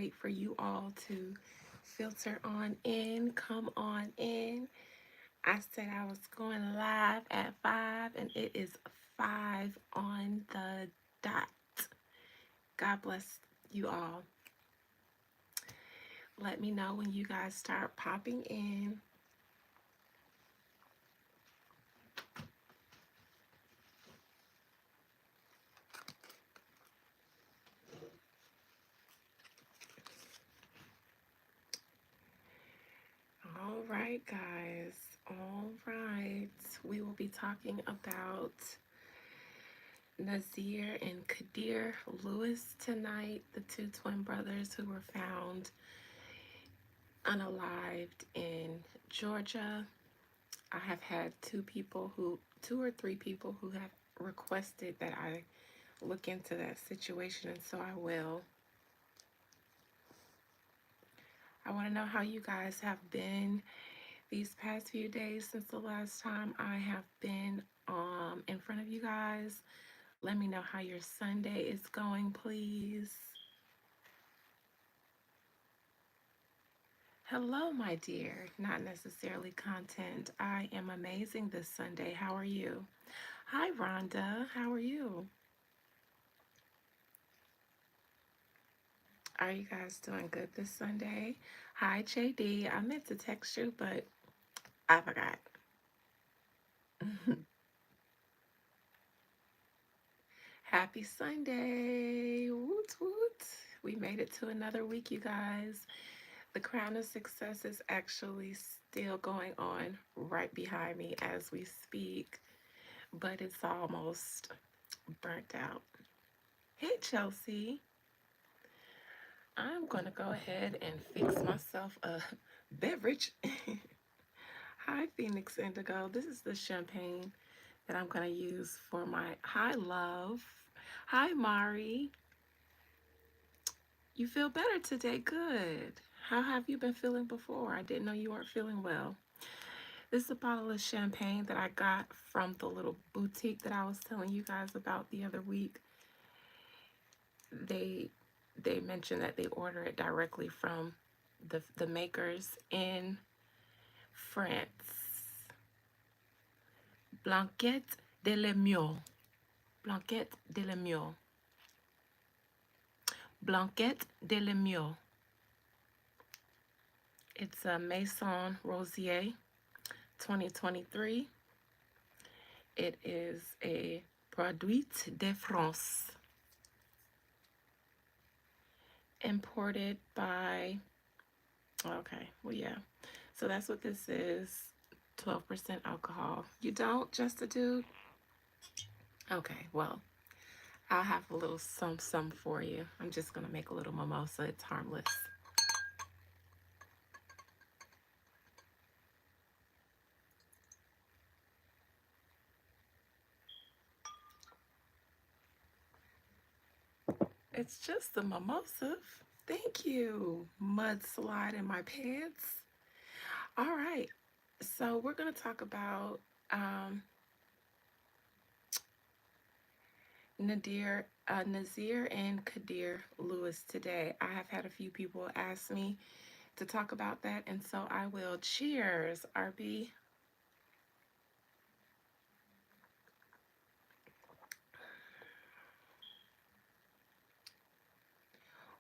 wait for you all to filter on in, come on in. I said I was going live at 5, and it is 5 on the dot. God bless you all. Let me know when you guys start popping in. All right, guys. All right. We will be talking about Nazir and Qaadir Lewis tonight, the two twin brothers who were found unalived in Georgia. I have had two or three people who have requested that I look into that situation, and so I will. I want to know how you guys have been these past few days since the last time I have been in front of you guys. Let me know how your Sunday is going, please. Hello, my dear. Not necessarily content. I am amazing this Sunday. How are you? Hi, Rhonda. How are you? Are you guys doing good this Sunday? Hi, JD. I meant to text you, but I forgot. Happy Sunday. Woot woot. We made it to another week, you guys. The crown of success is actually still going on right behind me as we speak, but it's almost burnt out. Hey, Chelsea. I'm going to go ahead and fix myself a beverage. Hi, Phoenix Indigo. This is the champagne that I'm going to use for my hi love. Hi, Mari. You feel better today? Good. How have you been feeling before? I didn't know you weren't feeling well. This is a bottle of champagne that I got from the little boutique that I was telling you guys about the other week. They mentioned that they order it directly from the makers in France. Blanquette de Lemieux. Blanquette de Lemieux. Blanquette de Lemieux. It's a Maison Rosier 2023. It is a Produit de France. Imported by, okay, well, yeah. So that's what this is. 12% alcohol. You don't, just a dude? Okay, well, I'll have a little some for you. I'm just going to make a little mimosa. It's harmless. It's just a mimosa. Thank you. Mudslide in my pants. All right. So we're going to talk about Nazir and Qaadir Lewis today. I have had a few people ask me to talk about that, and so I will. Cheers, RB.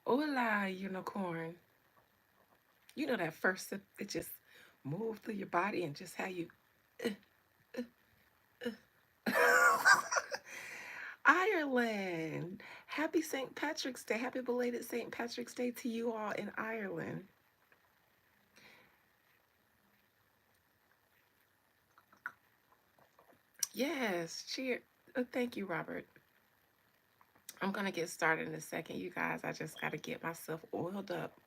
Hola, unicorn. You know that first sip, it just moved through your body and just how you. Ireland. Happy St. Patrick's Day. Happy belated St. Patrick's Day to you all in Ireland. Yes, cheer. Thank you, Robert. I'm going to get started in a second, you guys. I just got to get myself oiled up.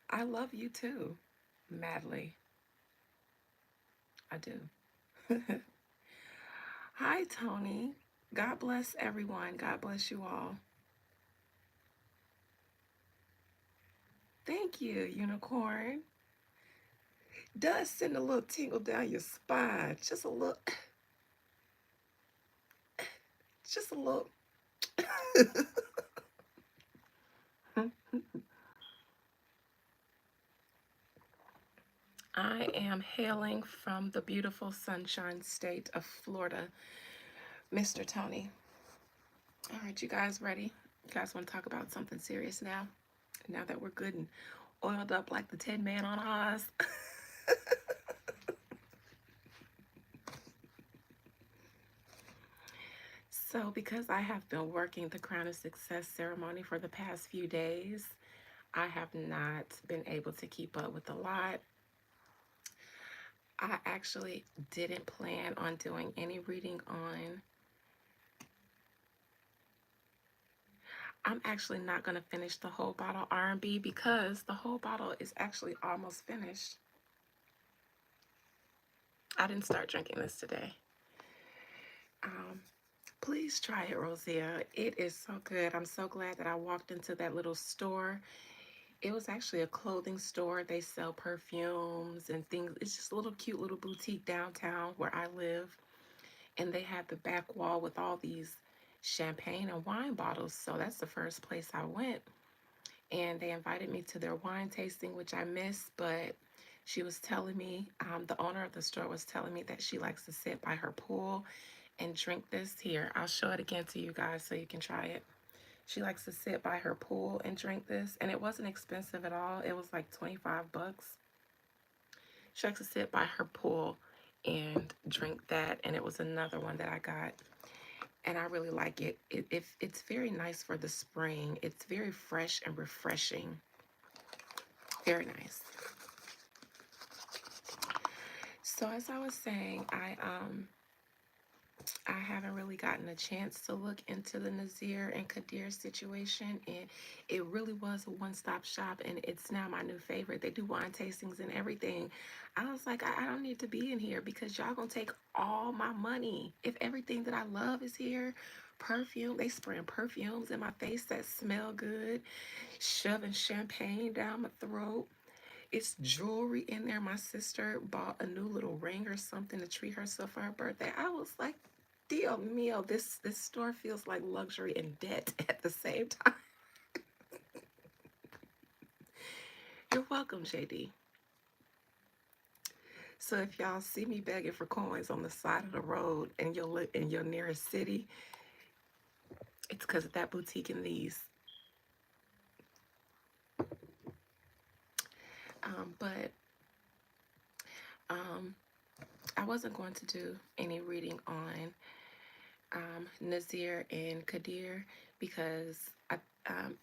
I love you too, madly. I do. Hi, Tony. God bless everyone. God bless you all. Thank you, unicorn. Does send a little tingle down your spine. Just a little. Just a little. I am hailing from the beautiful sunshine state of Florida, Mr. Tony. All right, you guys ready? You guys want to talk about something serious now? Now that we're good and oiled up like the Tin Man on Oz? So, because I have been working the Crown of Success ceremony for the past few days, I have not been able to keep up with a lot. I actually didn't plan on doing any reading on. I'm actually not going to finish the whole bottle R&B because the whole bottle is actually almost finished. I didn't start drinking this today. Please try it, Rosia. It is so good. I'm so glad that I walked into that little store. It was actually a clothing store. They sell perfumes and things. It's just a little cute little boutique downtown where I live. And they had the back wall with all these champagne and wine bottles. So that's the first place I went. And they invited me to their wine tasting, which I missed. But she was telling me, the owner of the store was telling me that she likes to sit by her pool and drink this. Here, I'll show it again to you guys so you can try it. She likes to sit by her pool and drink this, and it wasn't expensive at all. It was like 25 bucks. She likes to sit by her pool and drink that, and it was another one that I got, and I really like it. It's very nice for the spring. It's very fresh and refreshing. Very nice. So as I was saying, I haven't really gotten a chance to look into the Nazir and Qaadir situation, and it really was a one-stop shop, and it's now my new favorite. They do wine tastings and everything. I was like, I don't need to be in here because y'all gonna take all my money. If everything that I love is here, perfume, they spraying perfumes in my face that smell good, shoving champagne down my throat. It's jewelry in there. My sister bought a new little ring or something to treat herself for her birthday. I was like, Dio mio, this store feels like luxury and debt at the same time. You're welcome, JD. So if y'all see me begging for coins on the side of the road and you'll look in your nearest city, it's because of that boutique and these. But I wasn't going to do any reading on Nazir and Qaadir because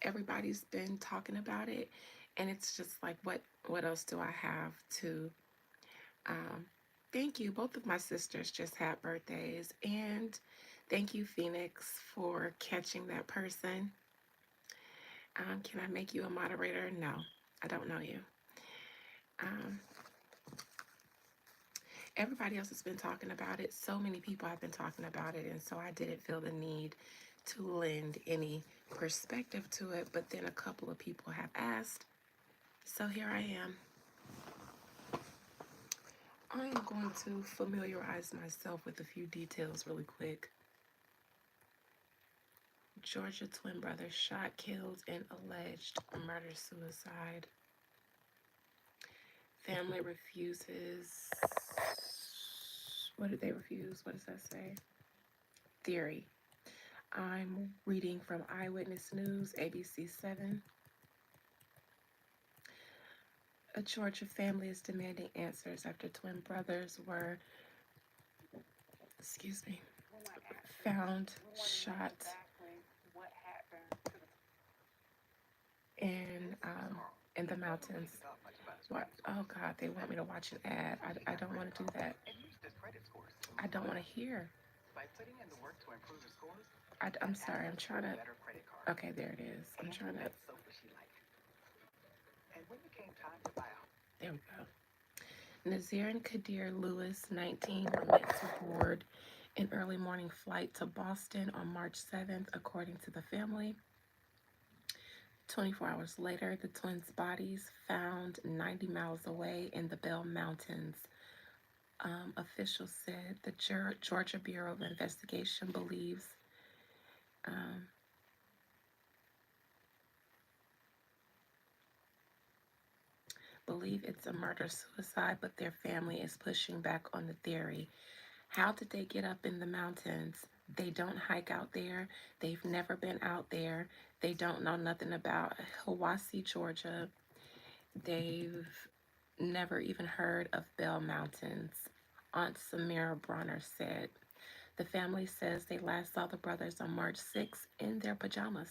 everybody's been talking about it, and it's just like, what else do I have to? Thank you. Both of my sisters just had birthdays, and thank you, Phoenix, for catching that person. Can I make you a moderator? No, I don't know you. Everybody else has been talking about it. So many people have been talking about it, and so I didn't feel the need to lend any perspective to it, but then a couple of people have asked, so here I am. I am going to familiarize myself with a few details really quick. Georgia twin brother shot, killed, and alleged murder-suicide. Family refuses. What did they refuse? What does that say? Theory. I'm reading from Eyewitness News, ABC 7. A Georgia family is demanding answers after twin brothers were, found shot in the mountains. What? Oh God, they want me to watch an ad. I don't want to do that. I don't want to hear. I'm sorry. I'm trying to. Okay, there it is. I'm trying to. There we go. Nazir and Qaadir Lewis, 19, were meant to board an early morning flight to Boston on March 7th, according to the family. 24 hours later, the twins' bodies found 90 miles away in the Bell Mountains. Officials said the Georgia Bureau of Investigation believes believe it's a murder-suicide, but their family is pushing back on the theory. How did they get up in the mountains? They don't hike out there. They've never been out there. They don't know nothing about Hiwassee, Georgia. They've never even heard of Bell Mountains. Aunt Samira Bronner said. The family says they last saw the brothers on March 6th in their pajamas.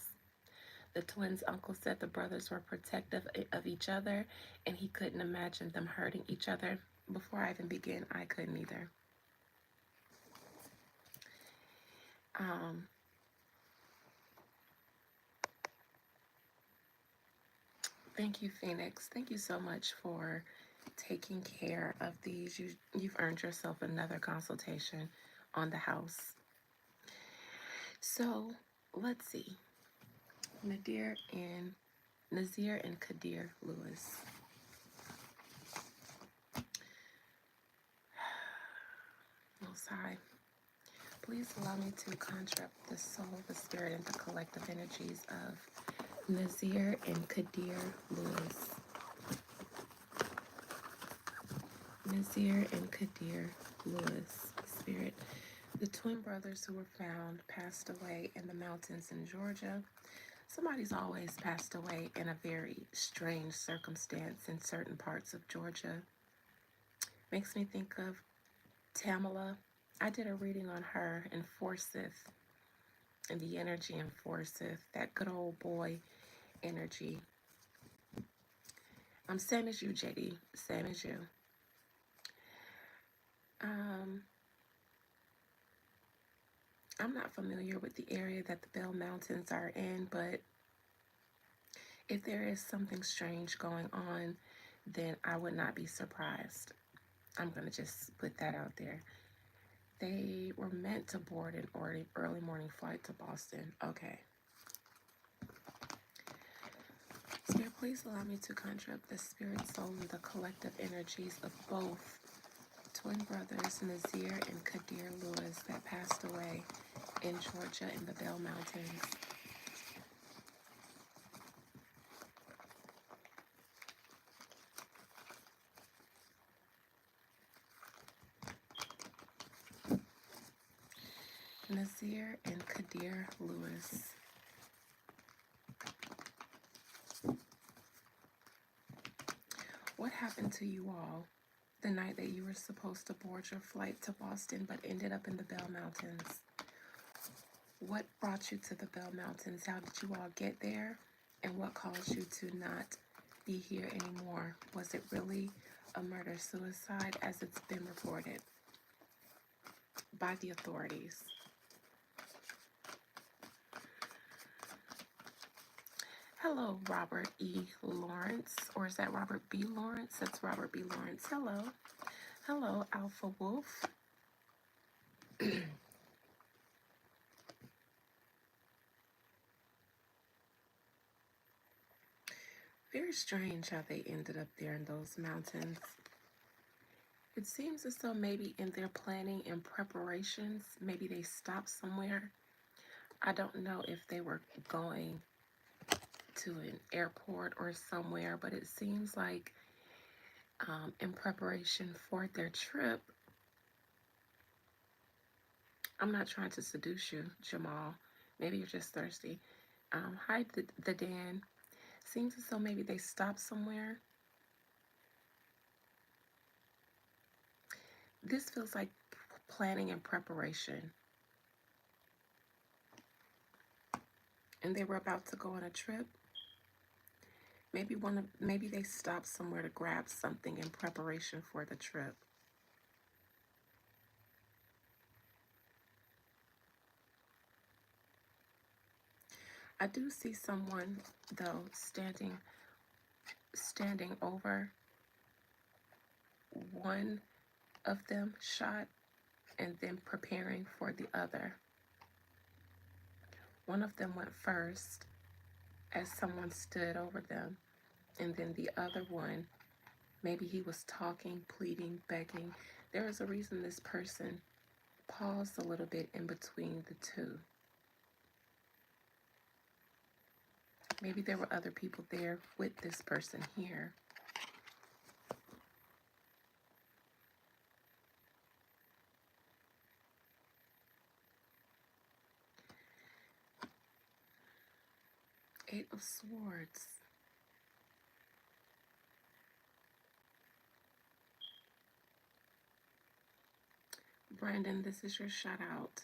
The twins' uncle said the brothers were protective of each other and he couldn't imagine them hurting each other. Before I even begin, I couldn't either. Um, Thank you, Phoenix. Thank you so much for taking care of these. You've earned yourself another consultation on the house. So let's see. Nazir and Qaadir Lewis. Most High, please allow me to conjure up the soul, the spirit, and the collective energies of Nazir and Qaadir Lewis. Nazir and Qaadir Lewis, spirit. The twin brothers who were found passed away in the mountains in Georgia. Somebody's always passed away in a very strange circumstance in certain parts of Georgia. Makes me think of Tamala. I did a reading on her in Forsyth, and the energy in Forsyth, that good old boy energy. Same as you, JD. Same as you. I'm not familiar with the area that the Bell Mountains are in, but if there is something strange going on, then I would not be surprised. I'm going to just put that out there. They were meant to board an early morning flight to Boston. Okay. Spirit, please allow me to conjure up the spirit, soul, and the collective energies of both twin brothers, Nazir and Qaadir Lewis, that passed away in Georgia in the Bell Mountains. Nazir and Qaadir Lewis. What happened to you all the night that you were supposed to board your flight to Boston but ended up in the Bell Mountains? What brought you to the Bell Mountains? How did you all get there? And what caused you to not be here anymore? Was it really a murder-suicide as it's been reported by the authorities? Hello, Robert E. Lawrence. Or is that Robert B. Lawrence? That's Robert B. Lawrence. Hello. Hello, Alpha Wolf. Very strange how they ended up there in those mountains. It seems as though maybe in their planning and preparations, maybe they stopped somewhere. I don't know if they were going to an airport or somewhere, but it seems like in preparation for their trip, I'm not trying to seduce you, Jamal. Maybe you're just thirsty. Hi, the Dan. Seems as though maybe they stopped somewhere. This feels like planning and preparation. And they were about to go on a trip. Maybe they stopped somewhere to grab something in preparation for the trip. I do see someone though standing over one of them shot and then preparing for the other. One of them went first as someone stood over them, and then the other one, maybe he was talking, pleading, begging. There is a reason this person paused a little bit in between the two. Maybe there were other people there with this person here. of Swords. Brandon, this is your shout out.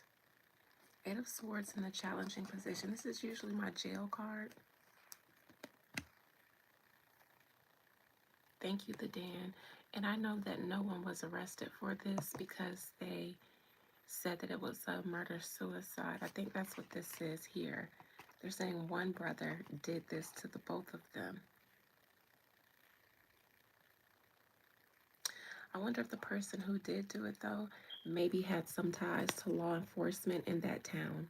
Eight of Swords in the challenging position. This is usually my jail card. Thank you, the Dan. And I know that no one was arrested for this because they said that it was a murder-suicide. I think that's what this is here. They're saying one brother did this to the both of them. I wonder if the person who did do it, though, maybe had some ties to law enforcement in that town.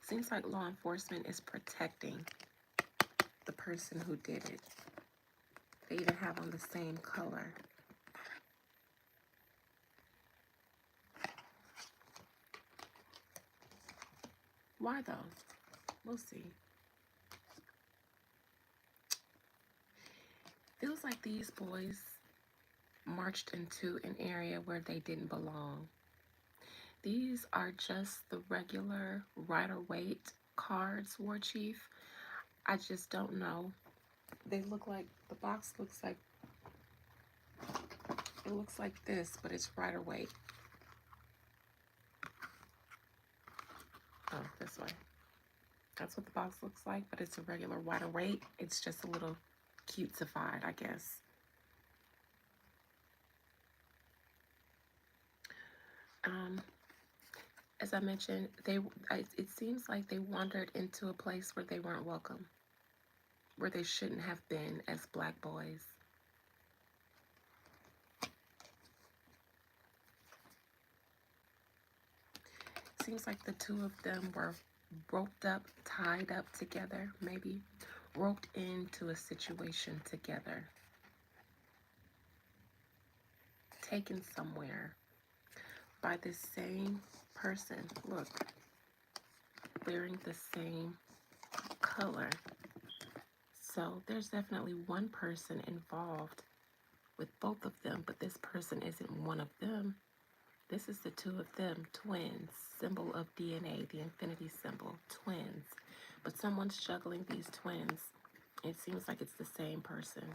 Seems like law enforcement is protecting the person who did it. They even have on the same color. Why though? We'll see. Feels like these boys marched into an area where they didn't belong. These are just the regular Rider-Waite cards, War Chief. I just don't know. They look like, the box looks like, it looks like this, but it's Rider-Waite. Oh, this way. That's what the box looks like, but it's a regular Rider-Waite. It's just a little cutesified, I guess. As I mentioned, it seems like they wandered into a place where they weren't welcome, where they shouldn't have been as black boys. Seems like the two of them were roped up, tied up together, maybe roped into a situation together, taken somewhere by this same person. Look, wearing the same color. So there's definitely one person involved with both of them, but this person isn't one of them. This is the two of them, twins, symbol of DNA, the infinity symbol, twins. But someone's juggling these twins. It seems like it's the same person.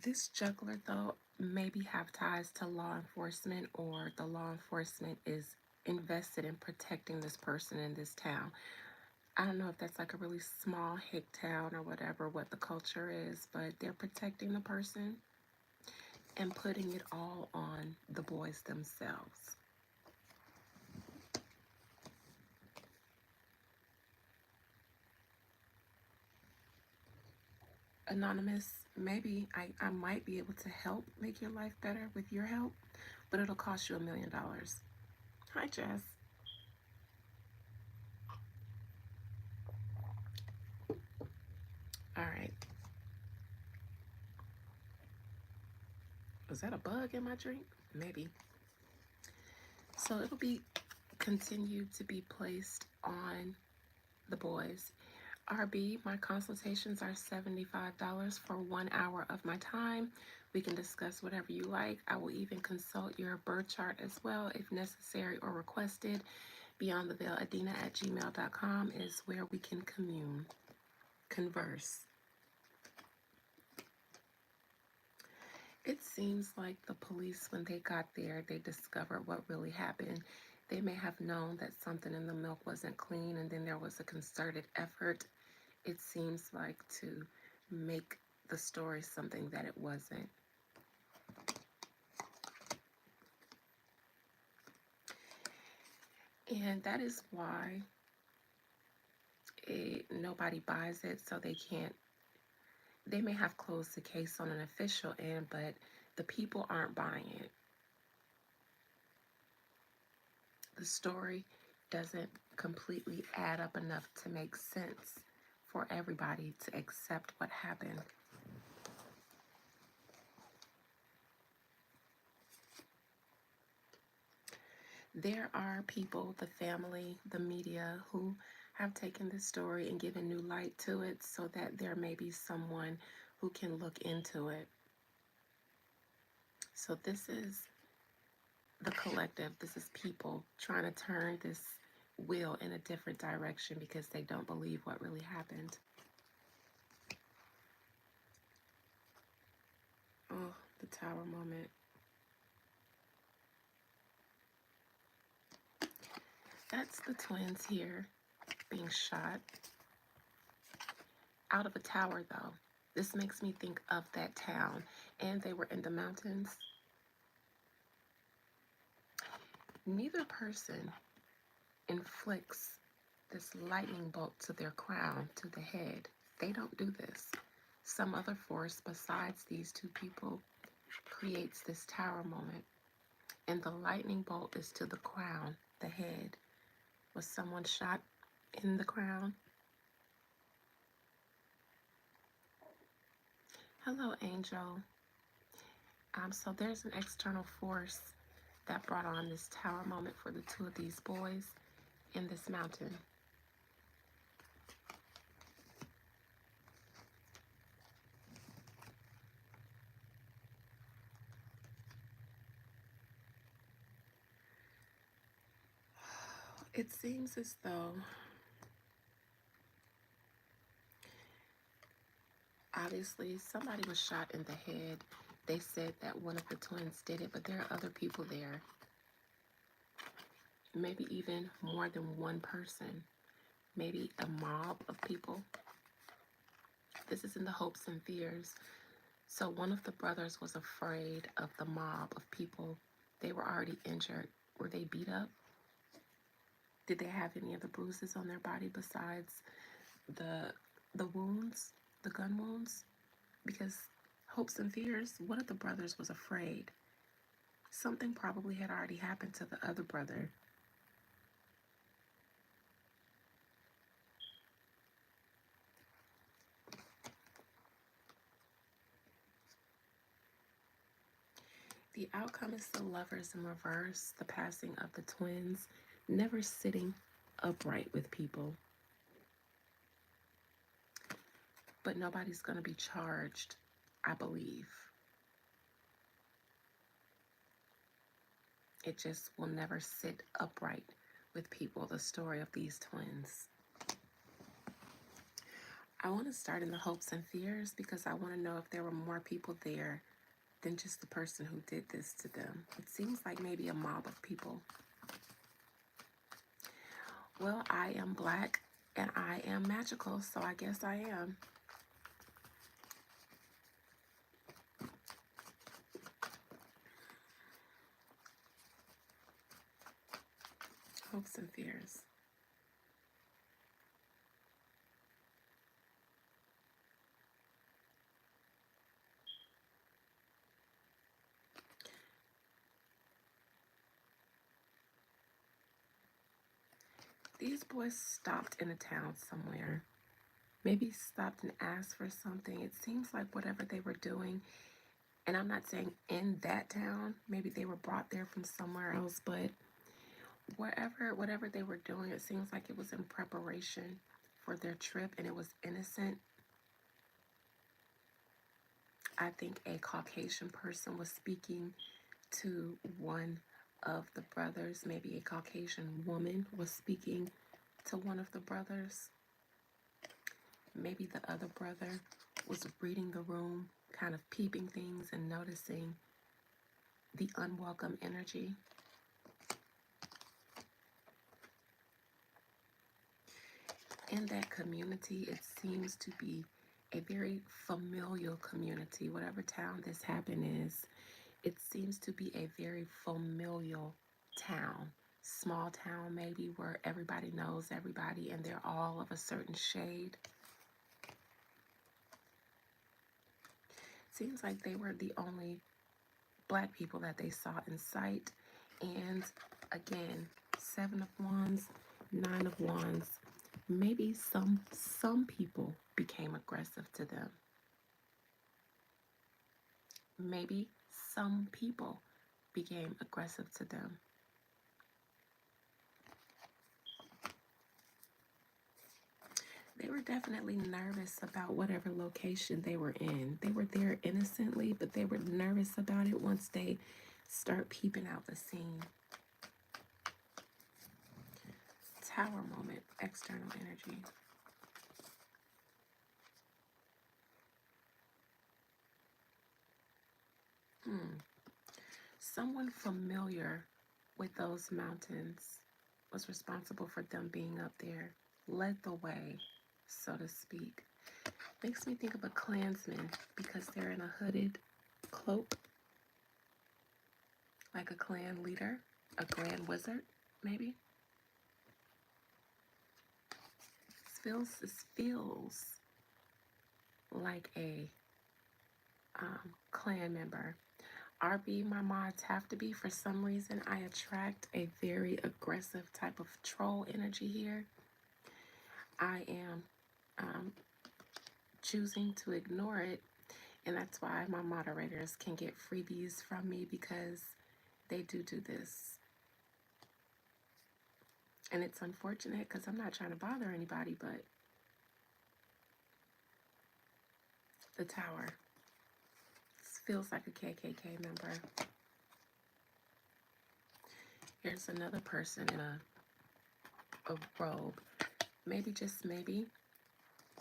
This juggler, though, maybe have ties to law enforcement, or the law enforcement is invested in protecting this person in this town. I don't know if that's like a really small hick town or whatever, what the culture is, but they're protecting the person and putting it all on the boys themselves. Anonymous, maybe I might be able to help make your life better with your help, but it'll cost you $1 million. Hi, Jess. All right. Was that a bug in my drink? Maybe. So it'll be continued to be placed on the boys. RB, my consultations are $75 for 1 hour of my time. We can discuss whatever you like. I will even consult your birth chart as well if necessary or requested. BeyondTheVeilAdina@gmail.com is where we can converse. It seems like the police, when they got there, they discovered what really happened. They may have known that something in the milk wasn't clean, and then there was a concerted effort, it seems like, to make the story something that it wasn't. And that is why nobody buys it, so they can't. They may have closed the case on an official end, but the people aren't buying it. The story doesn't completely add up enough to make sense for everybody to accept what happened. There are people, the family, the media, who have taken this story and given new light to it so that there may be someone who can look into it. So this is the collective. This is people trying to turn this wheel in a different direction because they don't believe what really happened. Oh, the tower moment. That's the twins here being shot out of a tower, though. This makes me think of that town, and they were in the mountains. Neither person inflicts this lightning bolt to their crown, to the head. They don't do this. Some other force besides these two people creates this tower moment. And the lightning bolt is to the crown, the head. Was someone shot in the crown? Hello, Angel. So there's an external force that brought on this tower moment for the two of these boys in this mountain. It seems as though obviously somebody was shot in the head. They said that one of the twins did it, but there are other people there. Maybe even more than one person. Maybe a mob of people. This is in the hopes and fears. So one of the brothers was afraid of the mob of people. They were already injured. Were they beat up? Did they have any other bruises on their body besides the wounds, the gun wounds? Because hopes and fears, one of the brothers was afraid. Something probably had already happened to the other brother. The outcome is the lovers in reverse, the passing of the twins, never sitting upright with people. But nobody's going to be charged, I believe. It just will never sit upright with people, the story of these twins. I want to start in the hopes and fears because I want to know if there were more people there than just the person who did this to them. It seems like maybe a mob of people. Well, I am black and I am magical, so I guess I am. Hopes and fears. These boys stopped in a town somewhere. Maybe stopped and asked for something. It seems like whatever they were doing, and I'm not saying in that town, maybe they were brought there from somewhere else, but whatever they were doing, it seems like it was in preparation for their trip and it was innocent. I think a Caucasian person was speaking to one of the brothers. Maybe a Caucasian woman was speaking to one of the brothers. Maybe the other brother was reading the room, kind of peeping things and noticing the unwelcome energy. In that community, it seems to be a very familial community. Whatever town this happened is, it seems to be a very familial town. Small town maybe where everybody knows everybody and they're all of a certain shade. Seems like they were the only black people that they saw in sight. And again, 7 of Wands, 9 of Wands. Maybe some people became aggressive to them. Maybe some people became aggressive to them. They were definitely nervous about whatever location they were in. They were there innocently, but they were nervous about it once they start peeping out the scene. Tower moment, external energy. Someone familiar with those mountains was responsible for them being up there, led the way, so to speak. Makes me think of a Klansman because they're in a hooded cloak, like a clan leader, a grand wizard, maybe. This feels like a clan member. RB, my mods have to be. For some reason, I attract a very aggressive type of troll energy here. I am choosing to ignore it, and that's why my moderators can get freebies from me, because they do this. And it's unfortunate because I'm not trying to bother anybody, but the tower. This feels like a KKK member. Here's another person in a robe. Maybe, just maybe,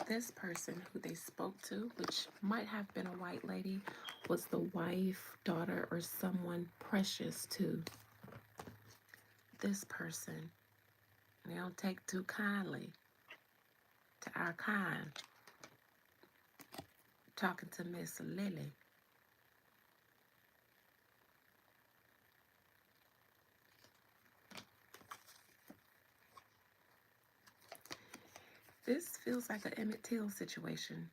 this person who they spoke to, which might have been a white lady, was the wife, daughter, or someone precious to this person. They don't take too kindly to our kind. Talking to Miss Lily. This feels like an Emmett Till situation.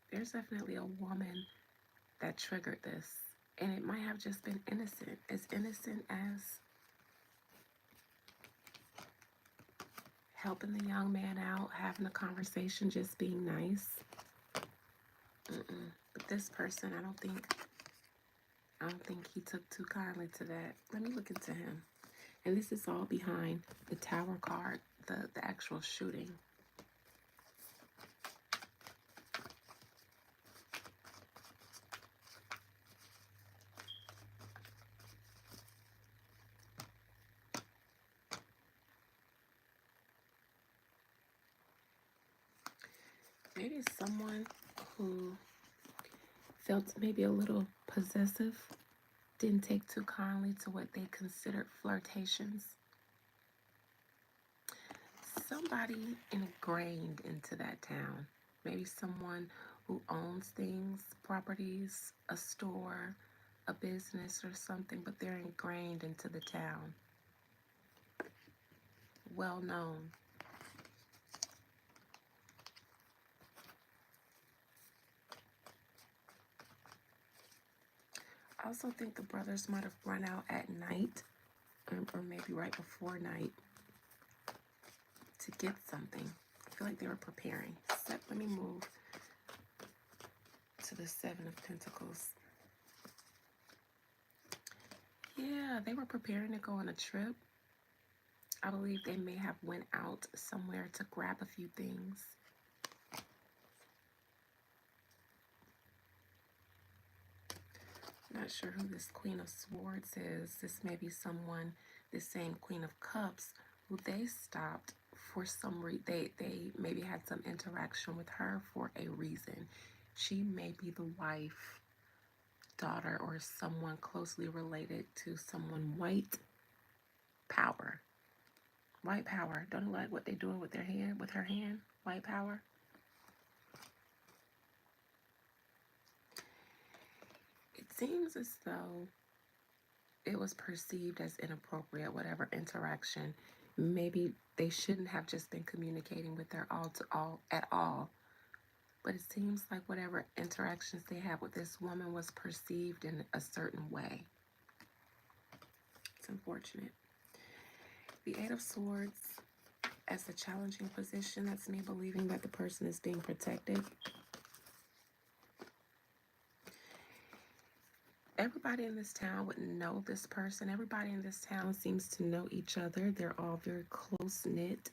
There's definitely a woman that triggered this, and it might have just been innocent, as innocent as helping the young man out, having a conversation, just being nice. But this person, I don't think he took too kindly to that. Let me look into him. And this is all behind the tower card, the actual shooting. Maybe someone who felt maybe a little possessive, didn't take too kindly to what they considered flirtations. Somebody ingrained into that town. Maybe someone who owns things, properties, a store, a business or something, but they're ingrained into the town. Well known. I also think the brothers might have run out at night, or maybe right before night, to get something. I feel like they were preparing. Let me move to the Seven of Pentacles. Yeah, they were preparing to go on a trip. I believe they may have went out somewhere to grab a few things. Not sure who this Queen of Swords is. This may be someone, this same Queen of Cups, who they stopped for some reason. They maybe had some interaction with her for a reason. She may be the wife, daughter, or someone closely related to someone white power. White power. Don't you like what they're doing with their hand, with her hand? White power. It seems as though it was perceived as inappropriate, whatever interaction. Maybe they shouldn't have just been communicating with her at all. But it seems like whatever interactions they had with this woman was perceived in a certain way. It's unfortunate. The Eight of Swords as a challenging position. That's me believing that the person is being protected. Everybody in this town would know this person. Everybody in this town seems to know each other. They're all very close knit,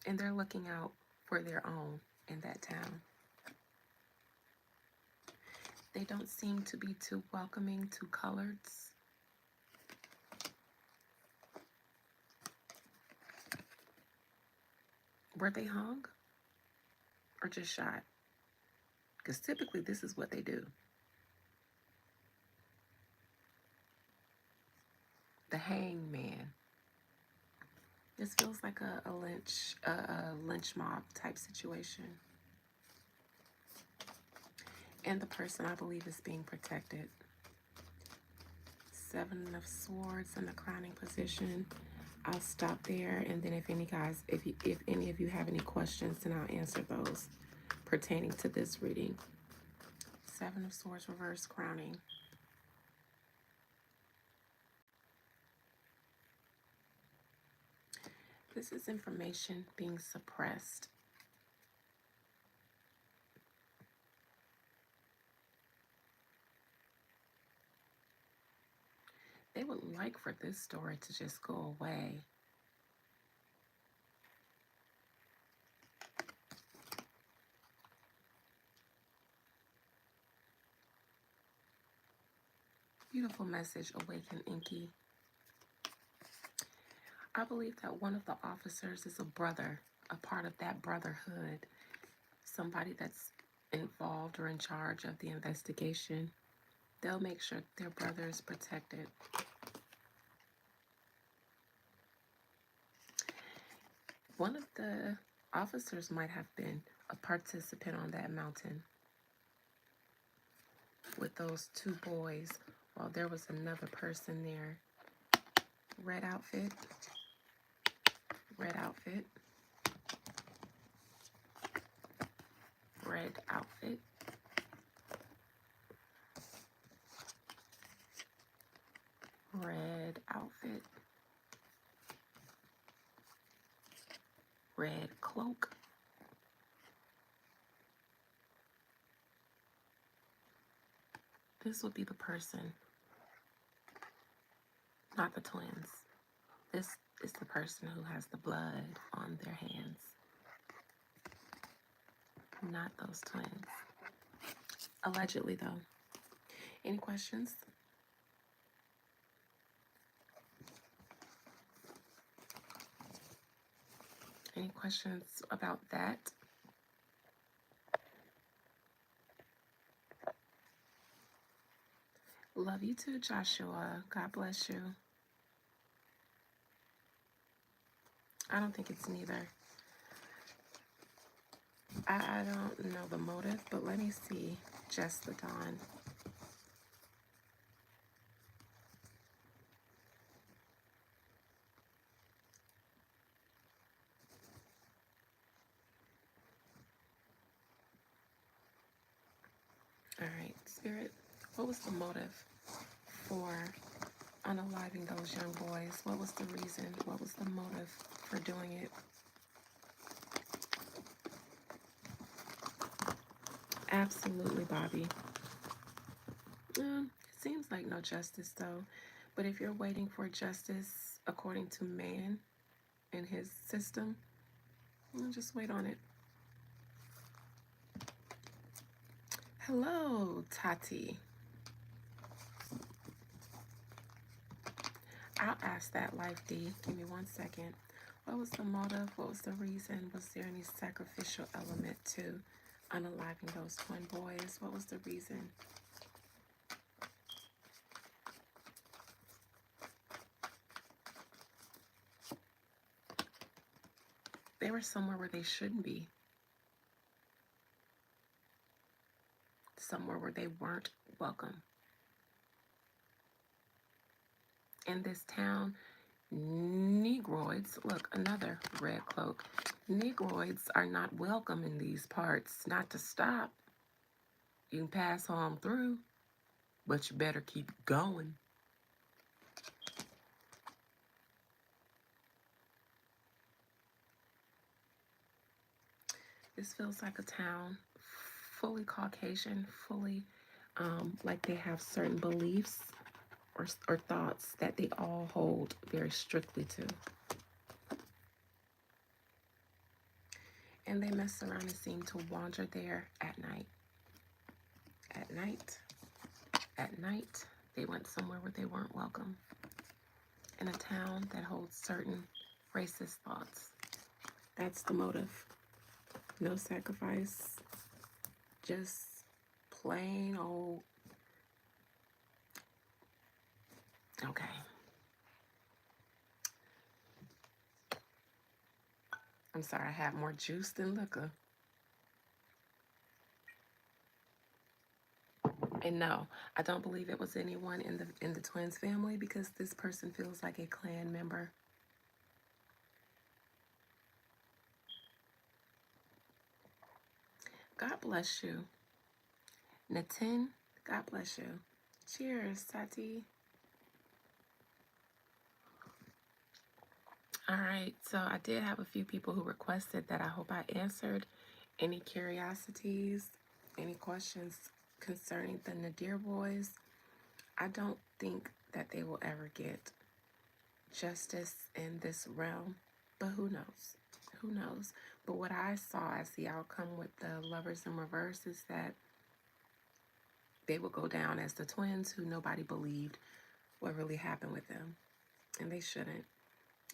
and they're looking out for their own in that town. They don't seem to be too welcoming to coloreds. Were they hung or just shot? Because typically this is what they do. The hangman. This feels like a lynch mob type situation. And the person, I believe, is being protected. Seven of Swords in the crowning position. I'll stop there, and then if any of you have any questions, then I'll answer those pertaining to this reading. Seven of Swords reverse crowning. This is information being suppressed. They would like for this story to just go away. Beautiful message, Awaken Inky. I believe that one of the officers is a brother, a part of that brotherhood, somebody that's involved or in charge of the investigation. They'll make sure their brother is protected. One of the officers might have been a participant on that mountain with those two boys while there was another person there. Red outfit. Red outfit. Red outfit. Red outfit. Red cloak. This would be the person, not the twins. This is the person who has the blood on their hands, not those twins. Allegedly, though. Any questions? Any questions about that? Love you too, Joshua. God bless you. I don't think it's neither. I don't know the motive, but let me see. Just the dawn. All right, Spirit, what was the motive for unaliving those young boys? What was the reason? What was the motive for doing it? Absolutely, Bobby. It seems like no justice, though. But if you're waiting for justice according to man and his system, just wait on it. Hello, Tati. I'll ask that, Life D. Give me 1 second. What was the motive? What was the reason? Was there any sacrificial element to unaliving those twin boys? What was the reason? They were somewhere where they shouldn't be. Somewhere where they weren't welcome. In this town, Negroids, look, another red cloak. Negroids are not welcome in these parts. Not to stop. You can pass on through, but you better keep going. This feels like a town fully Caucasian, fully like they have certain beliefs or thoughts that they all hold very strictly to. And they mess around and seem to wander there at night. At night, at night, they went somewhere where they weren't welcome. In a town that holds certain racist thoughts. That's the motive. No sacrifice, just plain old. Okay. I'm sorry, I have more juice than liquor. And no, I don't believe it was anyone in the twins family because this person feels like a clan member. God bless you. Natin, God bless you. Cheers, Tati. All right, so I did have a few people who requested that I hope I answered any curiosities, any questions concerning the Nadir boys. I don't think that they will ever get justice in this realm, but who knows? Who knows? But what I saw as the outcome with the lovers in reverse is that they will go down as the twins who nobody believed what really happened with them, and they shouldn't.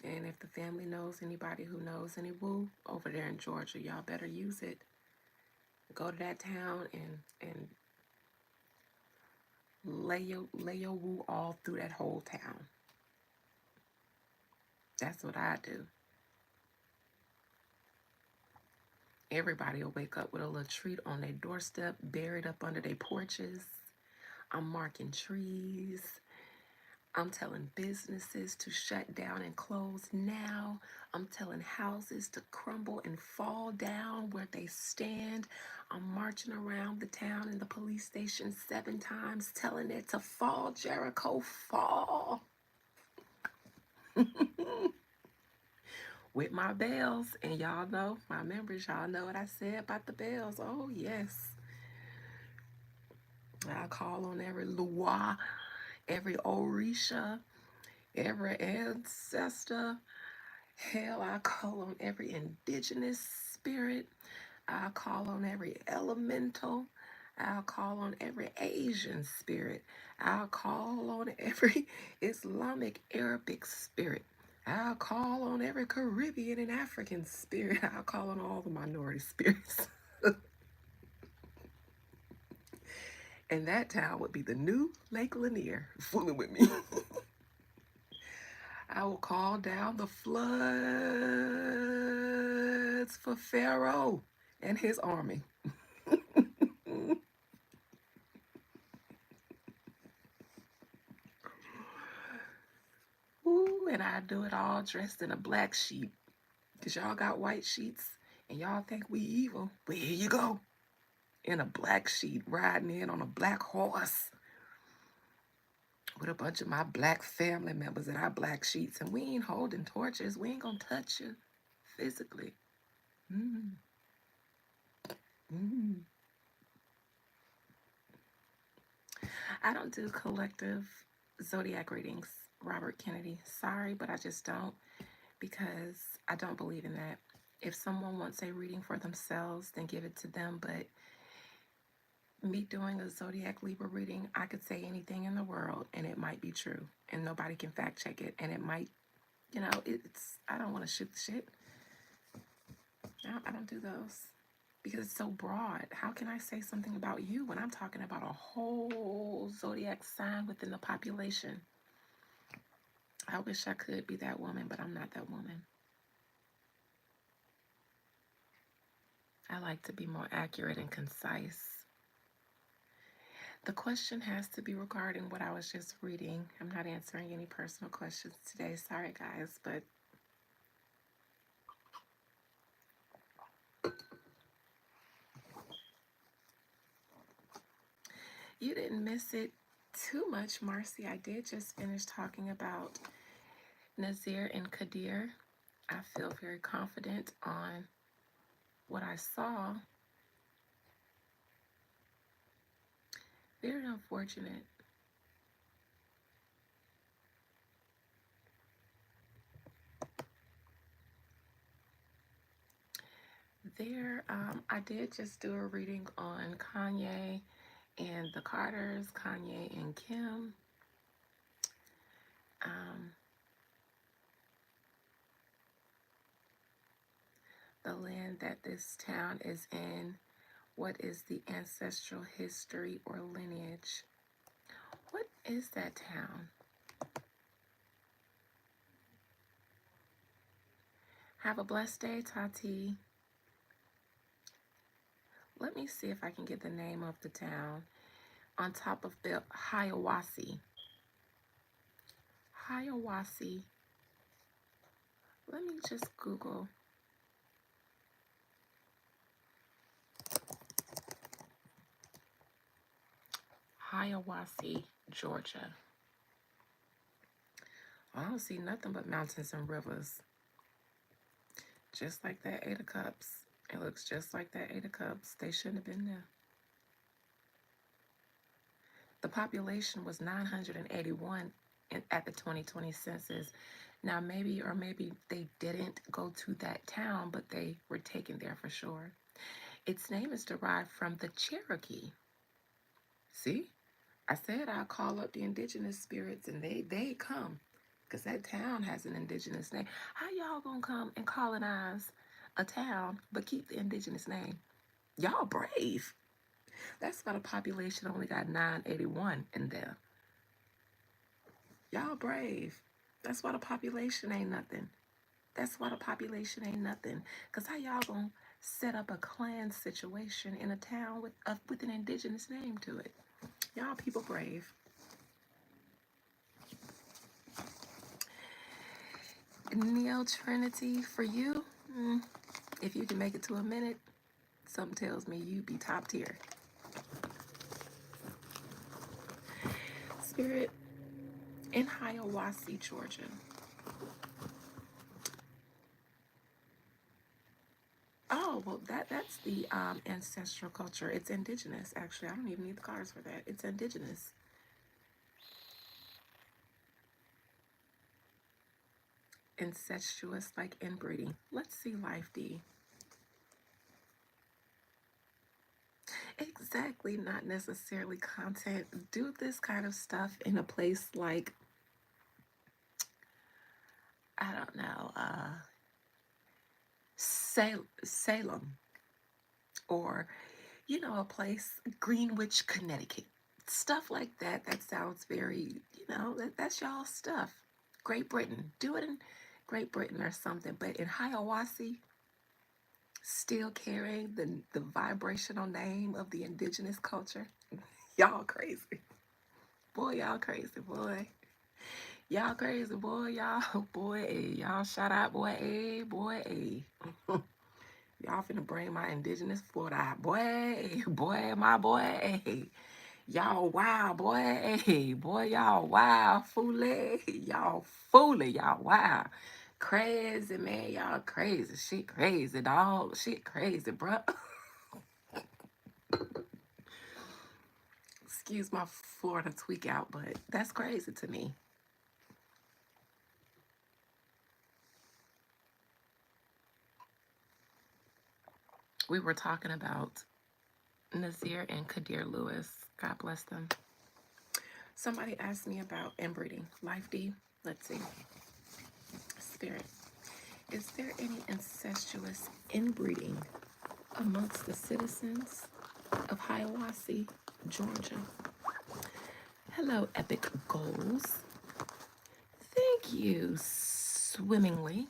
And if the family knows anybody who knows any woo over there in Georgia, y'all better use it. Go to that town and lay your woo all through that whole town. That's what I do. Everybody will wake up with a little treat on their doorstep, buried up under their porches. I'm marking trees. I'm telling businesses to shut down and close now. I'm telling houses to crumble and fall down where they stand. I'm marching around the town and the police station 7 times, telling it to fall, Jericho, fall. With my bells. And y'all know, my members, y'all know what I said about the bells. Oh, yes. I call on every Loa, every Orisha, every ancestor. Hell, I call on every indigenous spirit. I call on every elemental. I'll call on every Asian spirit. I'll call on every Islamic Arabic spirit. I'll call on every Caribbean and African spirit. I'll call on all the minority spirits. And that town would be the new Lake Lanier, fooling with me. I will call down the floods for Pharaoh and his army. Ooh, and I do it all dressed in a black sheep. Because y'all got white sheets and y'all think we evil. But here you go. In a black sheet, riding in on a black horse with a bunch of my black family members in our black sheets. And we ain't holding torches. We ain't going to touch you physically. Mm. Mm. I don't do collective zodiac readings, Robert Kennedy. Sorry, but I just don't because I don't believe in that. If someone wants a reading for themselves, then give it to them. But me doing a zodiac Libra reading, I could say anything in the world and it might be true and nobody can fact check it. And it might, I don't want to shoot the shit. I don't do those because it's so broad. How can I say something about you when I'm talking about a whole zodiac sign within the population? I wish I could be that woman, but I'm not that woman. I like to be more accurate and concise. The question has to be regarding what I was just reading. I'm not answering any personal questions today. Sorry, guys, but you didn't miss it too much, Marcy. I did just finish talking about Nazir and Qaadir. I feel very confident on what I saw. Very unfortunate. I did just do a reading on Kanye and the Carters, Kanye and Kim. Um, the land that this town is in, what is the ancestral history or lineage? What is that town? Have a blessed day, Tati. Let me see if I can get the name of the town. On top of the Hiawassee. Hiawassee. Let me just Google. Hiawassee, Georgia. I don't see nothing but mountains and rivers. Just like that Eight of Cups. It looks just like that Eight of Cups. They shouldn't have been there. The population was 981 at the 2020 census. Now, maybe they didn't go to that town, but they were taken there for sure. Its name is derived from the Cherokee. See? I said I'll call up the indigenous spirits and they come. Because that town has an indigenous name. How y'all gonna come and colonize a town but keep the indigenous name? Y'all brave. That's why the population only got 981 in there. Y'all brave. That's why the population ain't nothing. That's why the population ain't nothing. Because how y'all gonna set up a clan situation in a town with an indigenous name to it? Y'all people brave. Neo Trinity for you. If you can make it to a minute, something tells me you be top tier. Spirit in Hiawassee, Georgia. Oh, well, that's the ancestral culture. It's indigenous, actually. I don't even need the cards for that. It's indigenous. Incestuous, like inbreeding. Let's see Life D. Exactly, not necessarily content. Do this kind of stuff in a place like, I don't know, Salem, or, a place, Greenwich, Connecticut. Stuff like that. That sounds very, that's y'all stuff. Great Britain. Do it in Great Britain or something. But in Hiawassee, still carrying the vibrational name of the indigenous culture. Y'all crazy. Boy, y'all crazy, boy. Y'all crazy, boy. Y'all, boy, hey, y'all shout out, boy, hey, boy, hey. Y'all finna bring my indigenous Florida out, boy, boy, my boy, hey. Y'all wild, boy, hey, boy, y'all wild, fooly, y'all fooly, y'all wild. Crazy, man, y'all crazy. Shit crazy, dog. Shit crazy, bruh. Excuse my Florida tweak out, but that's crazy to me. We were talking about Nazir and Qaadir Lewis. God bless them. Somebody asked me about inbreeding. Life D. Let's see. Spirit. Is there any incestuous inbreeding amongst the citizens of Hiawassee, Georgia? Hello, Epic Goals. Thank you, Swimmingly.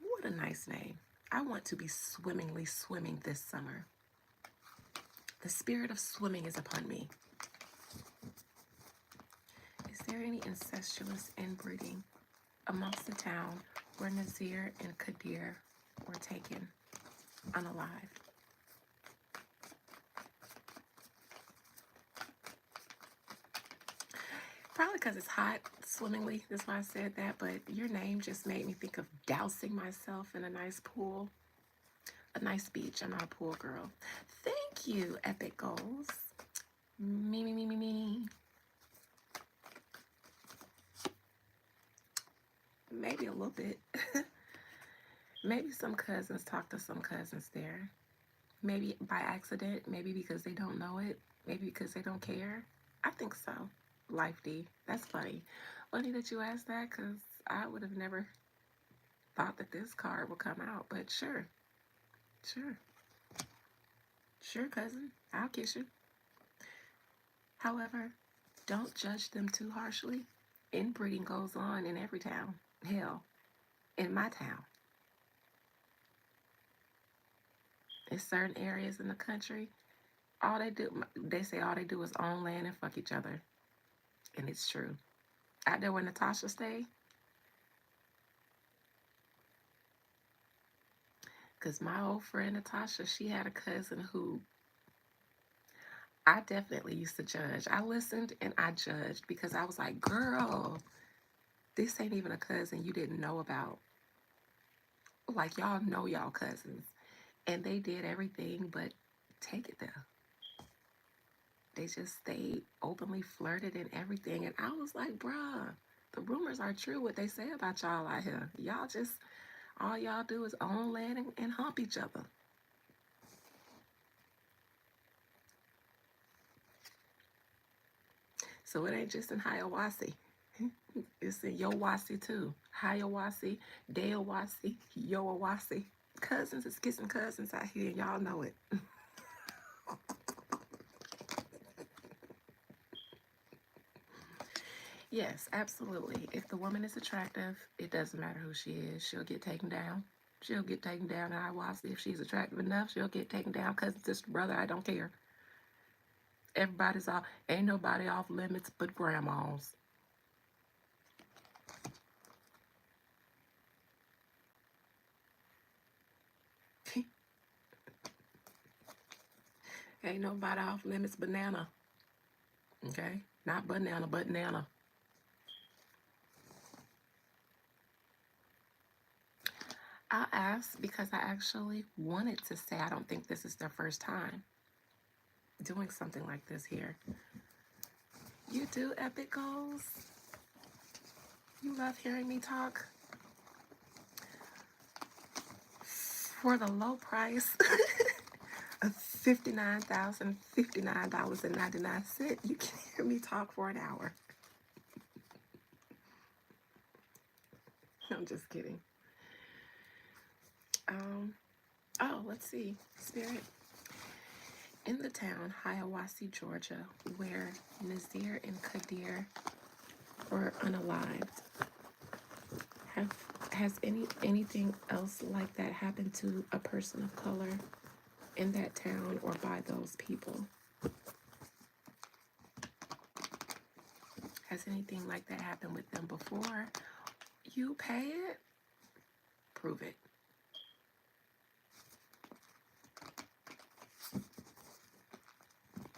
What a nice name. I want to be swimmingly swimming this summer. The spirit of swimming is upon me. Is there any incestuous inbreeding amongst the town where Nazir and Qaadir were taken unalived? Probably because it's hot, swimmingly. That's why I said that. But your name just made me think of dousing myself in a nice pool, a nice beach. I'm not a pool girl. Thank you, Epic Goals. Me, me, me, me, Maybe some cousins talk to some cousins there. Maybe by accident, maybe because they don't know it, maybe because they don't care. I think so. Life D. That's funny. Funny that you asked that because I would have never thought that this card would come out, but sure, sure, sure, cousin. I'll kiss you. However, don't judge them too harshly. Inbreeding goes on in every town. Hell, in my town. In certain areas in the country, they say all they do is own land and fuck each other. And it's true. Out there where Natasha stayed, because my old friend Natasha, she had a cousin who I definitely used to judge. I listened and I judged because I was like, girl, this ain't even a cousin you didn't know about. Like, y'all know y'all cousins. And they did everything but take it there. They just stayed openly flirted and everything. And I was like, bruh, the rumors are true what they say about y'all out here. Y'all just, all y'all do is own land and hump each other. So it ain't just in Hiawassee. It's in Yowasi too. Hiawassee, Deowasi, Yowawasi. Cousins is kissing cousins out here, and y'all know it. Yes, absolutely. If the woman is attractive, it doesn't matter who she is. She'll get taken down. She'll get taken down in Hiawassee. If she's attractive enough, she'll get taken down. Cousin, sister, brother, I don't care. Everybody's off. Ain't nobody off limits but grandmas. Ain't nobody off limits but Nana. Okay? Not banana, but Nana. I asked because I actually wanted to say I don't think this is their first time doing something like this here. You do epic goals? You love hearing me talk? For the low price of $59,059.99, you can hear me talk for an hour. I'm just kidding. Let's see. Spirit. In the town, Hiawassee, Georgia, where Nazir and Qaadir were unalived, has anything else like that happened to a person of color in that town or by those people? Has anything like that happened with them before? You pay it? Prove it.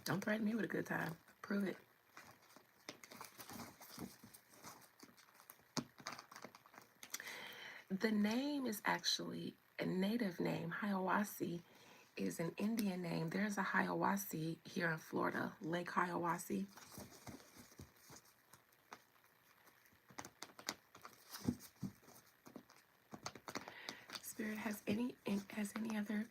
Don't threaten me with a good time. Prove it. The name is actually a native name. Hiawassee is an Indian name. There's a Hiawassee here in Florida, Lake Hiawassee. Spirit, has any other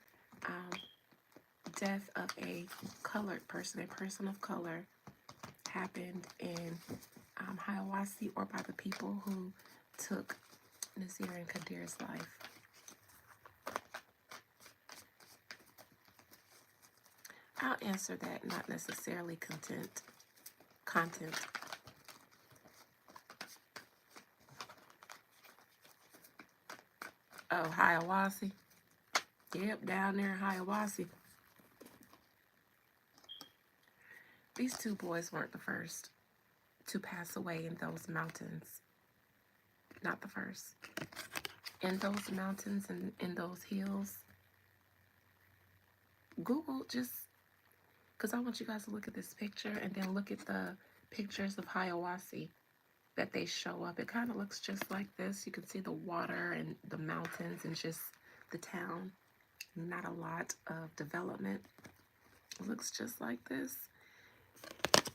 death of a colored person, a person of color, happened in Hiawassee or by the people who took Nazir and Qaadir's life? I'll answer that, not necessarily content. Oh, Hiawassee. Yep, down there in Hiawassee. These two boys weren't the first to pass away in those mountains. Not the first. In those mountains and in those hills. Google just, because I want you guys to look at this picture and then look at the pictures of Hiawassee that they show up. It kind of looks just like this. You can see the water and the mountains and just the town. Not a lot of development. It looks just like this.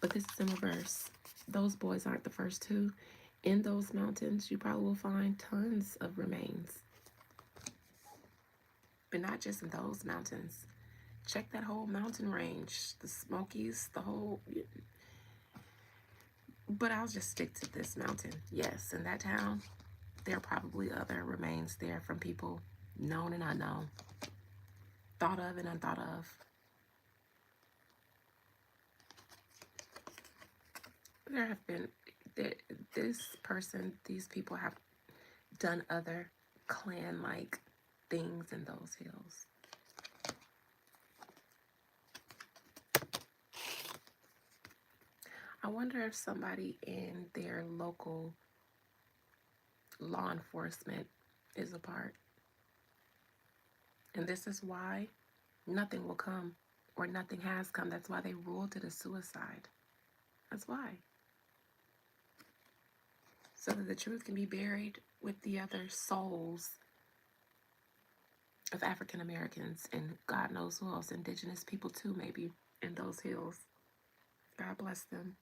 But this is in reverse. Those boys aren't the first two. In those mountains, you probably will find tons of remains. but not just in those mountains. Check that whole mountain range, the Smokies, the whole. But I'll just stick to this mountain. Yes, in that town, there are probably other remains there from people known and unknown, thought of and unthought of. There have been, this person, these people have done other clan like things in those hills. I wonder if somebody in their local law enforcement is a part. And this is why nothing will come, or nothing has come. That's why they ruled it a suicide. That's why. So that the truth can be buried with the other souls of African Americans and God knows who else, indigenous people too, maybe, in those hills. God bless them.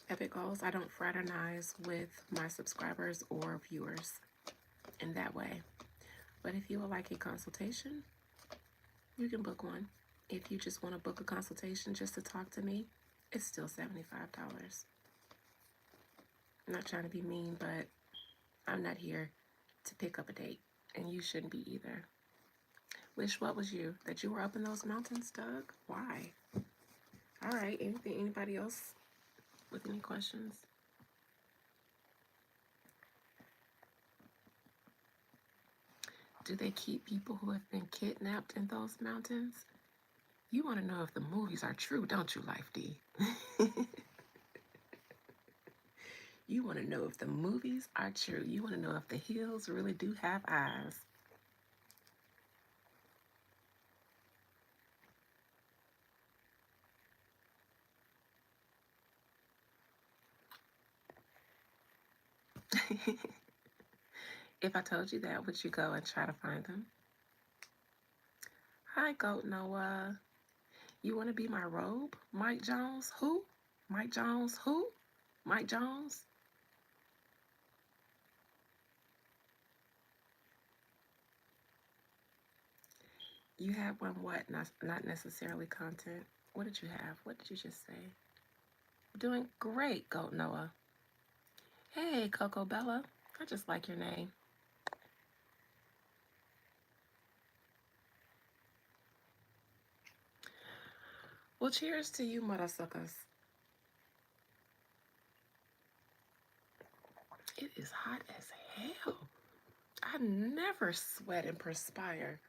Epic goals. I don't fraternize with my subscribers or viewers in that way. But if you would like a consultation, you can book one. If you just want to book a consultation just to talk to me, it's still $75. I'm not trying to be mean, but I'm not here to pick up a date, and you shouldn't be either. Wish, what was you? That you were up in those mountains, Doug? Why? All right, anybody else with any questions? Do they keep people who have been kidnapped in those mountains? You want to know if the movies are true, don't you, Life D? You want to know if the movies are true. You want to know if the hills really do have eyes. If I told you that, would you go and try to find them? Hi, Goat Noah. You want to be my robe? Mike Jones? Who? Mike Jones? Who? Mike Jones? You have one what? Not necessarily content. What did you have? What did you just say? Doing great, Goat Noah. Hey, Coco Bella. I just like your name. Well, cheers to you, mother suckers. It is hot as hell. I never sweat and perspire.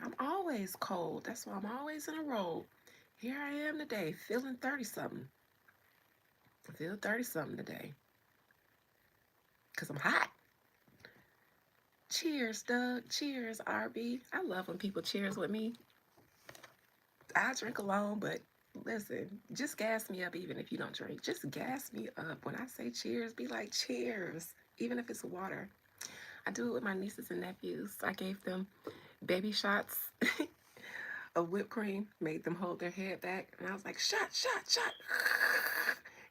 I'm always cold. That's why I'm always in a robe. Here I am today, feeling 30 something. I feel 30 something today. Because I'm hot. Cheers, Doug. Cheers, RB. I love when people cheers with me. I drink alone, but listen, just gas me up even if you don't drink. Just gas me up. When I say cheers, be like cheers, even if it's water. I do it with my nieces and nephews. I gave them baby shots of whipped cream, made them hold their head back, and I was like, shot, shot, shot.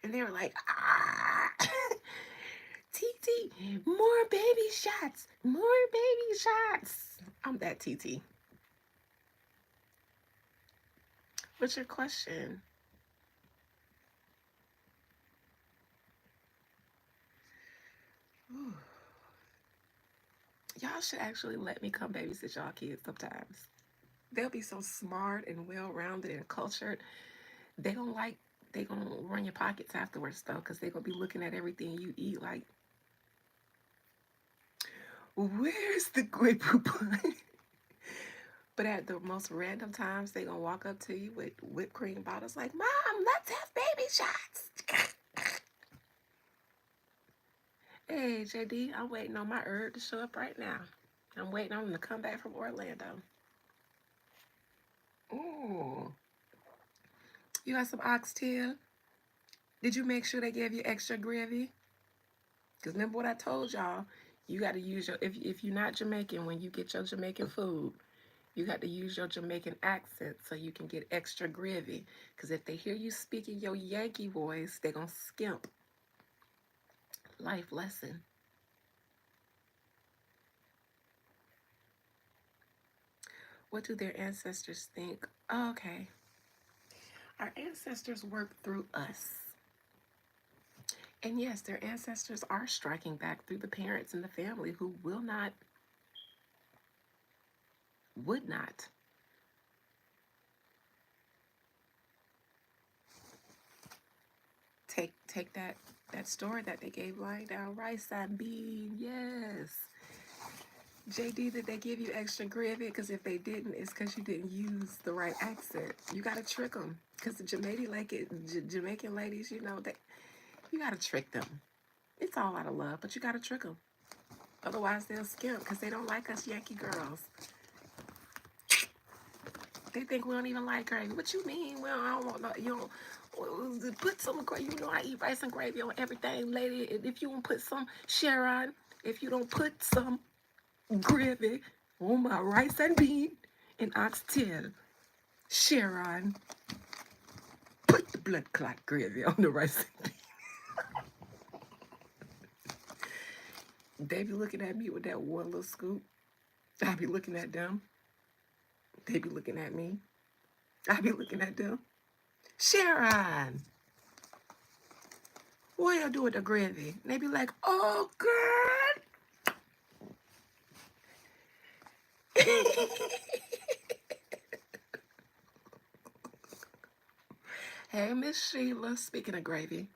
And they were like, ah. TT, more baby shots, more baby shots. I'm that TT. What's your question? Ooh. Y'all should actually let me come babysit y'all kids sometimes. They'll be so smart and well-rounded and cultured. They gonna like, they gonna run your pockets afterwards though, because they gonna be looking at everything you eat like, where's the grapefruit pie? But at the most random times, they gonna walk up to you with whipped cream bottles like, Mom, let's have baby shots. Hey, JD, I'm waiting on my herb to show up right now. I'm waiting on him to come back from Orlando. Ooh. You got some oxtail? Did you make sure they gave you extra gravy? Because remember what I told y'all? You got to use your, if you're not Jamaican, when you get your Jamaican food, you got to use your Jamaican accent so you can get extra gravy. Because if they hear you speaking your Yankee voice, they're going to skimp. Life lesson. What do their ancestors think? Oh, okay. Our ancestors worked through us. And yes, their ancestors are striking back through the parents and the family who will not, would not take that story that they gave lying down rice and bean. Yes. JD, did they give you extra gravy? Because if they didn't, it's because you didn't use the right accent. You got to trick them. Because the Jamaican ladies, you got to trick them. It's all out of love, but you got to trick them. Otherwise, they'll skimp because they don't like us Yankee girls. They think we don't even like gravy. What you mean? Well, I don't want no, you don't put some gravy. You know I eat rice and gravy on everything, lady. If you don't put some Sharon, if you don't put some gravy on my rice and bean and oxtail, Sharon, put the blood clot gravy on the rice and bean. They be looking at me with that one little scoop. I be looking at them. They be looking at me. I be looking at them. Sharon, what you do with the gravy? And they be like, oh, girl. Hey, Miss Sheila. Speaking of gravy.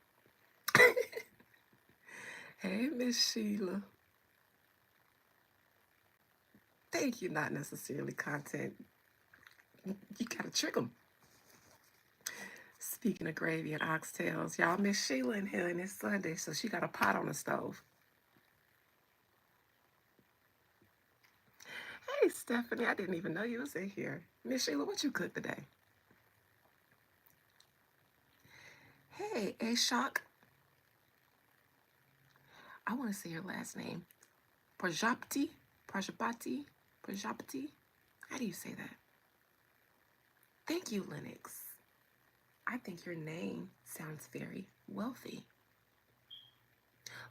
Hey, Miss Sheila. Thank you, not necessarily content. You gotta trick them. Speaking of gravy and oxtails, y'all, Miss Sheila in here and it's Sunday, so she got a pot on the stove. Hey, Stephanie, I didn't even know you was in here. Miss Sheila, what you cooked today? Hey, Ashok. I want to say your last name. Prajapati? Prajapati? Prajapati? How do you say that? Thank you, Lennox. I think your name sounds very wealthy.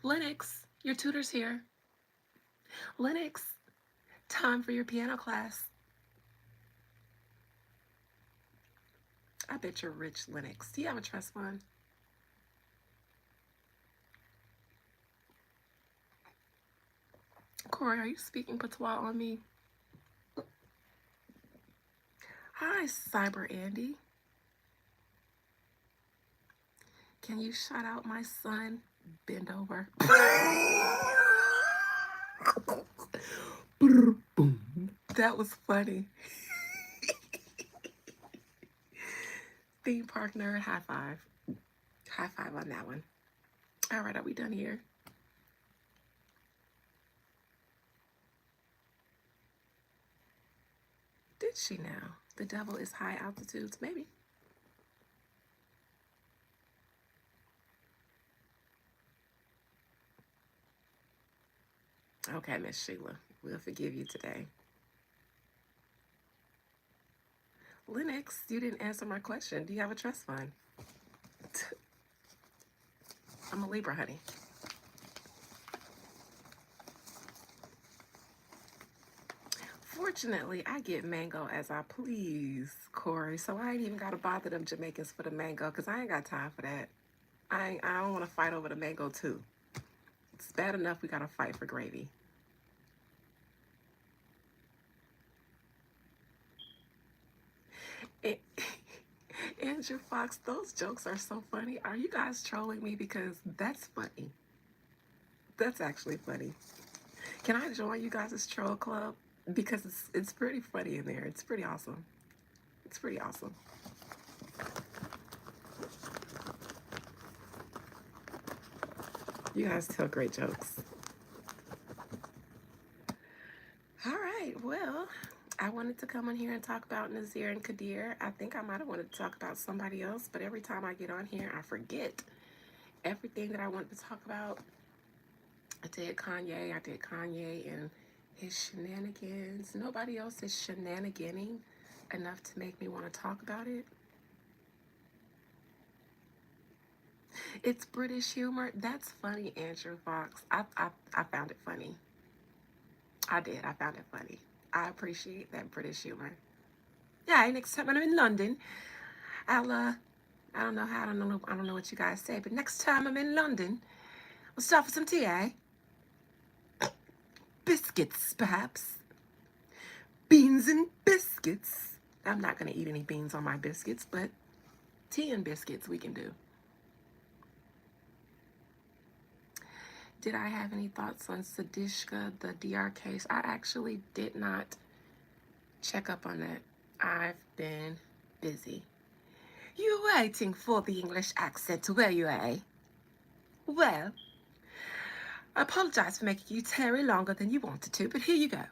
Lennox, your tutor's here. Lennox, time for your piano class. I bet you're rich, Lennox. Do you have a trust fund? Corey, are you speaking patois on me? Hi, Cyber Andy. Can you shout out my son? Bend over. That was funny. Theme park nerd, high five. High five on that one. All right, are we done here? Did she now? The devil is high altitudes, maybe. Okay, Miss Sheila, we'll forgive you today. Lennox, you didn't answer my question. Do you have a trust fund? I'm a Libra, honey. Fortunately, I get mango as I please, Corey. So I ain't even got to bother them Jamaicans for the mango because I ain't got time for that. I don't want to fight over the mango, too. It's bad enough we got to fight for gravy. It, Andrew Fox, those jokes are so funny. Are you guys trolling me? Because that's funny. That's actually funny. Can I join you guys' troll club? Because it's pretty funny in there. It's pretty awesome. It's pretty awesome. You guys tell great jokes. All right, well, I wanted to come on here and talk about Nazir and Qaadir. I think I might have wanted to talk about somebody else, but every time I get on here, I forget everything that I wanted to talk about. I did Kanye and his shenanigans. Nobody else is shenaniganing enough to make me want to talk about it. It's British humor. That's funny, Andrew Fox. I found it funny. I did. I found it funny. I appreciate that British humor. Yeah, next time I'm in London, I'll I don't know how I don't know what you guys say, but next time I'm in London, we'll stop for some tea, eh? Biscuits, perhaps. Beans and biscuits. I'm not gonna eat any beans on my biscuits, but tea and biscuits we can do. Did I have any thoughts on Sadishka, the DR case? I actually did not check up on that. I've been busy. You waiting for the English accent, were you, eh? Well, I apologize for making you tarry longer than you wanted to, but here you go.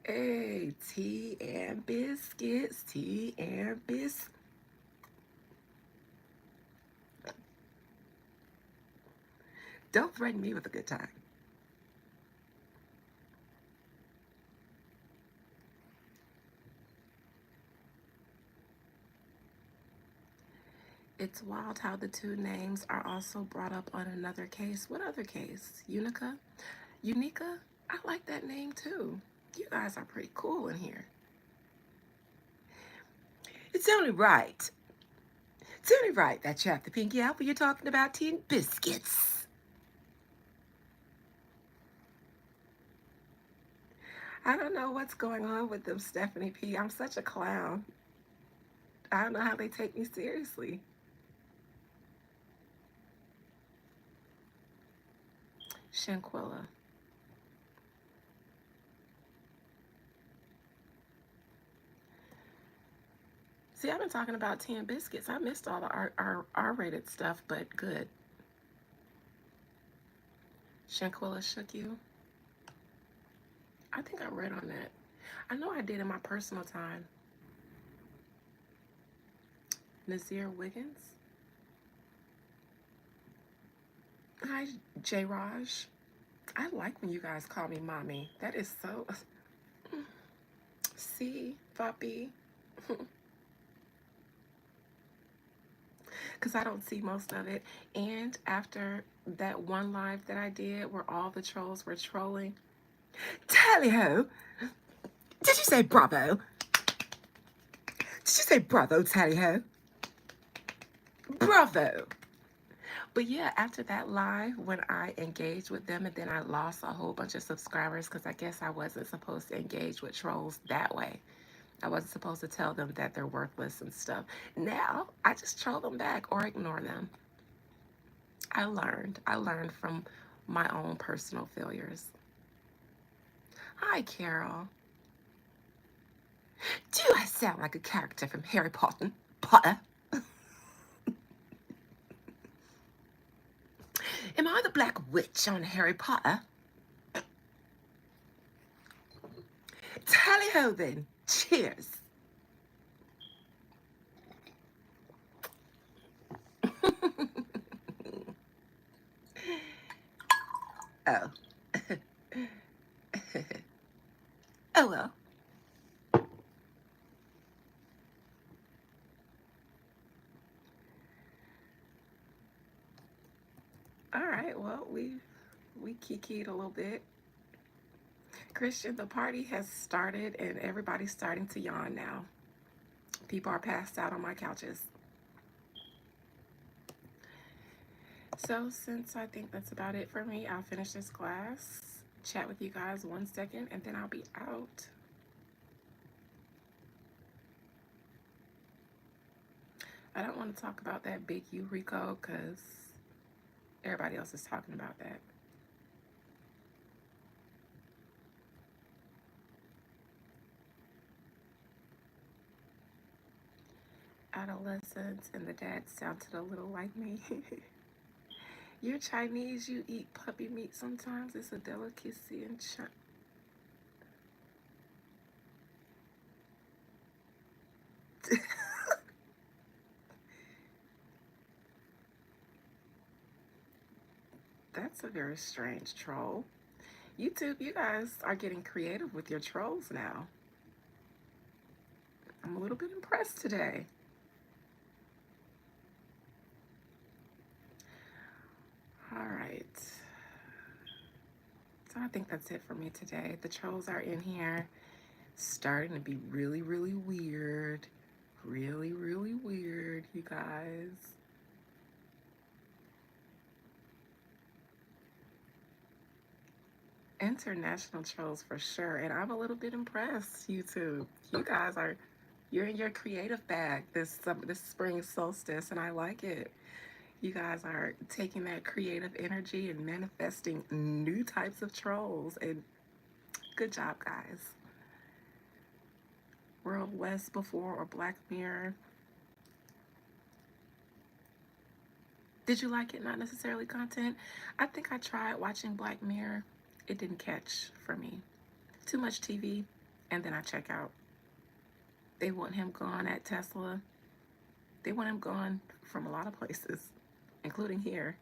Hey, tea and biscuits, tea and biscuits. Don't threaten me with a good time. It's wild how the two names are also brought up on another case. What other case? Unica? Unica? I like that name too. You guys are pretty cool in here. It's only right. It's only right that you have the pinky out when you're talking about tea and biscuits. I don't know what's going on with them, Stephanie P. I'm such a clown. I don't know how they take me seriously. Shanquilla. See, I've been talking about tea and biscuits. I missed all the R-rated stuff, but good. Shanquilla shook you. I think I read on that. I know I did in my personal time. Nazir Wiggins. Hi, J. Raj. I like when you guys call me mommy. That is so. See, Fabi. Because I don't see most of it. And after that one live that I did where all the trolls were trolling, tally ho! Did you say bravo? Did you say bravo, tally ho? Bravo! But yeah, after that live, when I engaged with them and then I lost a whole bunch of subscribers because I guess I wasn't supposed to engage with trolls that way. I wasn't supposed to tell them that they're worthless and stuff. Now, I just troll them back or ignore them. I learned. I learned from my own personal failures. Hi, Carol. Do I sound like a character from Harry Potter? Am I the Black Witch on Harry Potter? Tally ho then. Cheers. Oh. Oh well. All right. Well, we kikied a little bit. Christian, the party has started and everybody's starting to yawn now. People are passed out on my couches. So since I think that's about it for me, I'll finish this class, chat with you guys 1 second, and then I'll be out. I don't want to talk about that big Eureka because everybody else is talking about that. Adolescents and the dad sounded a little like me. You're Chinese, you eat puppy meat sometimes. It's a delicacy in China. That's a very strange troll. YouTube, you guys are getting creative with your trolls now. I'm a little bit impressed today. All right. So I think that's it for me today. The trolls are in here starting to be really, really weird. Really, really weird, you guys. International trolls for sure. And I'm a little bit impressed, YouTube. You guys are, you're in your creative bag this spring solstice, and I like it. You guys are taking that creative energy and manifesting new types of trolls. And good job, guys. World West before or Black Mirror. Did you like it? Not necessarily content. I think I tried watching Black Mirror. It didn't catch for me. Too much TV, and then I check out. They want him gone at Tesla. They want him gone from a lot of places, including here.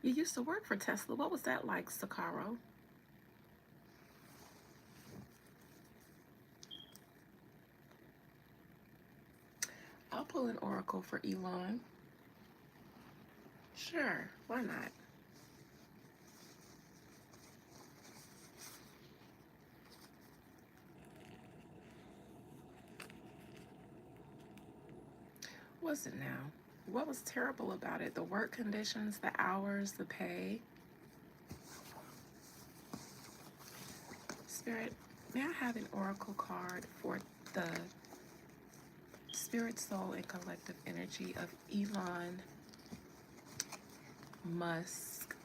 You used to work for Tesla. What was that like, Sakaro? I'll pull an oracle for Elon. Sure, why not? What's it now? What was terrible about it? The work conditions, the hours, the pay. Spirit, may I have an oracle card for the spirit, soul, and collective energy of Elon Musk?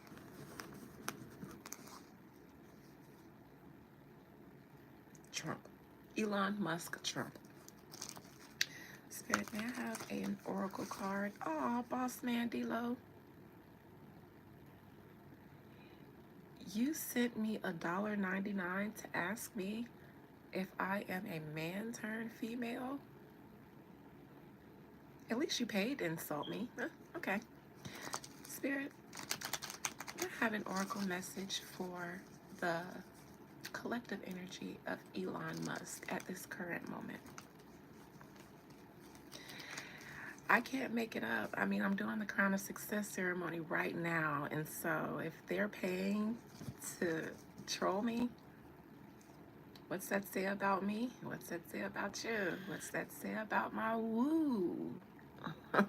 Trump. Elon Musk Trump. Spirit, may I have an oracle card? Oh, boss man D-Lo. You sent me $1.99 to ask me if I am a man turned female. At least you paid to insult me. Okay. Spirit, I have an oracle message for the collective energy of Elon Musk at this current moment. I can't make it up. I mean, I'm doing the Crown of Success ceremony right now, and so if they're paying to troll me, what's that say about me? What's that say about you? What's that say about my woo? I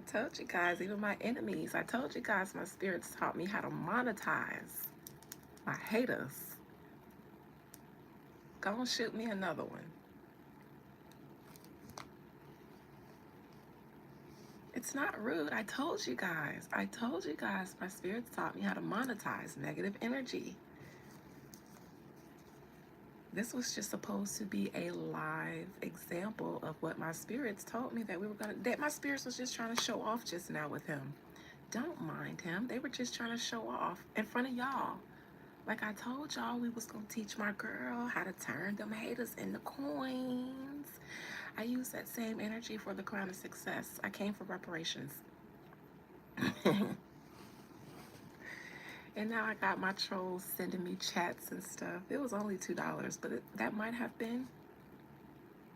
told you guys, even my enemies, I told you guys my spirits taught me how to monetize my haters. Go and shoot me another one. It's not rude. I told you guys. I told you guys my spirits taught me how to monetize negative energy. This was just supposed to be a live example of what my spirits told me that we were gonna, that my spirits was just trying to show off just now with him. Don't mind him. They were just trying to show off in front of y'all. Like I told y'all, we was gonna teach my girl how to turn them haters into coins. I use that same energy for the Crown of Success. I came for reparations. And now I got my trolls sending me chats and stuff. It was only $2, but that might have been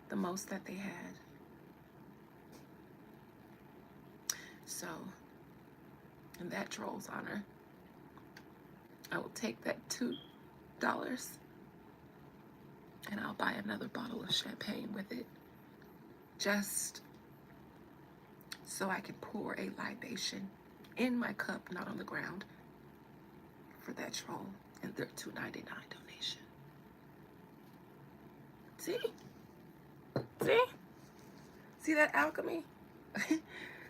the most that they had. So, in that troll's honor, I will take that $2 and I'll buy another bottle of champagne with it. Just so I can pour a libation in my cup, not on the ground, for that troll and their $2.99 donation. See? See that alchemy?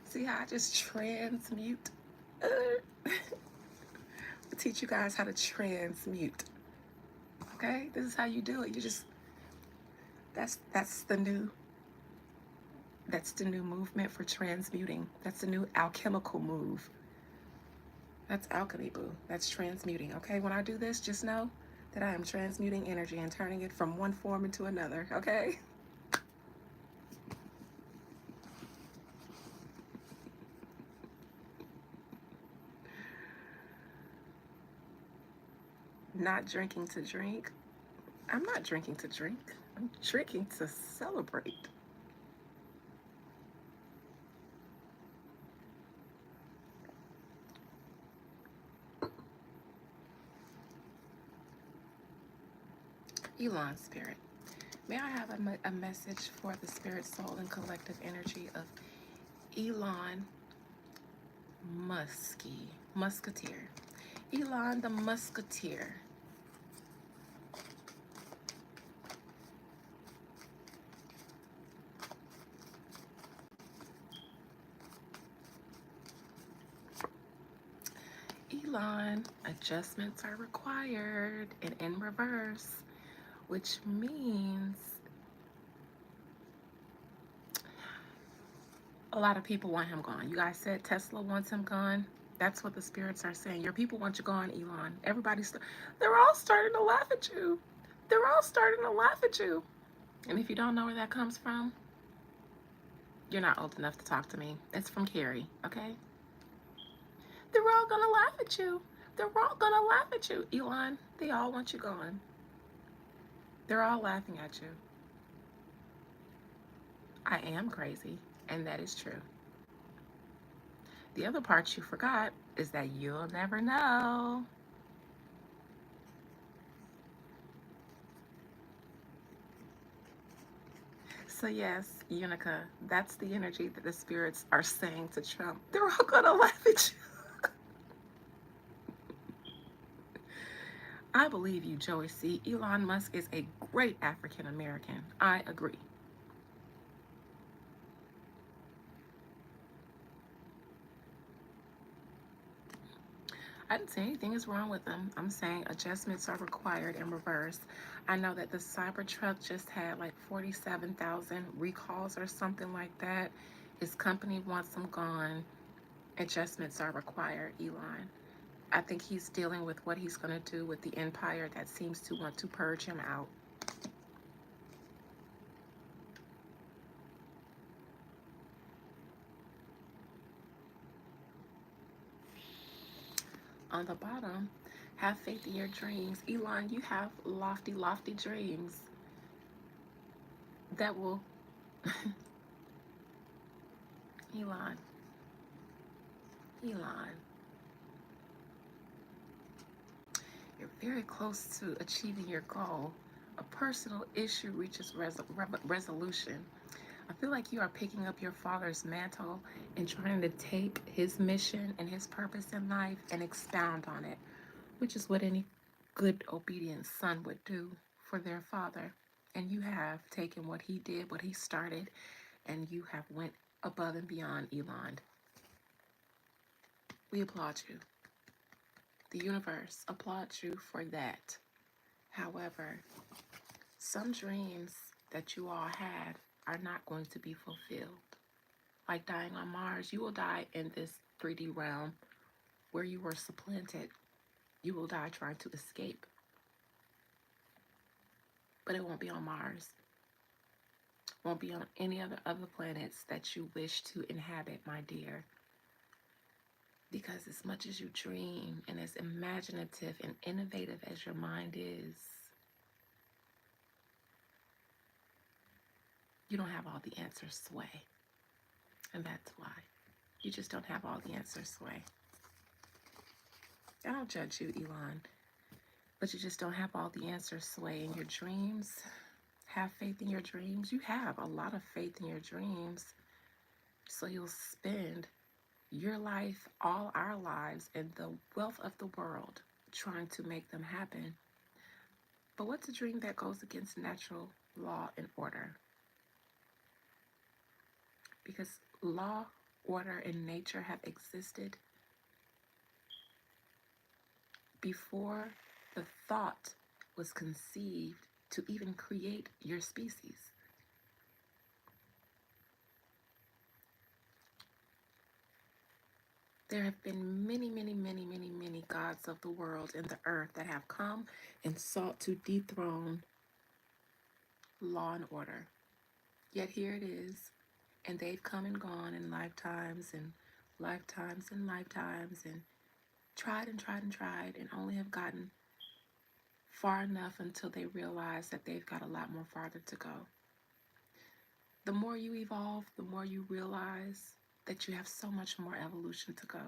See how I just transmute? I'll teach you guys how to transmute. Okay? This is how you do it. You just, that's the new movement for transmuting. That's the new alchemical move. That's alchemy, boo. That's transmuting, okay? When I do this, just know that I am transmuting energy and turning it from one form into another, okay? Not drinking to drink. I'm not drinking to drink. I'm drinking to celebrate. Elon spirit. May I have a message for the spirit, soul, and collective energy of Elon Musketeer. Elon the Musketeer. Elon, adjustments are required and in reverse, which means a lot of people want him gone. You guys said Tesla wants him gone. That's what the spirits are saying. Your people want you gone, Elon. They're all starting to laugh at you. They're all starting to laugh at you. And if you don't know where that comes from, you're not old enough to talk to me. It's from Carrie, okay? They're all gonna laugh at you. They're all gonna laugh at you, Elon. They all want you gone. They're all laughing at you. I am crazy, and that is true. The other part you forgot is that you'll never know. So yes, Unica, that's the energy that the spirits are saying to Trump. They're all gonna laugh at you. I believe you, Joey C. Elon Musk is a great African American. I agree. I didn't say anything is wrong with them. I'm saying adjustments are required in reverse. I know that the Cybertruck just had like 47,000 recalls or something like that. His company wants them gone. Adjustments are required, Elon. I think he's dealing with what he's going to do with the empire that seems to want to purge him out. On the bottom, have faith in your dreams. Elon, you have lofty, lofty dreams that will... Elon, Elon, you're very close to achieving your goal. A personal issue reaches resolution. I feel like you are picking up your father's mantle and trying to take his mission and his purpose in life and expound on it, which is what any good, obedient son would do for their father. And you have taken what he did, what he started, and you have went above and beyond, Elon. We applaud you. The universe applauds you for that. However, some dreams that you all had are not going to be fulfilled. Like dying on Mars, you will die in this 3D realm where you were supplanted. You will die trying to escape. But it won't be on Mars. Won't be on any other planets that you wish to inhabit, my dear. Because as much as you dream and as imaginative and innovative as your mind is, you don't have all the answers, Sway. And that's why. You just don't have all the answers, Sway. I don't judge you, Elon, but you just don't have all the answers, Sway. In your dreams, have faith in your dreams. You have a lot of faith in your dreams. So you'll spend your life, all our lives, and the wealth of the world trying to make them happen. But what's a dream that goes against natural law and order? Because law, order, and nature have existed before the thought was conceived to even create your species. There have been many, many, many, many, many gods of the world and the earth that have come and sought to dethrone law and order. Yet here it is, and they've come and gone in lifetimes and lifetimes and lifetimes and tried and tried and tried and only have gotten far enough until they realize that they've got a lot more farther to go. The more you evolve, the more you realize that you have so much more evolution to go.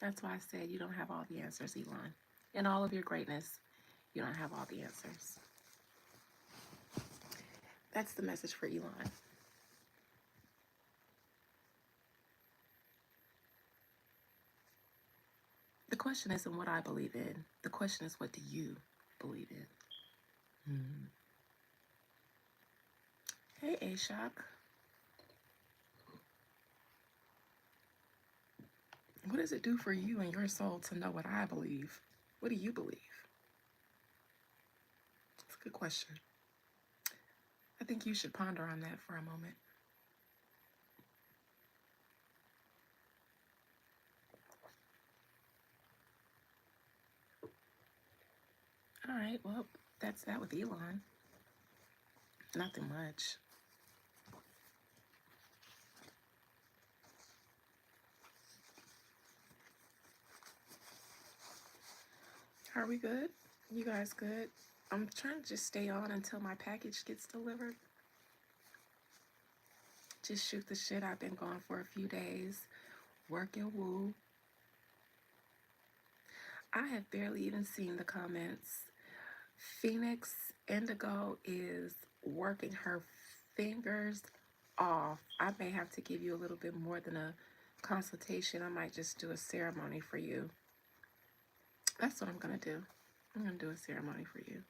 That's why I said you don't have all the answers, Elon. In all of your greatness, You don't have all the answers. That's the message for Elon. The question isn't what I believe in. The question is, what do you believe in? Hey, Ashok. What does it do for you and your soul to know what I believe? What do you believe? It's a good question. I think you should ponder on that for a moment. All right, well, that's that with Elon. Nothing much. Are we good? You guys good? I'm trying to just stay on until my package gets delivered. Just shoot the shit. I've been gone for a few days, working woo. I have barely even seen the comments. Phoenix Indigo is working her fingers off. I may have to give you a little bit more than a consultation. I might just do a ceremony for you. That's what I'm going to do. I'm going to do a ceremony for you.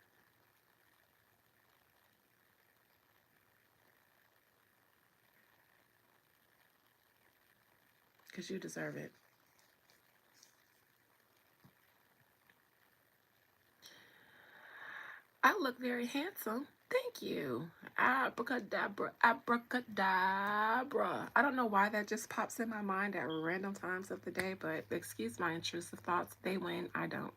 Because you deserve it. I look very handsome. Thank you. Abracadabra, abracadabra. I don't know why that just pops in my mind at random times of the day, but excuse my intrusive thoughts. They win, I don't.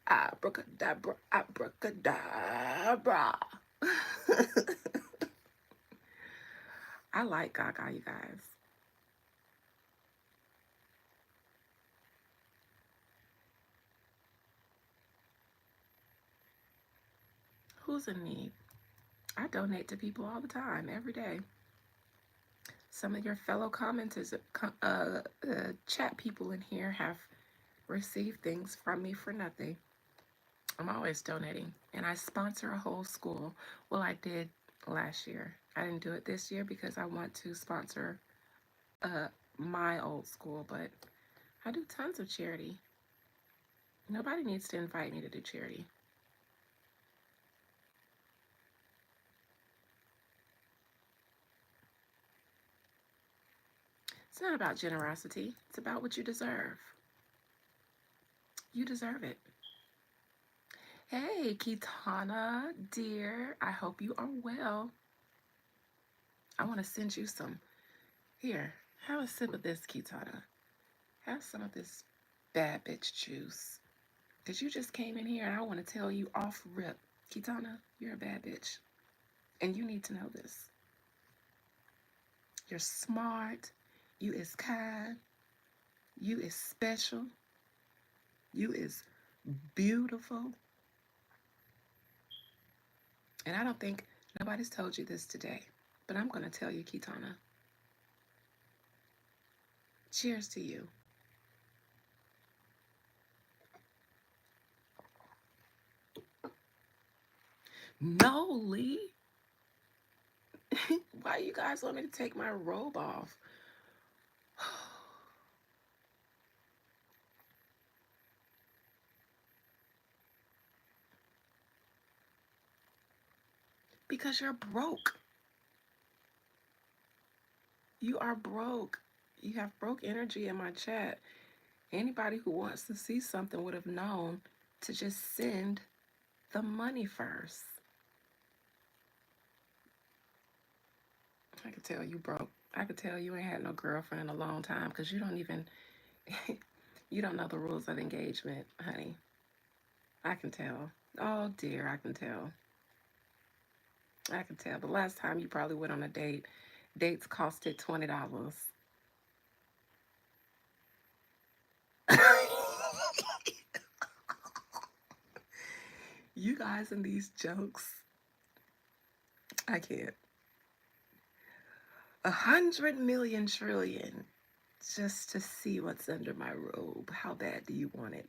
Abracadabra, abracadabra. I like Gaga, you guys. Who's in need? I donate to people all the time, every day. Some of your fellow commenters, chat people in here have received things from me for nothing. I'm always donating, and I sponsor a whole school. Well, I did last year. I didn't do it this year because I want to sponsor my old school, but I do tons of charity. Nobody needs to invite me to do charity. It's not about generosity. It's about what you deserve. You deserve it. Hey, Kitana, dear. I hope you are well. I want to send you some. Here, have a sip of this, Kitana. Have some of this bad bitch juice. Because you just came in here and I want to tell you off rip. Kitana, you're a bad bitch. And you need to know this. You're smart. You is kind. You is special. You is beautiful. And I don't think nobody's told you this today. But I'm going to tell you, Kitana. Cheers to you. No, Lee. Why you guys want me to take my robe off? Because you're broke. You are broke. You have broke energy in my chat. Anybody who wants to see something would have known to just send the money first. I could tell you broke. I could tell you ain't had no girlfriend in a long time because you don't even, you don't know the rules of engagement, honey. I can tell. Oh dear, I can tell. I can tell. The last time you probably went on a date, dates costed $20. You guys and these jokes, I can't. 100 million trillion just to see what's under my robe. How bad do you want it?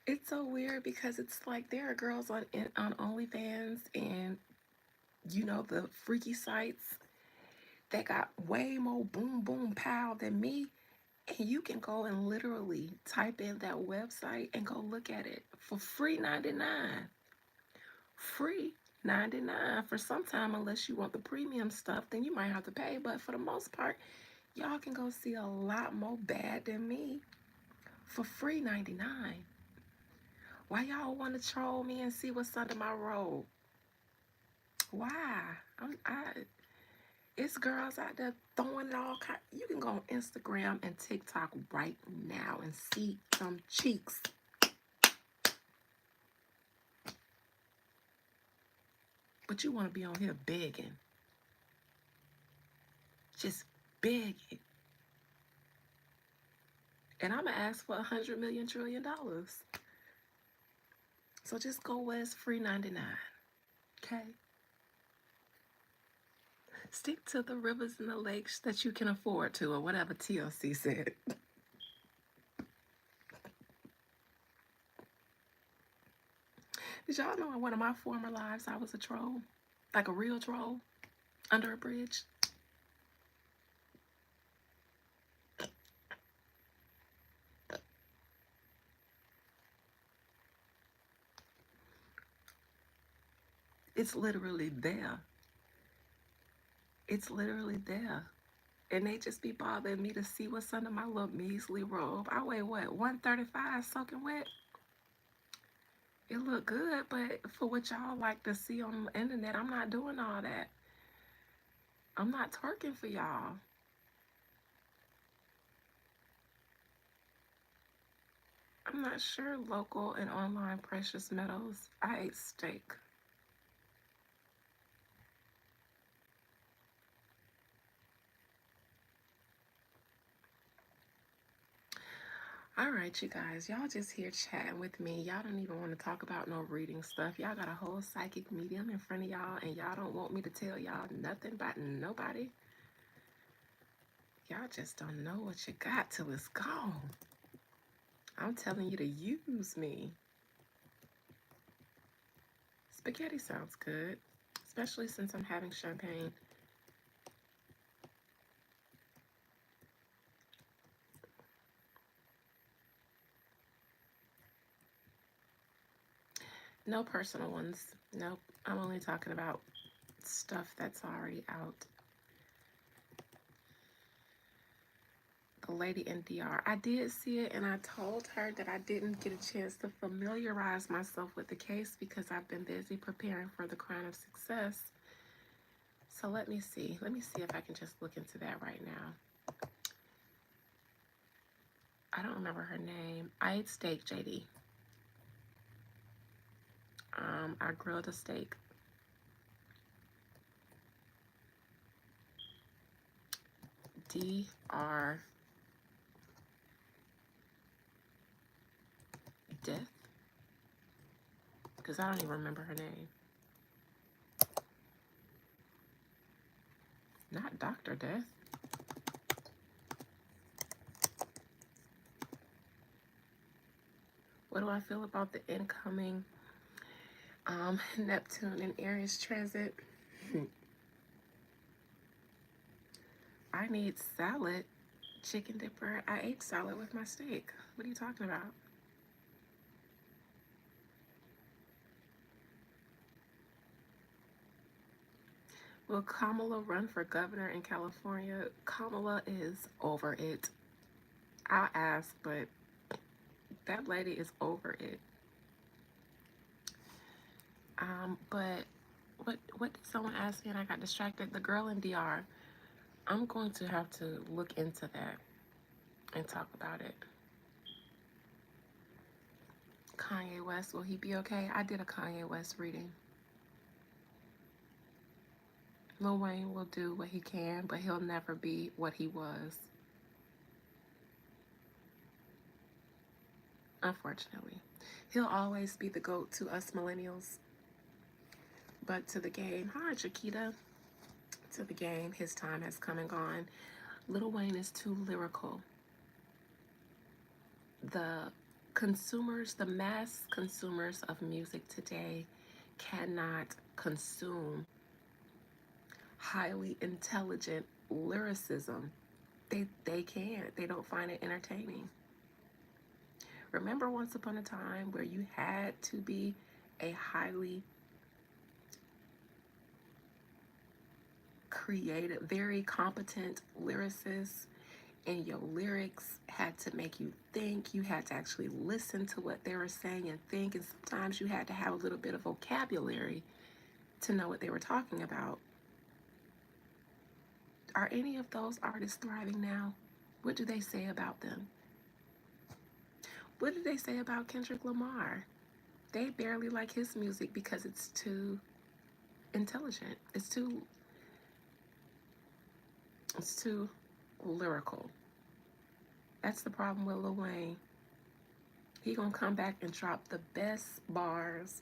It's so weird because it's like there are girls on OnlyFans and the freaky sites that got way more boom boom pow than me. And you can go and literally type in that website and go look at it for free 99. Free 99 for some time, unless you want the premium stuff, then you might have to pay. But for the most part, y'all can go see a lot more bad than me for free 99. Why y'all want to troll me and see what's under my robe? Why? It's girls out there throwing it all kind. You can go on Instagram and TikTok right now and see some cheeks. But you want to be on here begging. Just begging. And I'm going to ask for $100 million trillion. So just go where it's free 99. Okay? Stick to the rivers and the lakes that you can afford to, or whatever TLC said. Did y'all know in one of my former lives I was a troll? Like a real troll under a bridge? It's literally there. It's literally there. And they just be bothering me to see what's under my little measly robe. I weigh what, 135 soaking wet? It look good, but for what y'all like to see on the internet, I'm not doing all that. I'm not twerking for y'all. I'm not sure local and online precious metals. I ate steak. All right, you guys, y'all just here chatting with me. Y'all don't even want to talk about no reading stuff. Y'all got a whole psychic medium in front of y'all, and y'all don't want me to tell y'all nothing about nobody. Y'all just don't know what you got till it's gone. I'm telling you to use me. Spaghetti sounds good, especially since I'm having champagne. No personal ones. Nope. I'm only talking about stuff that's already out. The lady in DR. I did see it, and I told her that I didn't get a chance to familiarize myself with the case because I've been busy preparing for the Crown of Success. So let me see. Let me see if I can just look into that right now. I don't remember her name. I ate steak, JD. I grilled a steak. DR Death? Because I don't even remember her name. Not Dr. Death. What do I feel about the incoming Neptune and Aries transit? I need salad, chicken dipper. I ate salad with my steak. What are you talking about? Will Kamala run for governor in California? Kamala is over it. I'll ask, but that lady is over it. But what did someone ask me and I got distracted? The girl in DR. I'm going to have to look into that and talk about it. Kanye West, will he be okay? I did a Kanye West reading. Lil Wayne will do what he can, but he'll never be what he was. Unfortunately. He'll always be the GOAT to us millennials. But to the game, hi Chiquita. To the game, his time has come and gone. Lil Wayne is too lyrical. The Consumers, the mass consumers of music today cannot consume highly intelligent lyricism. They can't. They don't find it entertaining. Remember once upon a time where you had to be a highly creative, very competent lyricist, and your lyrics had to make you think. You had to actually listen to what they were saying and think, and sometimes you had to have a little bit of vocabulary to know what they were talking about. Are any of those artists thriving now? What do they say about them? What do they say about Kendrick Lamar? They barely like his music because it's too intelligent. It's too lyrical. That's the problem with Lil Wayne. He gonna come back and drop the best bars,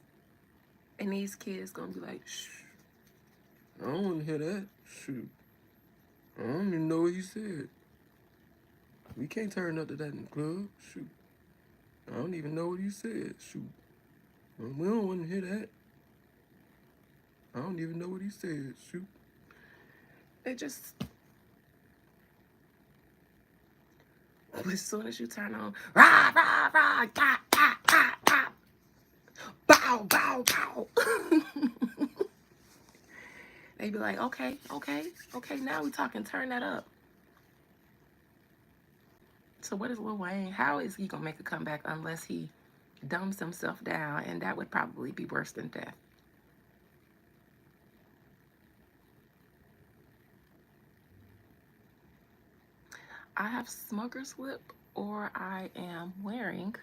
and these kids gonna be like, shh, I don't wanna hear that. Shoot. I don't even know what he said. We can't turn up to that in the club. Shoot. I don't even know what he said. Shoot. We don't want to hear that. I don't even know what he said. Shoot. They just, as soon as you turn on, rah, rah, rah, ga, ga, ga, ga, bow, bow, bow. They be like, okay, okay, okay, now we talking, turn that up. So what is Lil Wayne? How is he gonna make a comeback unless he dumbs himself down? And that would probably be worse than death. I have smoker's lip, or I am wearing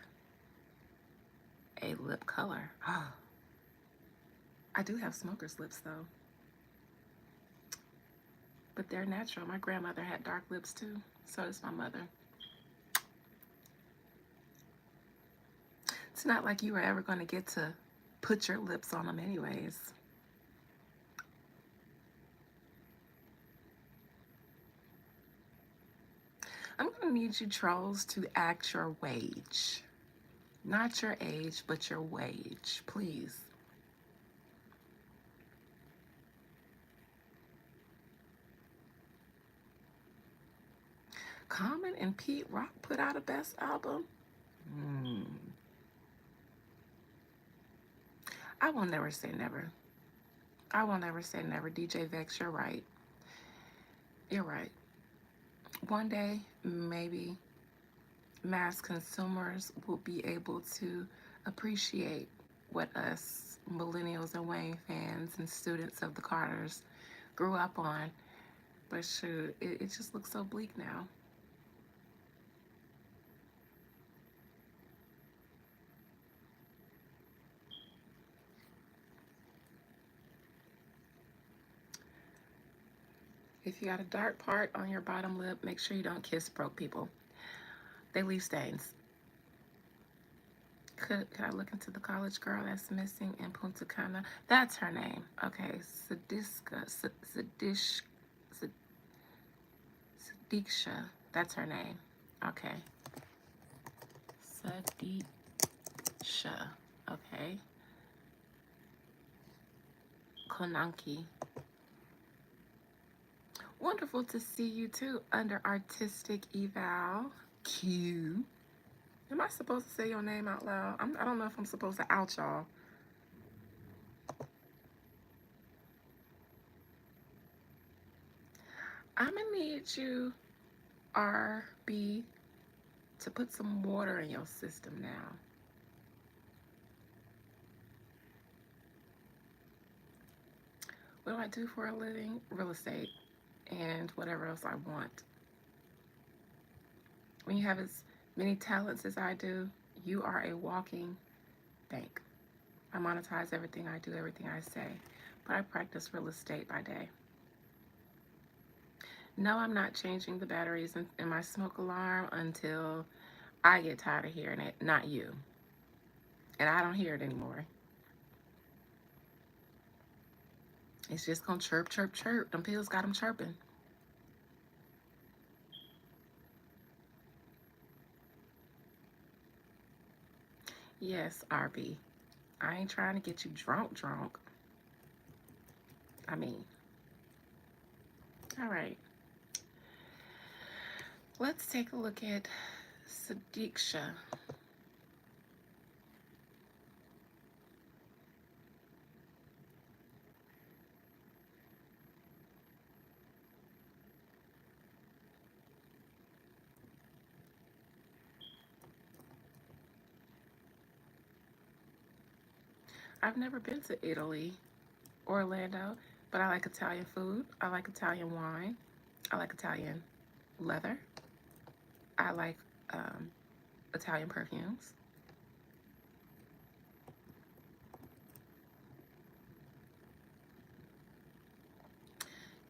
a lip color. I do have smoker's lips though, but they're natural. My grandmother had dark lips too. So does my mother. It's not like you were ever going to get to put your lips on them anyways. I'm going to need you trolls to act your wage. Not your age, but your wage, please. Common and Pete Rock put out a best album? I will never say never. I will never say never. DJ Vex, you're right. You're right. One day, maybe mass consumers will be able to appreciate what us millennials and Wayne fans and students of the Carters grew up on. But shoot, it just looks so bleak now. If you got a dark part on your bottom lip, make sure you don't kiss broke people. They leave stains. Could I look into the college girl that's missing in Punta Cana? That's her name. Okay, Sadiksha. That's her name. Okay. Sadiksha. Okay. Konanki. Wonderful to see you too under artistic eval. Q. Am I supposed to say your name out loud? I don't know if I'm supposed to out y'all. I'm gonna need you, RB, to put some water in your system now. What do I do for a living? Real estate and whatever else I want. When you have as many talents as I do, you are a walking bank. I monetize everything I do, everything I say, but I practice real estate by day. No, I'm not changing the batteries in my smoke alarm until I get tired of hearing it, not you. And I don't hear it anymore. It's just gonna chirp, chirp, chirp. Them pills got them chirping. Yes, RB. I ain't trying to get you drunk. I mean, all right. Let's take a look at Sadiksha. I've never been to Italy, Orlando, but I like Italian food. I like Italian wine. I like Italian leather. I like um, Italian perfumes.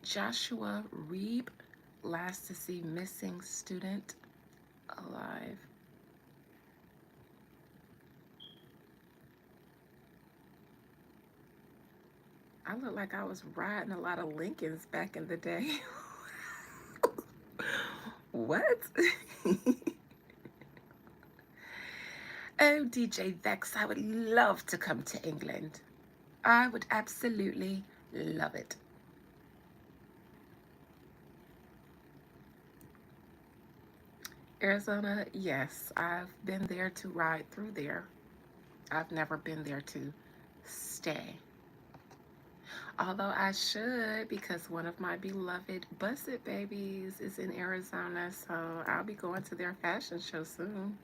Joshua Reeb, last to see missing student alive. I look like I was riding a lot of Lincolns back in the day. What? Oh, DJ Vex, I would love to come to England. I would absolutely love it. Arizona, yes, I've been there to ride through there. I've never been there to stay. Although I should, because one of my beloved Busset babies is in Arizona, so I'll be going to their fashion show soon.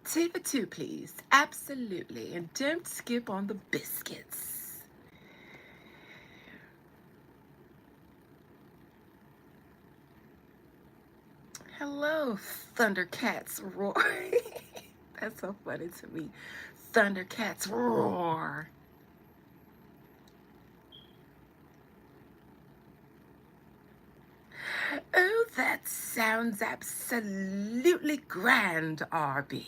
Two for two, please. Absolutely. And don't skip on the biscuits. Hello, Thundercats roar. That's so funny to me. Thundercats roar. Oh, that sounds absolutely grand, RB.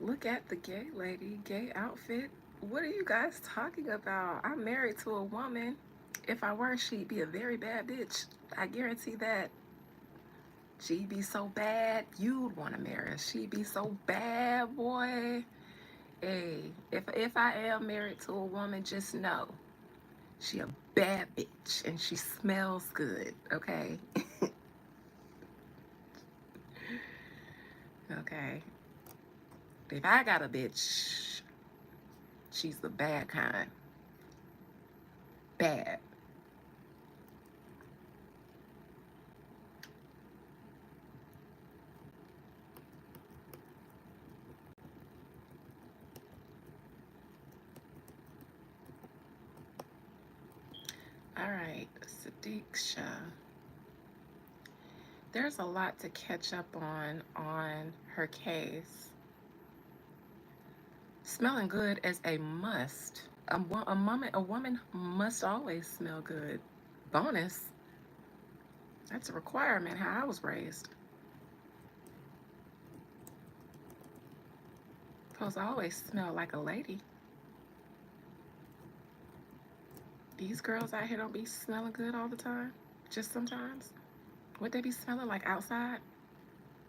Look at the gay lady, gay outfit. What are you guys talking about? I'm married to a woman. If I were, she'd be a very bad bitch. I guarantee that. She'd be so bad, you'd want to marry her. She'd be so bad, boy. Hey, if I am married to a woman, just know she a bad bitch and she smells good. Okay, okay. If I got a bitch, she's the bad kind. Bad. All right, Sadiksha. There's a lot to catch up on her case. Smelling good is a must. A woman must always smell good. Bonus, that's a requirement how I was raised. Supposed to always smell like a lady. These girls out here don't be smelling good all the time. Just sometimes. Would they be smelling like outside?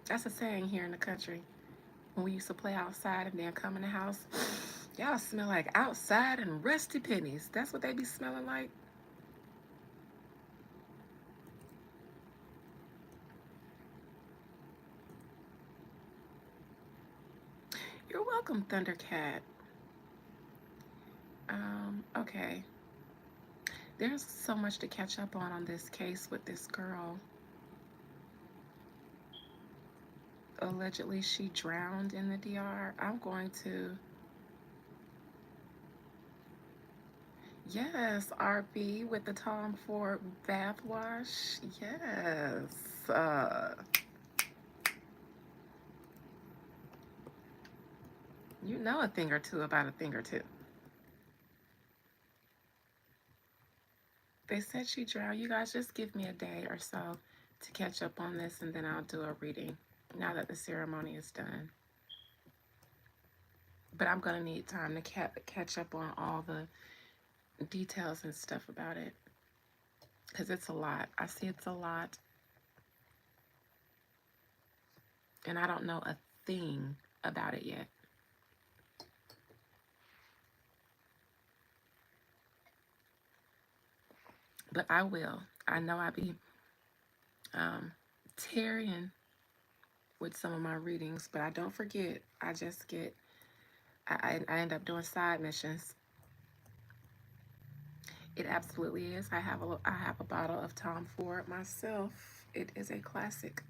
That's a saying here in the country. When we used to play outside and then come in the house, y'all smell like outside and rusty pennies. That's what they be smelling like. You're welcome, Thundercat. Okay. There's so much to catch up on this case with this girl. Allegedly, she drowned in the DR. I'm going to. Yes, RB with the Tom Ford bath wash. Yes. You know a thing or two about a thing or two. They said she drowned. You guys just give me a day or so to catch up on this, and then I'll do a reading now that the ceremony is done. But I'm going to need time to catch up on all the details and stuff about it because it's a lot. I see it's a lot. And I don't know a thing about it yet. But I will. I know I be um, tarrying with some of my readings, but I don't forget. I just get, I end up doing side missions. It absolutely is. I have a bottle of Tom Ford myself. It is a classic.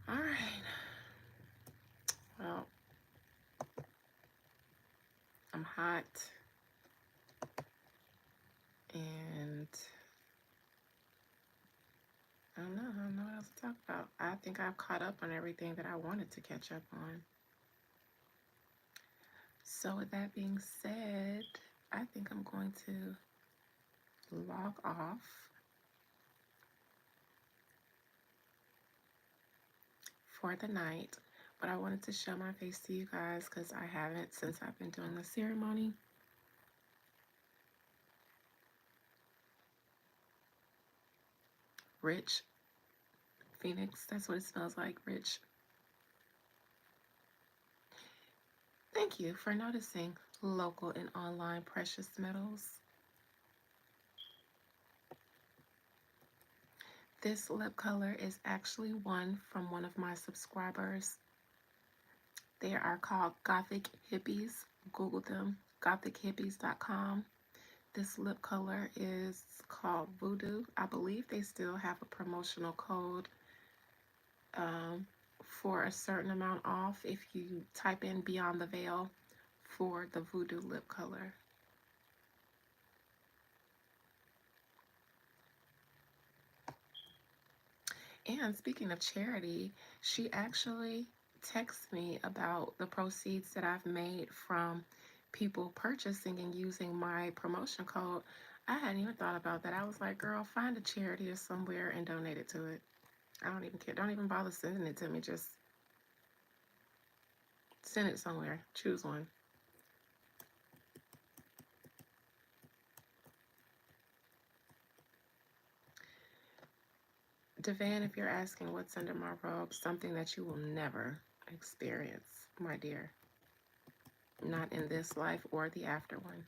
All right. Well, I'm hot and I don't know what else to talk about. I think I've caught up on everything that I wanted to catch up on. So with that being said, I think I'm going to log off for the night. But I wanted to show my face to you guys because I haven't since I've been doing the ceremony. Rich Phoenix, that's what it smells like, rich. Thank you for noticing local and online precious metals. This lip color is actually one from one of my subscribers. They are called Gothic Hippies. Google them, gothichippies.com. This lip color is called Voodoo. I believe they still have a promotional code for a certain amount off if you type in Beyond the Veil for the Voodoo lip color. And speaking of charity, she actually texted me about the proceeds that I've made from people purchasing and using my promotion code. I hadn't even thought about that. I was like, girl, find a charity or somewhere and donate it to it. I don't even care. Don't even bother sending it to me. Just send it somewhere. Choose one. Devan, if you're asking what's under my robe, something that you will never experience, my dear. Not in this life or the after one.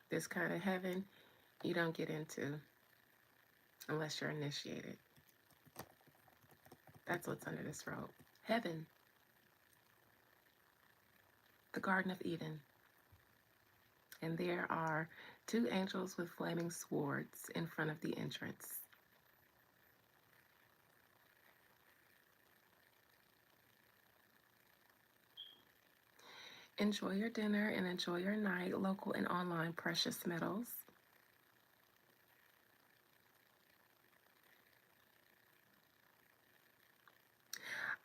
This kind of heaven you don't get into unless you're initiated. That's what's under this robe. Heaven, the Garden of Eden. And there are two angels with flaming swords in front of the entrance. Enjoy your dinner and enjoy your night, local and online precious metals.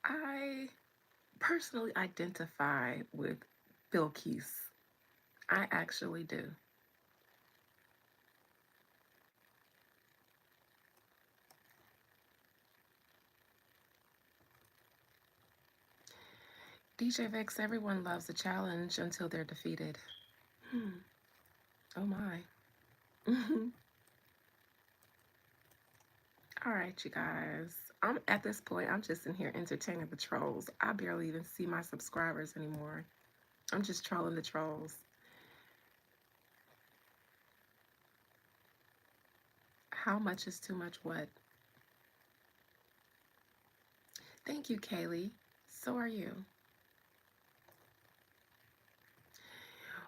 I personally identify with Bilquis. I actually do. DJ Vex, everyone loves a challenge until they're defeated. Hmm. Oh my. All right, you guys. I'm at this point, I'm just in here entertaining the trolls. I barely even see my subscribers anymore. I'm just trolling the trolls. How much is too much what? Thank you, Kaylee. So are you.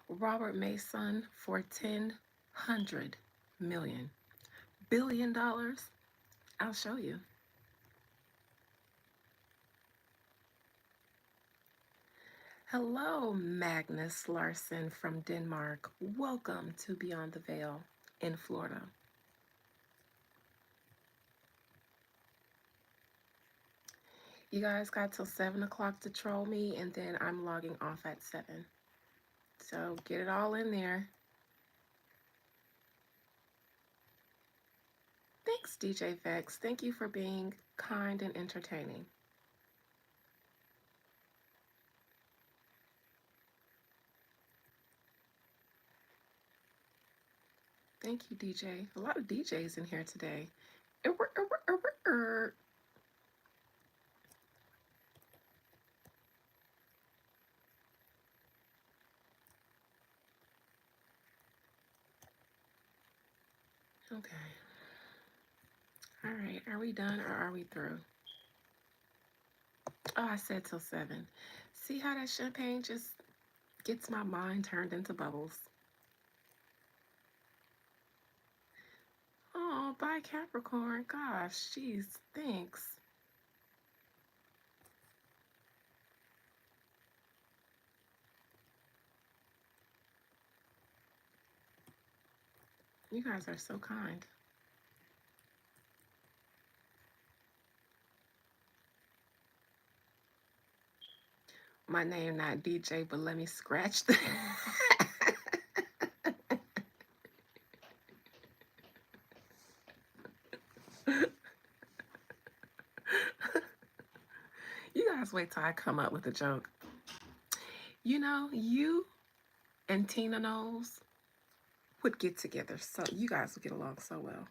Robert Mason for $10 billion. I'll show you. Hello, Magnus Larson from Denmark. Welcome to Beyond the Veil in Florida. You guys got till 7 o'clock to troll me, and then I'm logging off at 7. So get it all in there. Thanks, DJ Vex. Thank you for being kind and entertaining. Thank you, DJ. A lot of DJs in here today. Okay. All right. Are we done or are we through? Oh, I said till 7. See how that champagne just gets my mind turned into bubbles. Oh, bye Capricorn. Gosh, jeez, thanks. You guys are so kind. My name not DJ, but let me scratch the. You guys wait till I come up with a joke. You know, you and Tina Knowles would get together, so you guys would get along so well.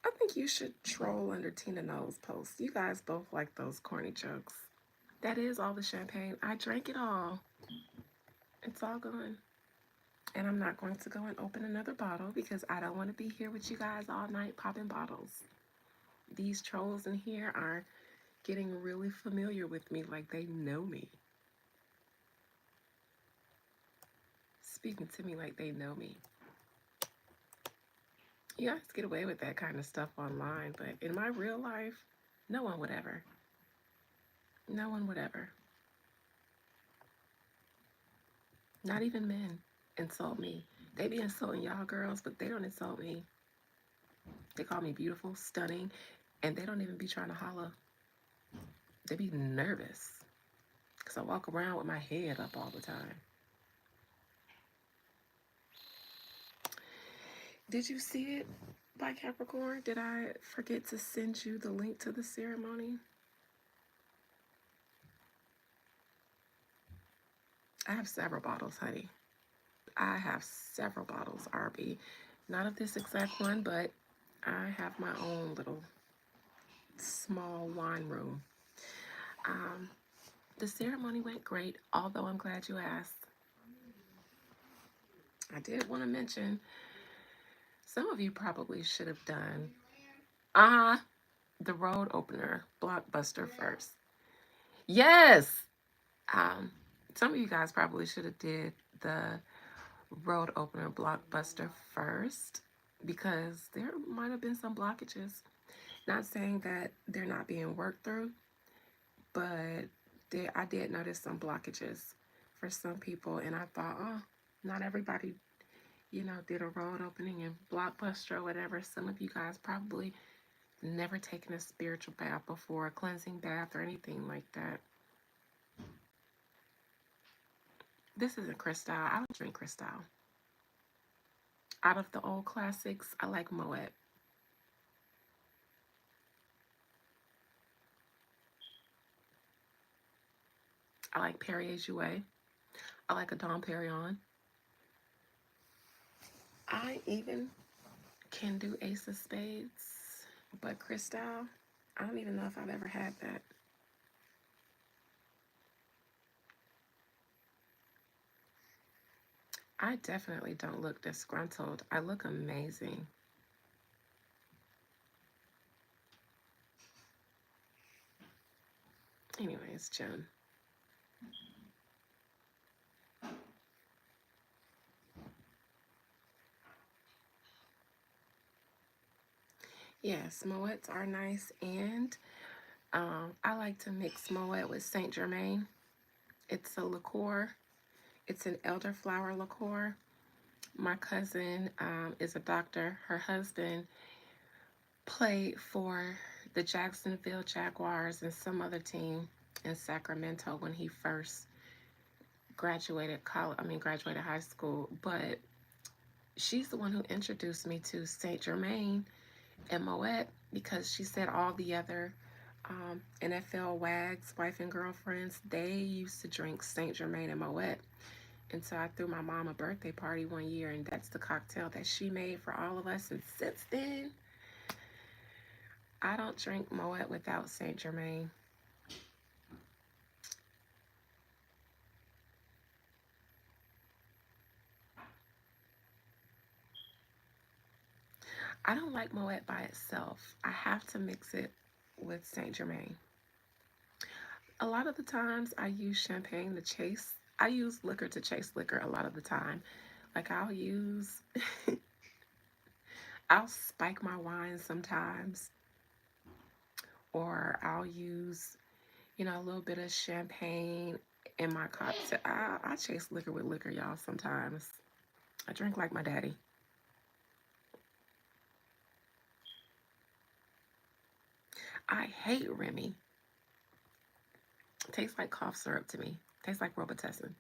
I think you should troll under Tina Knowles' post. You guys both like those corny jokes. That is all the champagne. I drank it all. It's all gone. And I'm not going to go and open another bottle because I don't want to be here with you guys all night popping bottles. These trolls in here are getting really familiar with me like they know me. Speaking to me like they know me. You guys get away with that kind of stuff online, but in my real life, no one would ever. No one would ever. Not even men insult me. They be insulting y'all girls, but they don't insult me. They call me beautiful, stunning, and they don't even be trying to holler. They be nervous because I walk around with my head up all the time. Did you see it by Capricorn? Did I forget to send you the link to the ceremony? I have several bottles, honey. I have several bottles, RB. Not of this exact one, but I have my own little small wine room. Um, the ceremony went great, although I'm glad you asked. I did want to mention some of you probably should have done the road opener blockbuster first. Yes. Um, some of you guys probably should have did the road opener blockbuster first because there might have been some blockages. Not saying that they're not being worked through, but I did notice some blockages for some people, and I thought, oh, not everybody, did a road opening and blockbuster or whatever. Some of you guys probably never taken a spiritual bath before, a cleansing bath, or anything like that. This isn't Cristal. I don't drink Cristal. Out of the old classics, I like Moet. I like Perrier Jouet. I like a Dom Perignon. I even can do Ace of Spades, but Cristal, I don't even know if I've ever had that. I definitely don't look disgruntled. I look amazing. Anyways, Jim. Yes, Moets are nice, and I like to mix Moet with Saint Germain. It's a liqueur. It's an elderflower liqueur. My cousin is a doctor. Her husband played for the Jacksonville Jaguars and some other team in Sacramento when he first graduated high school. But she's the one who introduced me to Saint Germain and Moet because she said all the other NFL wags, wife and girlfriends, they used to drink Saint Germain and Moet. And so I threw my mom a birthday party one year, and that's the cocktail that she made for all of us. And since then, I don't drink Moet without Saint Germain. I don't like Moet by itself. I have to mix it with Saint Germain. A lot of the times I use champagne to chase. I use liquor to chase liquor a lot of the time. Like I'll spike my wine sometimes, or I'll use, a little bit of champagne in my cocktail. I chase liquor with liquor, y'all, sometimes. I drink like my daddy. I hate Remy. It tastes like cough syrup to me. It tastes like Robitussin.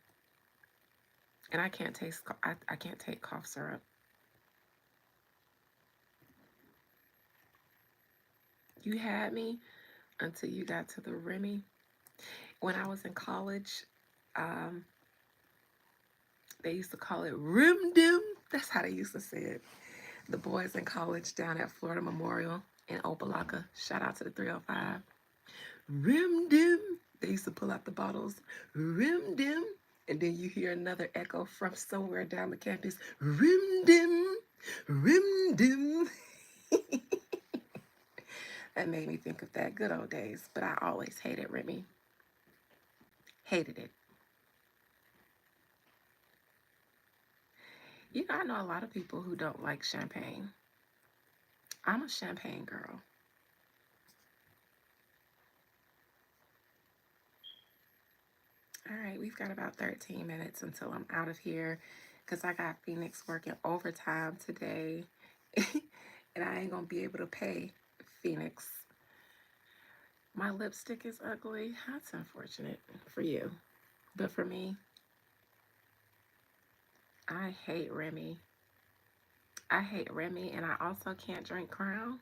And I can't take cough syrup. You had me until you got to the Remy. When I was in college, um, they used to call it Rim Dim. That's how they used to say it. The boys in college down at Florida Memorial in Opelika. Shout out to the 305. Rim Dim. They used to pull out the bottles. Rim Dim. And then you hear another echo from somewhere down the campus. Rim Dim. Rim Dim. That made me think of that good old days. But I always hated Remy. Hated it. I know a lot of people who don't like champagne. I'm a champagne girl. All right, we've got about 13 minutes until I'm out of here because I got Phoenix working overtime today and I ain't going to be able to pay Phoenix. My lipstick is ugly. That's unfortunate for you. But for me, I hate Remy. I hate Remy and I also can't drink Crown.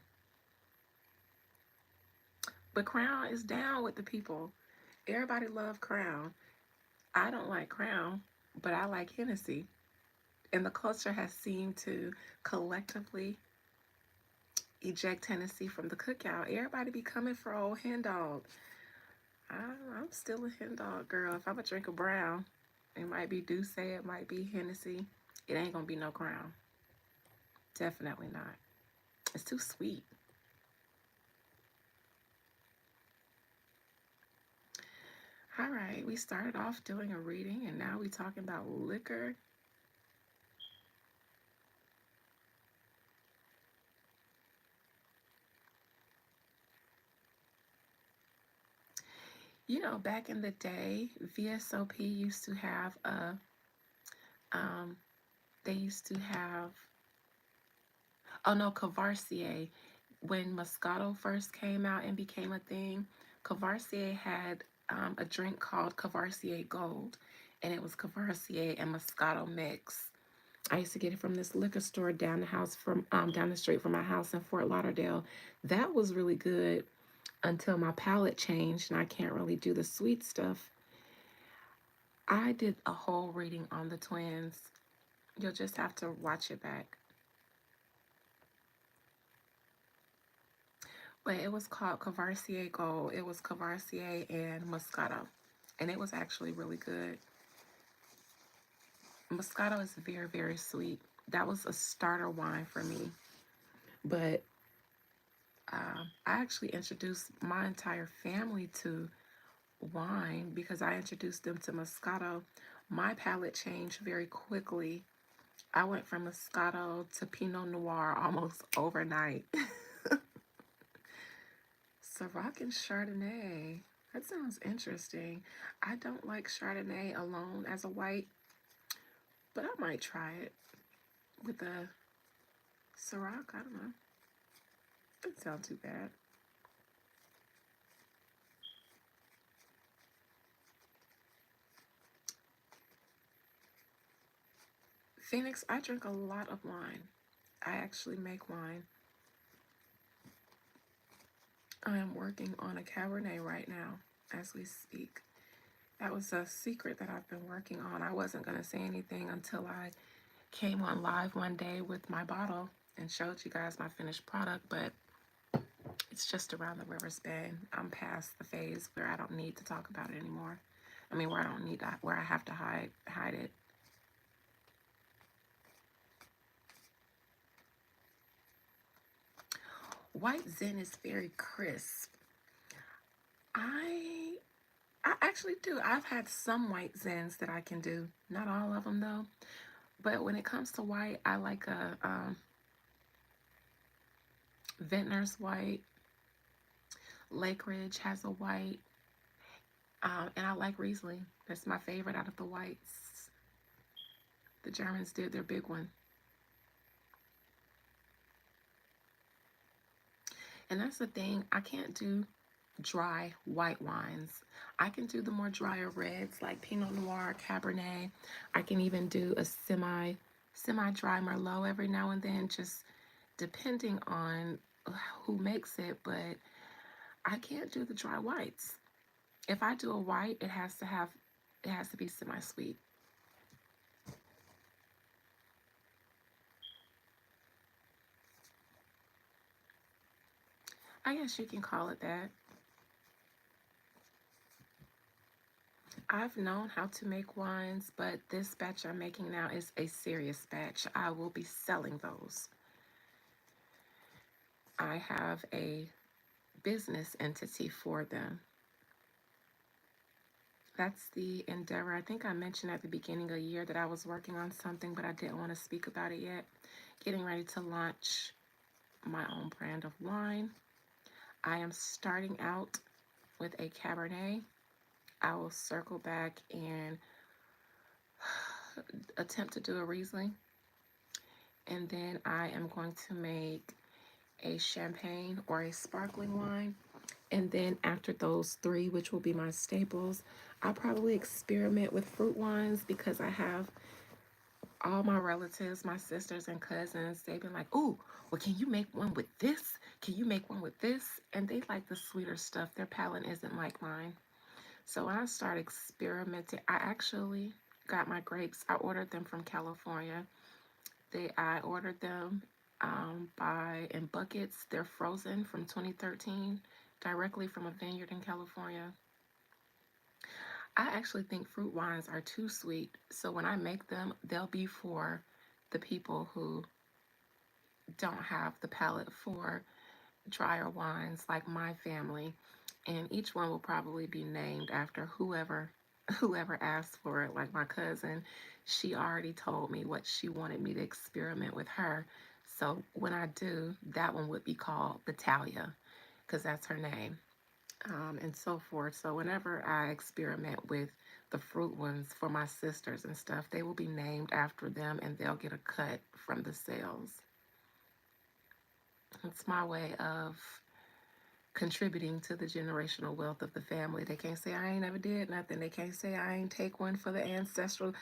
But Crown is down with the people. Everybody love Crown. I don't like Crown, but I like Hennessy. And the culture has seemed to collectively eject Hennessy from the cookout. Everybody be coming for old hen dog. I'm still a hen dog girl. If I'm a drink of brown, it might be Douce, it might be Hennessy. It ain't gonna be no Crown. Definitely not. It's too sweet. All right, we started off doing a reading and now we talking about liquor. Back in the day, VSOP used to have um, they used to have, oh no, Cavarcier. When Moscato first came out and became a thing, Cavarcier had a drink called Cavarcier Gold, and it was Cavarcier and Moscato mix. I used to get it from this liquor store down the street from my house in Fort Lauderdale. That was really good until my palate changed and I can't really do the sweet stuff. I did a whole reading on the twins. You'll just have to watch it back. But it was called Cavarcier Gold. It was Cavarcier and Moscato. And it was actually really good. Moscato is very, very sweet. That was a starter wine for me. But I actually introduced my entire family to wine because I introduced them to Moscato. My palate changed very quickly. I went from Moscato to Pinot Noir almost overnight. Ciroc and Chardonnay. That sounds interesting. I don't like Chardonnay alone as a white, but I might try it with a Ciroc. I don't know. Doesn't sound too bad. Phoenix, I drink a lot of wine. I actually make wine. I am working on a Cabernet right now as we speak. That was a secret that I've been working on. I wasn't going to say anything until I came on live one day with my bottle and showed you guys my finished product, but it's just around the river's bend. I'm past the phase where I don't need to talk about it anymore. I mean, where I don't need that, where I have to hide it. White Zen is very crisp. I I actually do. I've had some white Zens that I can do. Not all of them though. But when it comes to white, I like a Vintner's white. Lake Ridge has a white. And I like Riesling. That's my favorite out of the whites. The Germans did their big one. And that's the thing. I can't do dry white wines. I can do the more drier reds like Pinot Noir, Cabernet. I can even do a semi dry Merlot every now and then, just depending on who makes it. But I can't do the dry whites. If I do a white, it has to be semi sweet. I guess you can call it that. I've known how to make wines, but this batch I'm making now is a serious batch. I will be selling those. I have a business entity for them. That's the endeavor. I think I mentioned at the beginning of the year that I was working on something, but I didn't want to speak about it yet. Getting ready to launch my own brand of wine. I am starting out with a Cabernet. I will circle back and attempt to do a Riesling. And then I am going to make a champagne or a sparkling wine. And then after those three, which will be my staples, I'll probably experiment with fruit wines because I have all my relatives, my sisters and cousins, they've been like, "Oh, well, can you make one with this? Can you make one with this?" And they like the sweeter stuff. Their palate isn't like mine. So when I start experimenting, I actually got my grapes. I ordered them from California. I ordered them by in buckets. They're frozen from 2013, directly from a vineyard in California. I actually think fruit wines are too sweet. So when I make them, they'll be for the people who don't have the palate for drier wines like my family. And each one will probably be named after whoever asked for it. Like my cousin, she already told me what she wanted me to experiment with her. So when I do, that one would be called Natalia because that's her name. And so forth. So whenever I experiment with the fruit ones for my sisters and stuff, they will be named after them and they'll get a cut from the sales. It's my way of contributing to the generational wealth of the family. They can't say I ain't never did nothing. They can't say I ain't take one for the ancestral.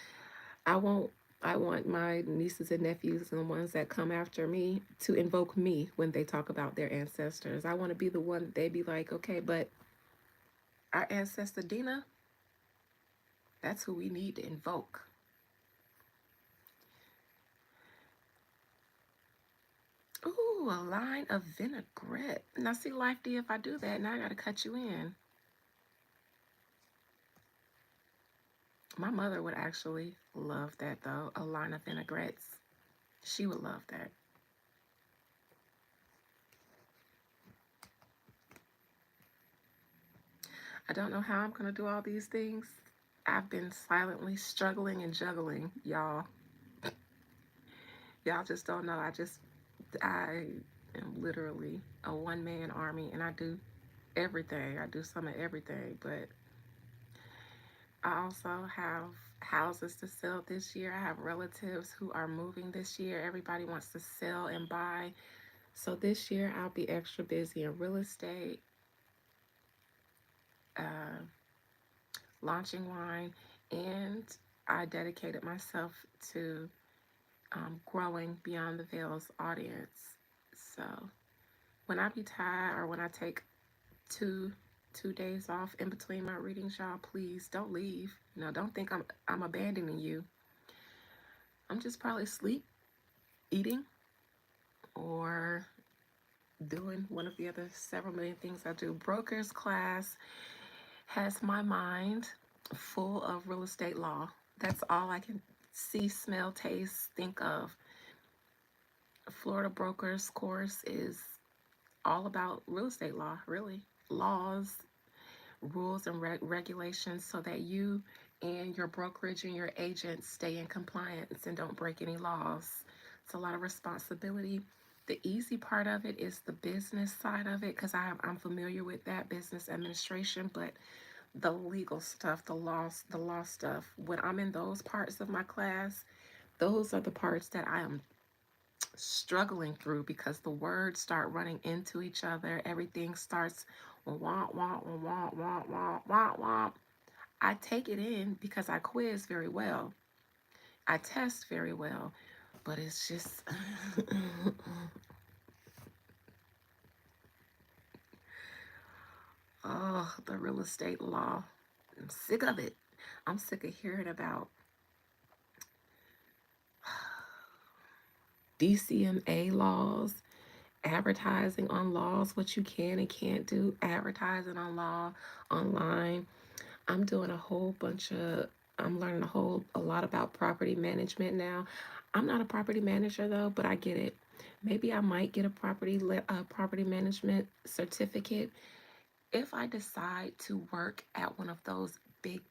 I won't. I want my nieces and nephews and the ones that come after me to invoke me when they talk about their ancestors. I want to be the one that they be like, okay, but our ancestor Dina, that's who we need to invoke. Ooh, a line of vinaigrette. Now, see, Life D, if I do that, now I got to cut you in. My mother would actually love that, though, a line of vinaigrettes. She would love that. I don't know how I'm going to do all these things. I've been silently struggling and juggling, y'all. Y'all just don't know. I am literally a one-man army and I do everything. I do some of everything, but I also have houses to sell this year. I have relatives who are moving this year. Everybody wants to sell and buy. So this year I'll be extra busy in real estate, uh, launching wine, and I dedicated myself to growing Beyond the Veil's audience. So when I be tired or when I take two 2 days off in between my readings, y'all, please don't leave. Don't think I'm abandoning you. I'm just probably sleep, eating, or doing one of the other several million things I do. Broker's class has my mind full of real estate law. That's all I can see, smell, taste, think of. Florida Broker's course is all about real estate law, really. Laws, rules, and regulations so that you and your brokerage and your agents stay in compliance and don't break any laws. It's a lot of responsibility. The easy part of it is the business side of it because I'm familiar with that business administration, but the legal stuff, the law stuff, when I'm in those parts of my class, those are the parts that I am struggling through because the words start running into each other. Everything starts womp, womp, womp, womp, womp, womp, womp. I take it in because I quiz very well. I test very well. But it's just, oh, the real estate law. I'm sick of it. I'm sick of hearing about DCMA laws, advertising on laws, what you can and can't do, advertising on law online. I'm doing a whole bunch of I'm learning a lot about property management now. I'm not a property manager though, but I get it. Maybe I might get a property management certificate if I decide to work at one of those big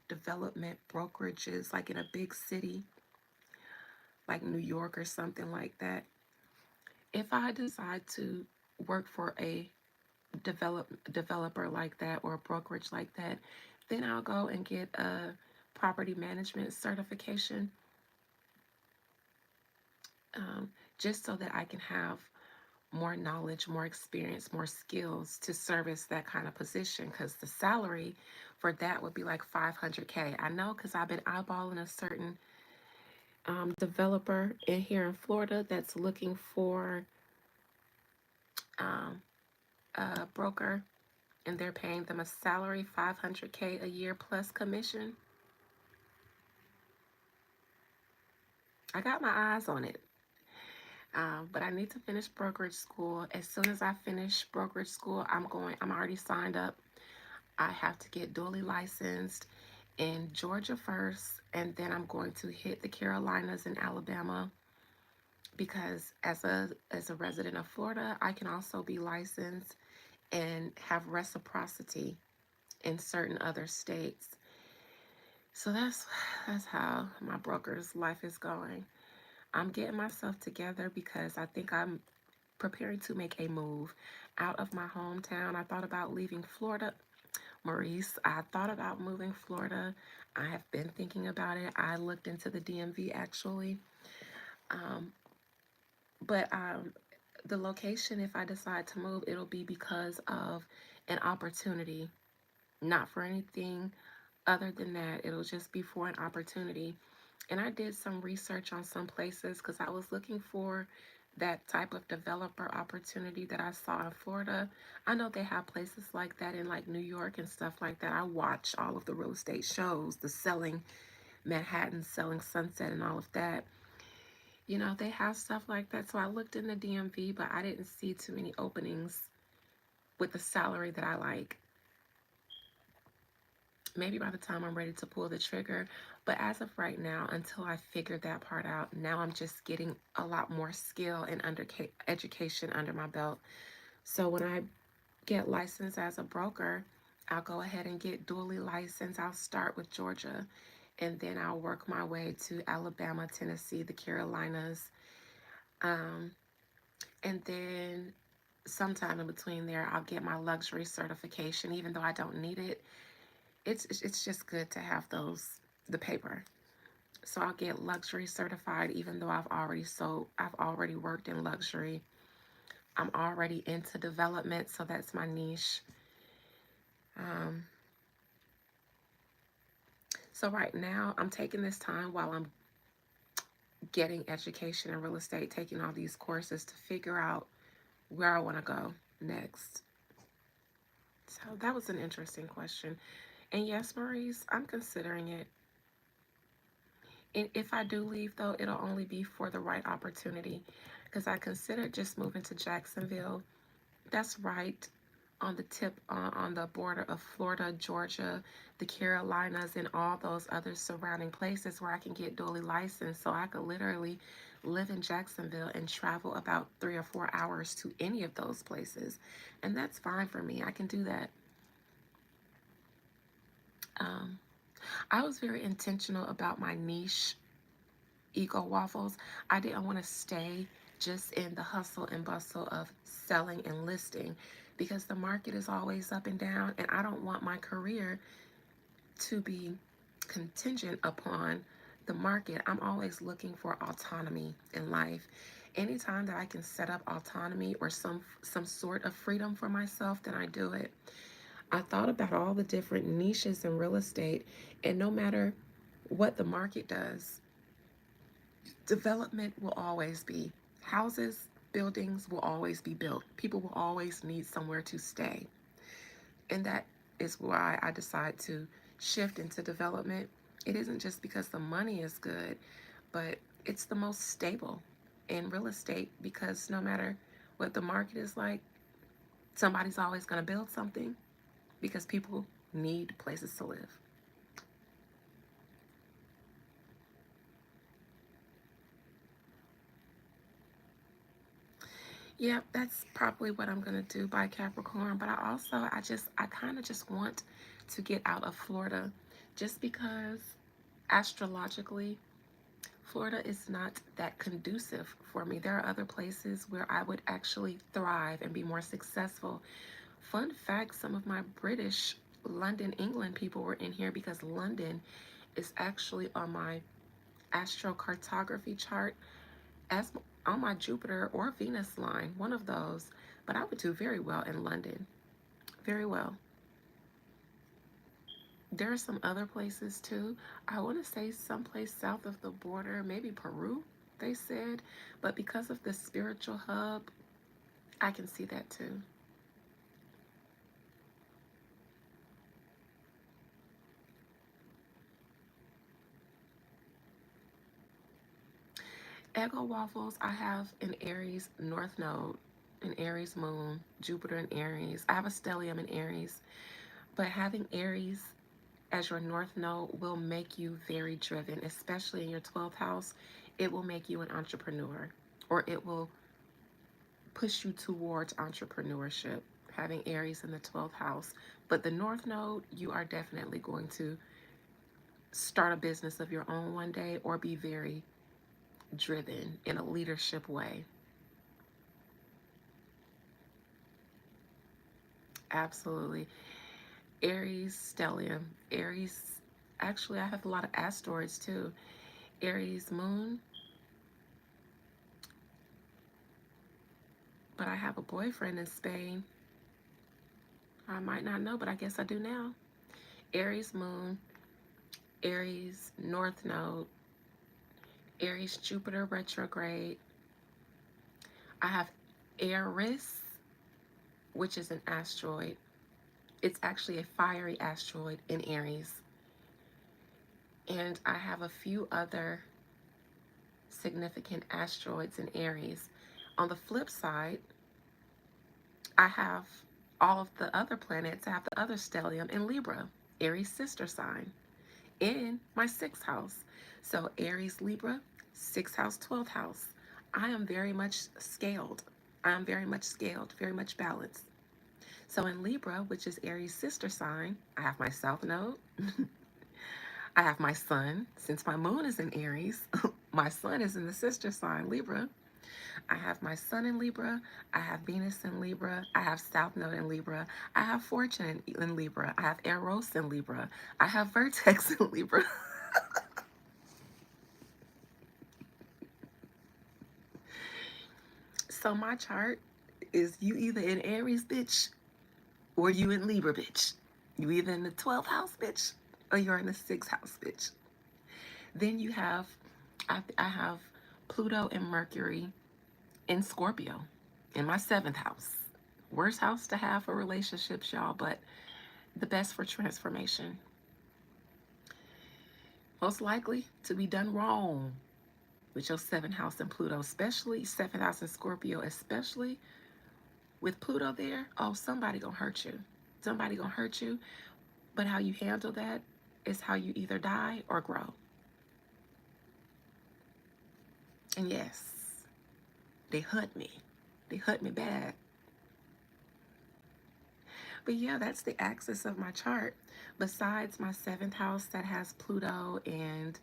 development brokerages like in a big city like New York or something like that. If I decide to work for a developer like that or a brokerage like that, then I'll go and get a property management certification, um, just so that I can have more knowledge, more experience, more skills to service that kind of position. Because the salary for that would be like 500K. I know because I've been eyeballing a certain developer in here in Florida that's looking for um, a broker, and they're paying them a salary 500K a year plus commission. I got my eyes on it. But I need to finish brokerage school. As soon as I finish brokerage school, I'm already signed up. I have to get duly licensed in Georgia first, and then I'm going to hit the Carolinas and Alabama because as a resident of Florida, I can also be licensed and have reciprocity in certain other states. So that's how my broker's life is going. I'm getting myself together because I think I'm preparing to make a move out of my hometown. I thought about leaving Florida. Maurice, I thought about moving Florida. I have been thinking about it. I looked into the DMV actually. Um, but the location, if I decide to move, it'll be because of an opportunity, not for anything other than that. It'll just be for an opportunity. And I did some research on some places because I was looking for that type of developer opportunity that I saw in Florida. I know they have places like that in like New York and stuff like that. I watch all of the real estate shows, the selling Manhattan, selling Sunset, and all of that. You know, they have stuff like that. So I looked in the DMV, but I didn't see too many openings with the salary that I like. Maybe by the time I'm ready to pull the trigger. But as of right now, until I figure that part out, now I'm just getting a lot more skill and education under my belt. So when I get licensed as a broker, I'll go ahead and get duly licensed. I'll start with Georgia and then I'll work my way to Alabama, Tennessee, the Carolinas. Um, and then sometime in between there, I'll get my luxury certification, even though I don't need it. It's just good to have the paper. So I'll get luxury certified even though I've already worked in luxury. I'm already into development, so that's my niche. Um, so right now I'm taking this time while I'm getting education in real estate, taking all these courses to figure out where I want to go next. So that was an interesting question. And yes, Maurice, I'm considering it. And if I do leave, though, it'll only be for the right opportunity because I considered just moving to Jacksonville. That's right on the tip, on the border of Florida, Georgia, the Carolinas, and all those other surrounding places where I can get dually licensed. So I could literally live in Jacksonville and travel about 3 or 4 hours to any of those places. And that's fine for me. I can do that. Um, I was very intentional about my niche, Eco Waffles. I didn't want to stay just in the hustle and bustle of selling and listing because the market is always up and down, and I don't want my career to be contingent upon the market. I'm always looking for autonomy in life. Anytime that I can set up autonomy or some sort of freedom for myself, then I do it. I thought about all the different niches in real estate, and no matter what the market does, development will always be. Houses, buildings will always be built. People will always need somewhere to stay. And that is why I decide to shift into development. It isn't just because the money is good, but it's the most stable in real estate because no matter what the market is like, somebody's always going to build something because people need places to live. Yeah, that's probably what I'm gonna do by Capricorn. But I kind of just want to get out of Florida just because astrologically, Florida is not that conducive for me. There are other places where I would actually thrive and be more successful. Fun fact, some of my British London, England people were in here because London is actually on my astrocartography chart as on my Jupiter or Venus line, one of those. But I would do very well in London. Very well. There are some other places too. I want to say someplace south of the border, maybe Peru, they said. But because of the spiritual hub, I can see that too. Ego Waffles, I have an Aries North Node, an Aries Moon, Jupiter in Aries. I have a stellium in Aries. But having Aries as your North Node will make you very driven, especially in your 12th house. It will make you an entrepreneur or it will push you towards entrepreneurship, having Aries in the 12th house. But the North Node, you are definitely going to start a business of your own one day or be very driven in a leadership way. Absolutely. Aries stellium. Aries, actually, I have a lot of asteroids too. Aries moon, but I have a boyfriend in Spain. I might not know, but I guess I do now. Aries moon, Aries north node, Aries Jupiter retrograde. I have Eris, which is an asteroid. It's actually a fiery asteroid in Aries. And I have a few other significant asteroids in Aries. On the flip side, I have all of the other planets. I have the other stellium in Libra, Aries sister sign, in my sixth house. So Aries, Libra, sixth house, 12th house. I am very much scaled. I am very much scaled, very much balanced. So in Libra, which is Aries' sister sign, I have my south node. I have my sun. Since my moon is in Aries, my sun is in the sister sign, Libra. I have my sun in Libra. I have Venus in Libra. I have South Node in Libra. I have Fortune in Libra. I have Eros in Libra. I have Vertex in Libra. So my chart is you either in Aries, bitch, or you in Libra, bitch. You either in the 12th house, bitch, or you're in the 6th house, bitch. Then you have, I have Pluto and Mercury in Scorpio in my 7th house. Worst house to have for relationships, y'all, but the best for transformation. Most likely to be done wrong with your 7th house in Pluto, especially 7th house in Scorpio, especially With Pluto there, oh, somebody gonna hurt you. Somebody gonna hurt you, but how you handle that is how you either die or grow. And yes, they hurt me. They hurt me bad. But yeah, that's the axis of my chart. Besides my seventh house that has Pluto and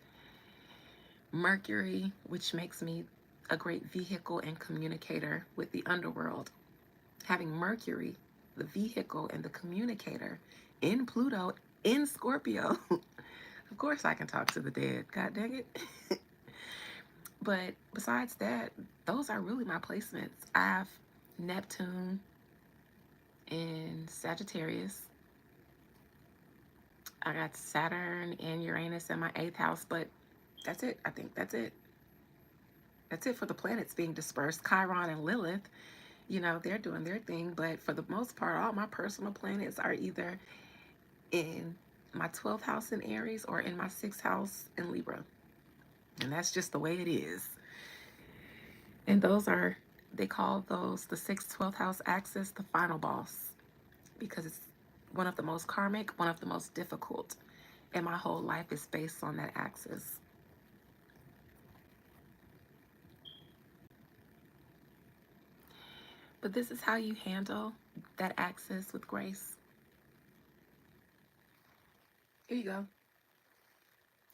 Mercury, which makes me a great vehicle and communicator with the underworld. Having Mercury, the vehicle and the communicator, in Pluto, in Scorpio. Of course I can talk to the dead. God dang it. But besides that, those are really my placements. I have Neptune in Sagittarius. I got Saturn and Uranus in my eighth house, but that's it. I think that's it. That's it for the planets being dispersed. Chiron and Lilith, you know, they're doing their thing. But for the most part, all my personal planets are either in my 12th house in Aries or in my 6th house in Libra. And that's just the way it is. And those are, they call those the 6th, 12th house axis the final boss because it's one of the most karmic, one of the most difficult. And my whole life is based on that axis. But this is how you handle that axis with grace. Here you go.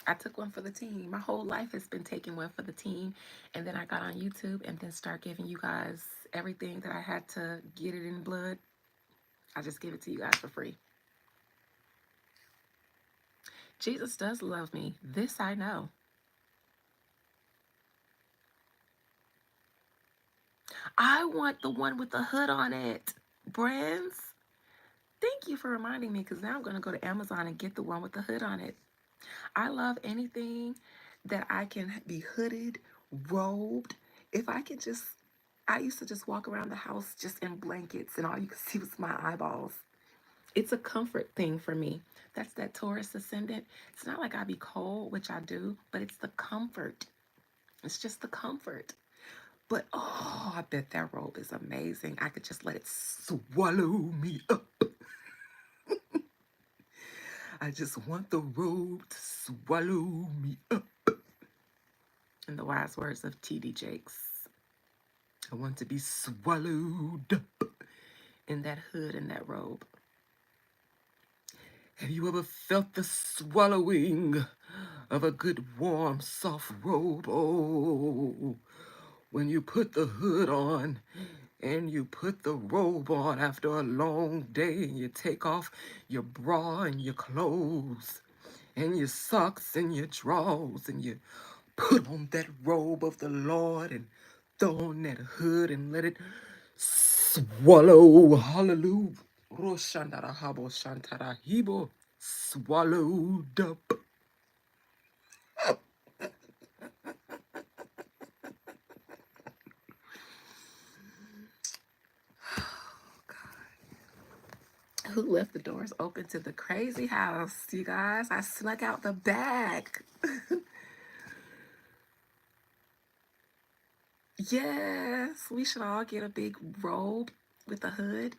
I took one for the team. My whole life has been taking one for the team. And then I got on YouTube and then start giving you guys everything that I had to get it in blood. I just give it to you guys for free. Jesus does love me. This I know. I want the one with the hood on it. Brands, thank you for reminding me because now I'm going to go to Amazon and get the one with the hood on it. I love anything that I can be hooded, robed. If I can just, I used to just walk around the house just in blankets and all you could see was my eyeballs. It's a comfort thing for me. That's that Taurus ascendant. It's not like I be cold, which I do, but it's the comfort. It's just the comfort. But oh, I bet that robe is amazing. I could just let it swallow me up. I just want the robe to swallow me up. In the wise words of T.D. Jakes, I want to be swallowed up in that hood and that robe. Have you ever felt the swallowing of a good, warm, soft robe? Oh, when you put the hood on and you put the robe on after a long day and you take off your bra and your clothes and your socks and your drawers and you put on that robe of the Lord and throw on that hood and let it swallow. Hallelujah. Roshandara habo shantara hibo. Swallowed up. Who left the doors open to the crazy house, you guys? I snuck out the back. Yes, we should all get a big robe with a hood.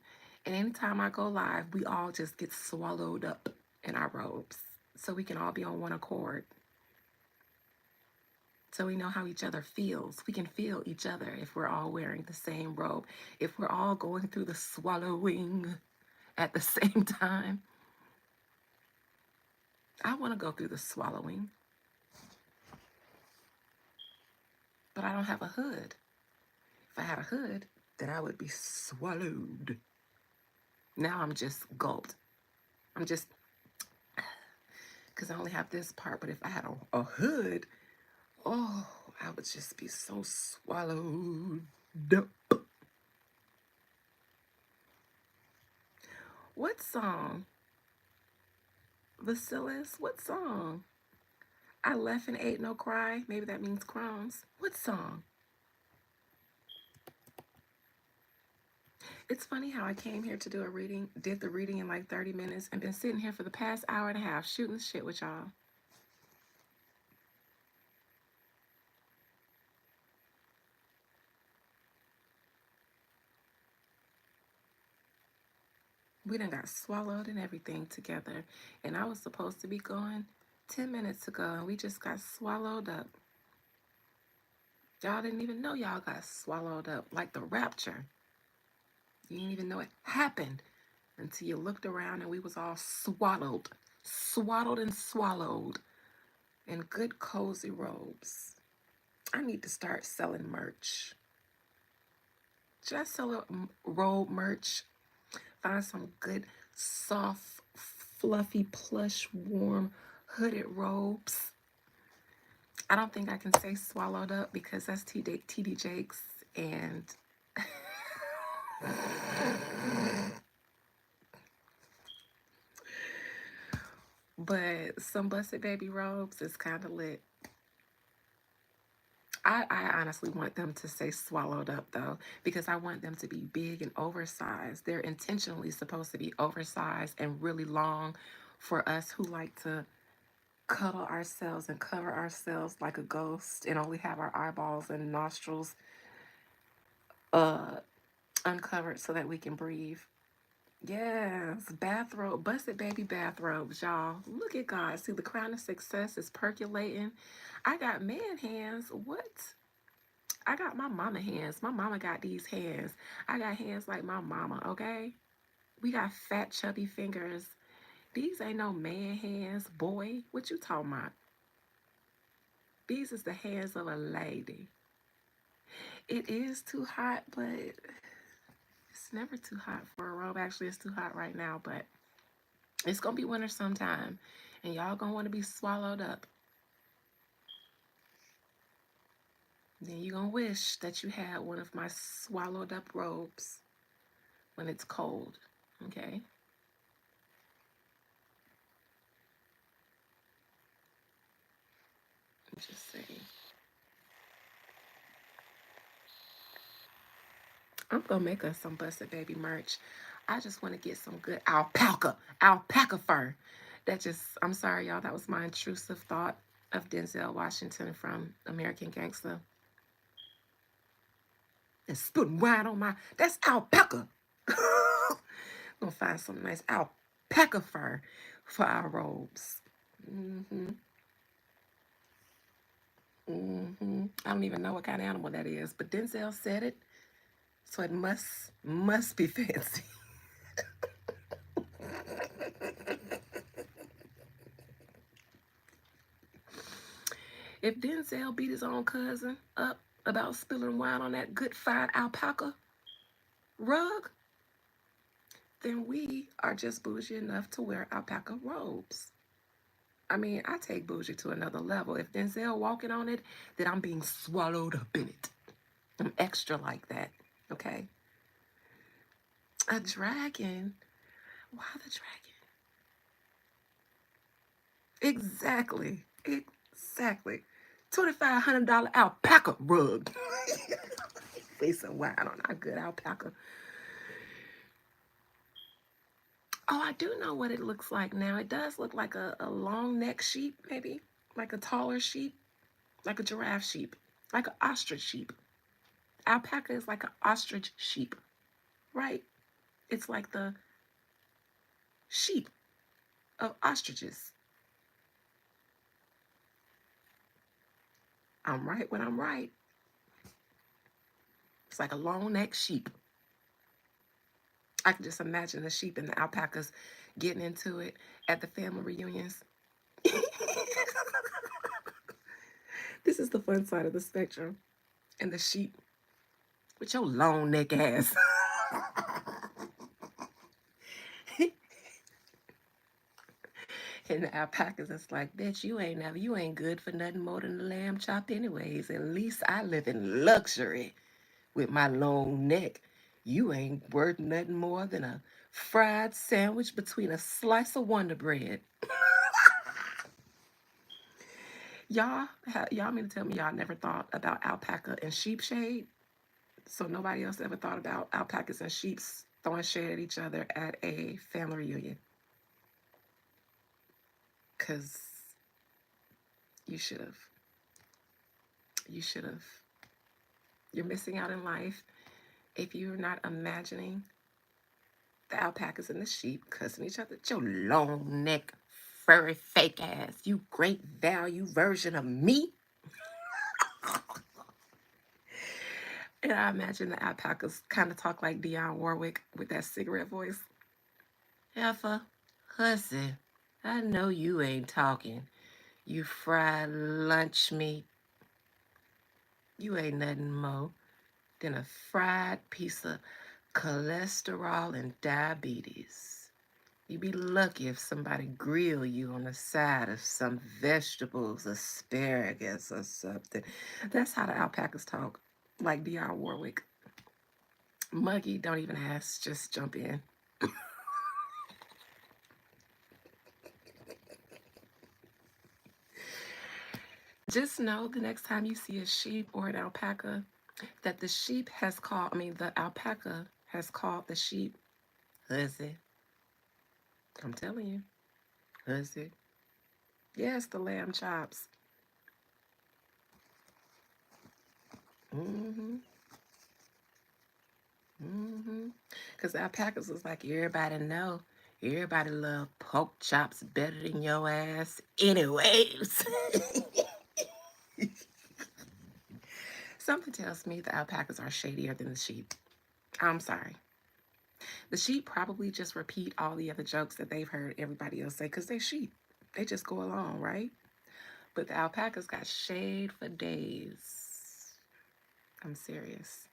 And anytime I go live, we all just get swallowed up in our robes so we can all be on one accord. So we know how each other feels. We can feel each other if we're all wearing the same robe, if we're all going through the swallowing at the same time. I want to go through the swallowing, but I don't have a hood. If I had a hood, then I would be swallowed. Now I'm just gulped. I'm just, because I only have this part, but if I had a hood, oh, I would just be so swallowed up. What song? Vasilis, what song? I left and ate no cry. Maybe that means crumbs. What song? It's funny how I came here to do a reading, did the reading in like 30 minutes, and been sitting here for the past hour and a half shooting shit with y'all. We done got swallowed and everything together. And I was supposed to be going 10 minutes ago, and we just got swallowed up. Y'all didn't even know y'all got swallowed up like the rapture. You didn't even know it happened until you looked around and we was all swaddled and swallowed in good cozy robes. I need to start selling merch. Should I sell a robe merch? Find some good, soft, fluffy, plush, warm, hooded robes. I don't think I can say swallowed up because that's TD Jakes and but some busted baby robes is kind of lit. I honestly want them to say swallowed up though, because I want them to be big and oversized. They're intentionally supposed to be oversized and really long for us who like to cuddle ourselves and cover ourselves like a ghost and only have our eyeballs and nostrils uh uncovered so that we can breathe. Yes, bathrobe, busted baby bathrobes, y'all. Look at God. See, the crown of success is percolating. I got man hands. What? I got my mama hands. My mama got these hands. I got hands like my mama, okay? We got fat, chubby fingers. These ain't no man hands, boy. What you talking about? These is the hands of a lady. It is too hot, but it's never too hot for a robe. Actually, it's too hot right now, but it's gonna be winter sometime, and y'all gonna want to be swallowed up. Then you gonna wish that you had one of my swallowed up robes when it's cold. Okay? I'm just saying. I'm gonna make us some busted baby merch. I just want to get some good alpaca fur. That just, I'm sorry, y'all. That was my intrusive thought of Denzel Washington from American Gangster. And spitting wine on my, that's alpaca. Gonna find some nice alpaca fur for our robes. Mm-hmm. Mm-hmm. I don't even know what kind of animal that is, but Denzel said it, so it must be fancy. If Denzel beat his own cousin up about spilling wine on that good fine alpaca rug, then we are just bougie enough to wear alpaca robes. I mean, I take bougie to another level. If Denzel walking on it, then I'm being swallowed up in it. I'm extra like that. Okay. A dragon? Why the dragon? Exactly. Exactly. $2,500 alpaca rug. Face some wine on our good alpaca. Oh, I do know what it looks like now. It does look like a long neck sheep, maybe. Like a taller sheep. Like a giraffe sheep. Like an ostrich sheep. Alpaca is like an ostrich sheep, right? It's like the sheep of ostriches. I'm right when I'm right. It's like a long neck sheep. I can just imagine the sheep and the alpacas getting into it at the family reunions. This is the fun side of the spectrum. And the sheep with your long neck ass. And the alpacas is like, bitch, you ain't good for nothing more than a lamb chop anyways. At least I live in luxury with my long neck. You ain't worth nothing more than a fried sandwich between a slice of Wonder Bread. Y'all mean to tell me y'all never thought about alpaca and sheep shade? So nobody else ever thought about alpacas and sheep throwing shade at each other at a family reunion? Because you should have. You should have. You're missing out in life if you're not imagining The alpacas and the sheep cussing each other. Your long neck, furry, fake ass. You great value version of me. And I imagine the alpacas kind of talk like Dionne Warwick with that cigarette voice. Heifer, hussy, I know you ain't talking. You fried lunch meat. You ain't nothing more than a fried piece of cholesterol and diabetes. You be lucky if somebody grill you on the side of some vegetables, asparagus or something. That's how the alpacas talk, like Dionne Warwick. Muggy, don't even ask, just jump in. Just know the next time you see a sheep or an alpaca that the sheep has called, I mean, the alpaca has called the sheep hussy. I'm telling you, hussy. Yes, the lamb chops. Mm-hmm. Mm-hmm. Because the alpacas was like, everybody know. Everybody love pork chops better than your ass anyways. Something tells me the alpacas are shadier than the sheep. I'm sorry. The sheep probably just repeat all the other jokes that they've heard everybody else say because they're sheep. They just go along, right? But the alpacas got shade for days. I'm serious.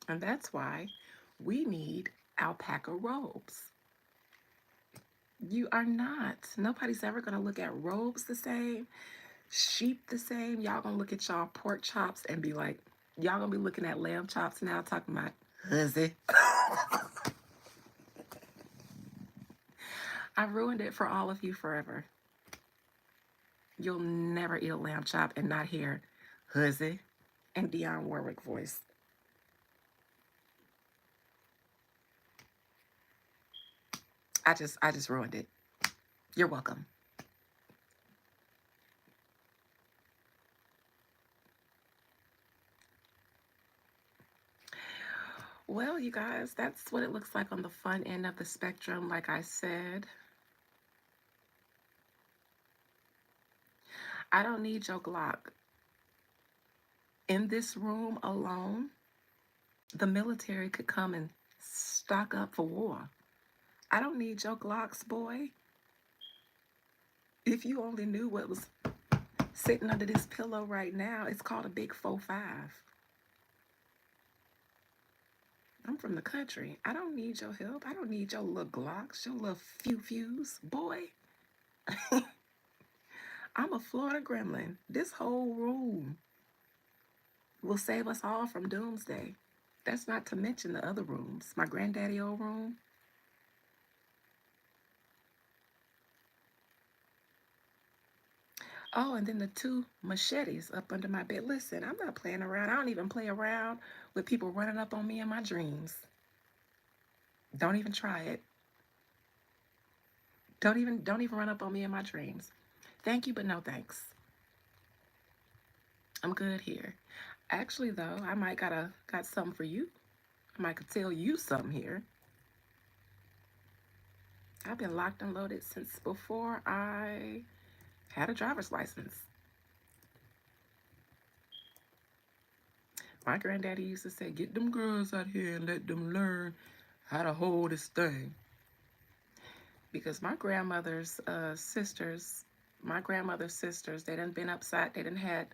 And that's why we need alpaca robes. You are not. Nobody's ever going to look at robes the same, sheep the same. Y'all going to look at y'all pork chops and be like, y'all going to be looking at lamb chops now talking about, hussy. I ruined it for all of you forever. You'll never eat a lamb chop and not hear hussy and Dionne Warwick voice. I just ruined it. You're welcome. Well, you guys, that's what it looks like on the fun end of the spectrum. Like I said, I don't need your Glock. In this room alone, the military could come and stock up for war. I don't need your Glocks, boy. If you only knew what was sitting under this pillow right now, it's called a big 4.5. I'm from the country. I don't need your help. I don't need your little Glocks, your little few-fews. Boy, I'm a Florida gremlin. This whole room will save us all from doomsday. That's not to mention the other rooms. My granddaddy old room. Oh, and then the two machetes up under my bed. Listen, I'm not playing around. I don't even play around with people running up on me in my dreams. Don't even try it. Don't even run up on me in my dreams. Thank you, but no thanks. I'm good here. Actually, though, I might got something for you. I might could tell you something here. I've been locked and loaded since before I had a driver's license. My granddaddy used to say, get them girls out here and let them learn how to hold this thing. Because my grandmother's sisters, they done been upside, they done had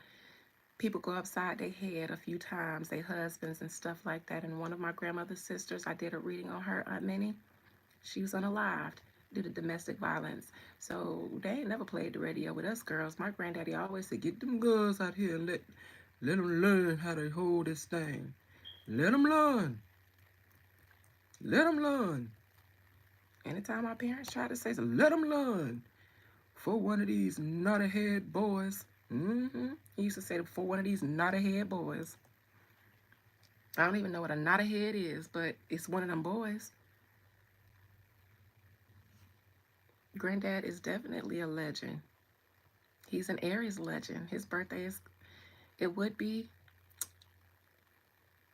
people go upside their head a few times, their husbands and stuff like that. And one of my grandmother's sisters, I did a reading on her, Aunt Minnie. She was unalived due to domestic violence. So they ain't never played the radio with us girls. My granddaddy always said, get them girls out here and let them learn how to hold this thing. Let them learn. Let them learn. Anytime my parents try to say something, let them learn. For one of these naughty head boys. He used to say for one of these naughty head boys. I don't even know what a naughty head is, but it's one of them boys. Granddad is definitely a legend. He's an Aries legend. His birthday is, it would be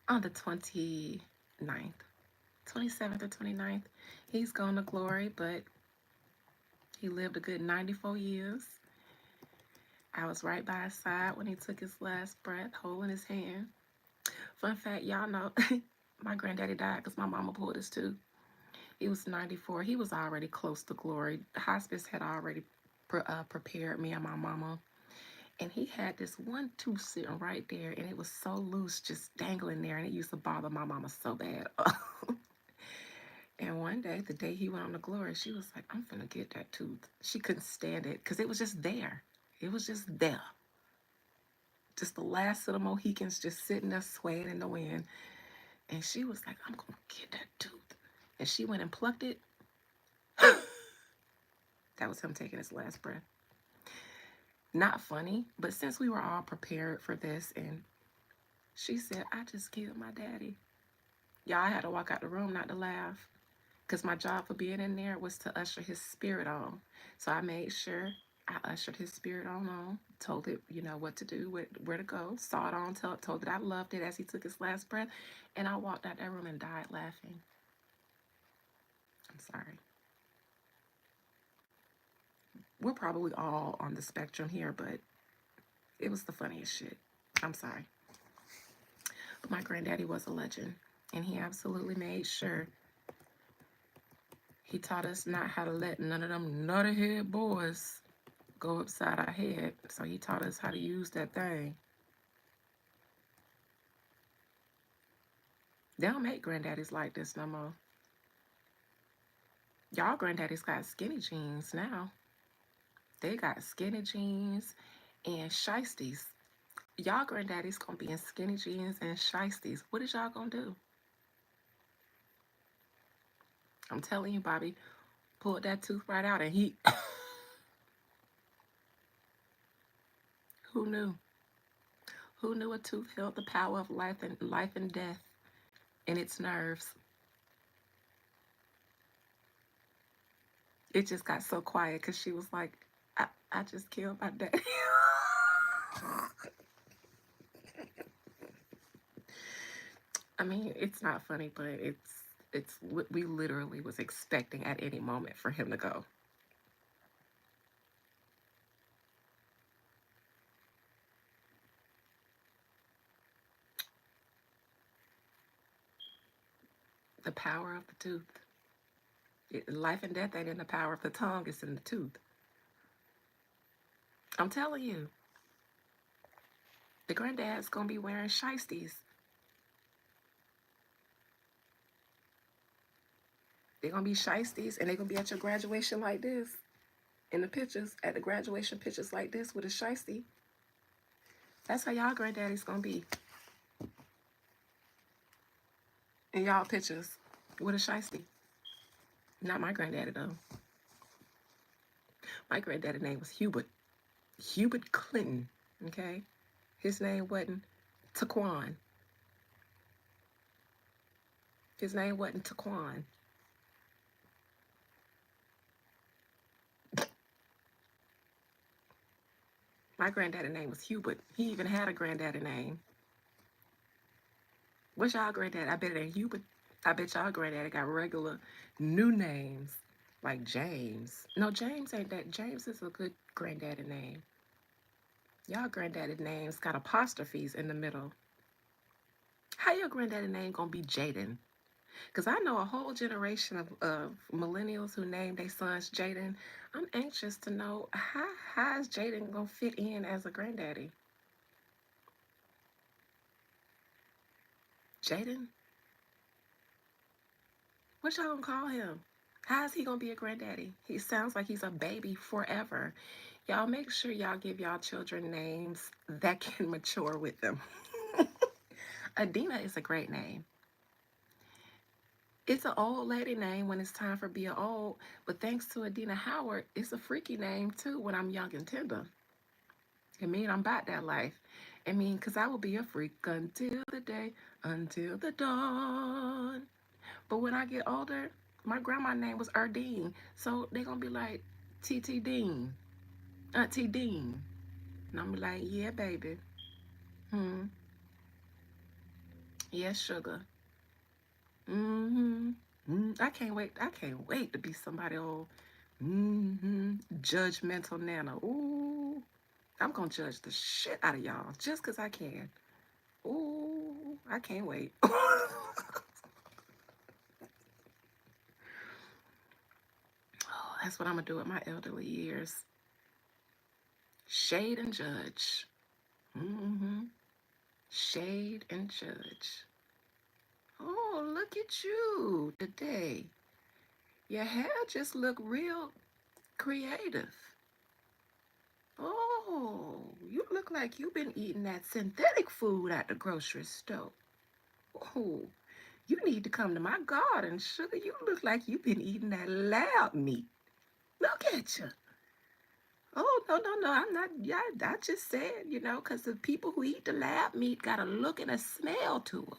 on the 29th, 27th or 29th. He's gone to glory, but he lived a good 94 years. I was right by his side when he took his last breath, holding his hand. Fun fact, y'all know my granddaddy died because my mama pulled his tooth. He was 94. He was already close to glory. The hospice had already prepared me and my mama. And he had this one tooth sitting right there, and it was so loose, just dangling there, and it used to bother my mama so bad. And one day, the day he went on to glory, she was like, I'm finna get that tooth. She couldn't stand it because it was just there. It was just there. Just the last of the Mohicans just sitting there swaying in the wind. And she was like, I'm gonna get that tooth. And she went and plucked it. That was him taking his last breath. Not funny, but since we were all prepared for this, and she said, I just killed my daddy. Y'all, I had to walk out the room not to laugh because my job for being in there was to usher his spirit on. So I made sure I ushered his spirit on, told it, what to do, where to go, saw it on, told it I loved it as he took his last breath, and I walked out that room and died laughing. I'm sorry. We're probably all on the spectrum here, but it was the funniest shit. I'm sorry. But my granddaddy was a legend, and he absolutely made sure he taught us not how to let none of them nutty-head boys go upside our head. So he taught us how to use that thing. They don't make granddaddies like this no more. Y'all granddaddies got skinny jeans now. They got skinny jeans and shiesties. Y'all granddaddies gonna be in skinny jeans and shiesties. What is y'all gonna do? I'm telling you, Bobby, pulled that tooth right out and he who knew? Who knew a tooth held the power of life and death in its nerves? It just got so quiet because she was like, I just killed my daddy. I mean, it's not funny, but it's we literally was expecting at any moment for him to go. The power of the tooth. Life and death ain't in the power of the tongue, it's in the tooth. I'm telling you, the granddad's gonna be wearing shiesties. They're gonna be shiesties and they're gonna be at your graduation like this. In the pictures, at the graduation pictures like this with a shiesty. That's how y'all granddaddy's gonna be. In y'all pictures with a shiesty. Not my granddaddy though. My granddaddy name was Hubert. Hubert Clinton. Okay? His name wasn't Taquan. His name wasn't Taquan. My granddaddy name was Hubert. He even had a granddaddy name. What's y'all granddaddy? I bet it ain't Hubert. I bet y'all granddaddy got regular new names like James. No, James ain't that. James is a good granddaddy name. Y'all granddaddy names got apostrophes in the middle. How your granddaddy name gonna be Jaden? Because I know a whole generation of millennials who named their sons Jaden. I'm anxious to know how is Jaden gonna fit in as a granddaddy? Jaden? What y'all gonna call him? How is he gonna be a granddaddy? He sounds like he's a baby forever. Y'all make sure y'all give y'all children names that can mature with them. Adina is a great name. It's an old lady name when it's time for being old, but thanks to Adina Howard, it's a freaky name too when I'm young and tender. It mean I'm about that life. I mean, because I will be a freak until the dawn. But when I get older, my grandma's name was Erdine. So they're going to be like, TT Dean, Auntie Dean. And I'm like, yeah, baby. Hmm. Yes, sugar. Mm-hmm. I can't wait. I can't wait to be somebody old. Judgmental Nana. Ooh. I'm gonna judge the shit out of y'all just cause I can. Ooh, I can't wait. Oh, that's what I'm gonna do with my elderly years. Shade and judge. Mm-hmm. Shade and judge. Oh, look at you today. Your hair just look real creative. Oh, you look like you've been eating that synthetic food at the grocery store. Oh, you need to come to my garden, sugar. You look like you've been eating that lab meat. Look at you. Oh, no, no, no. I'm not. Yeah, I just said, because the people who eat the lab meat got a look and a smell to them.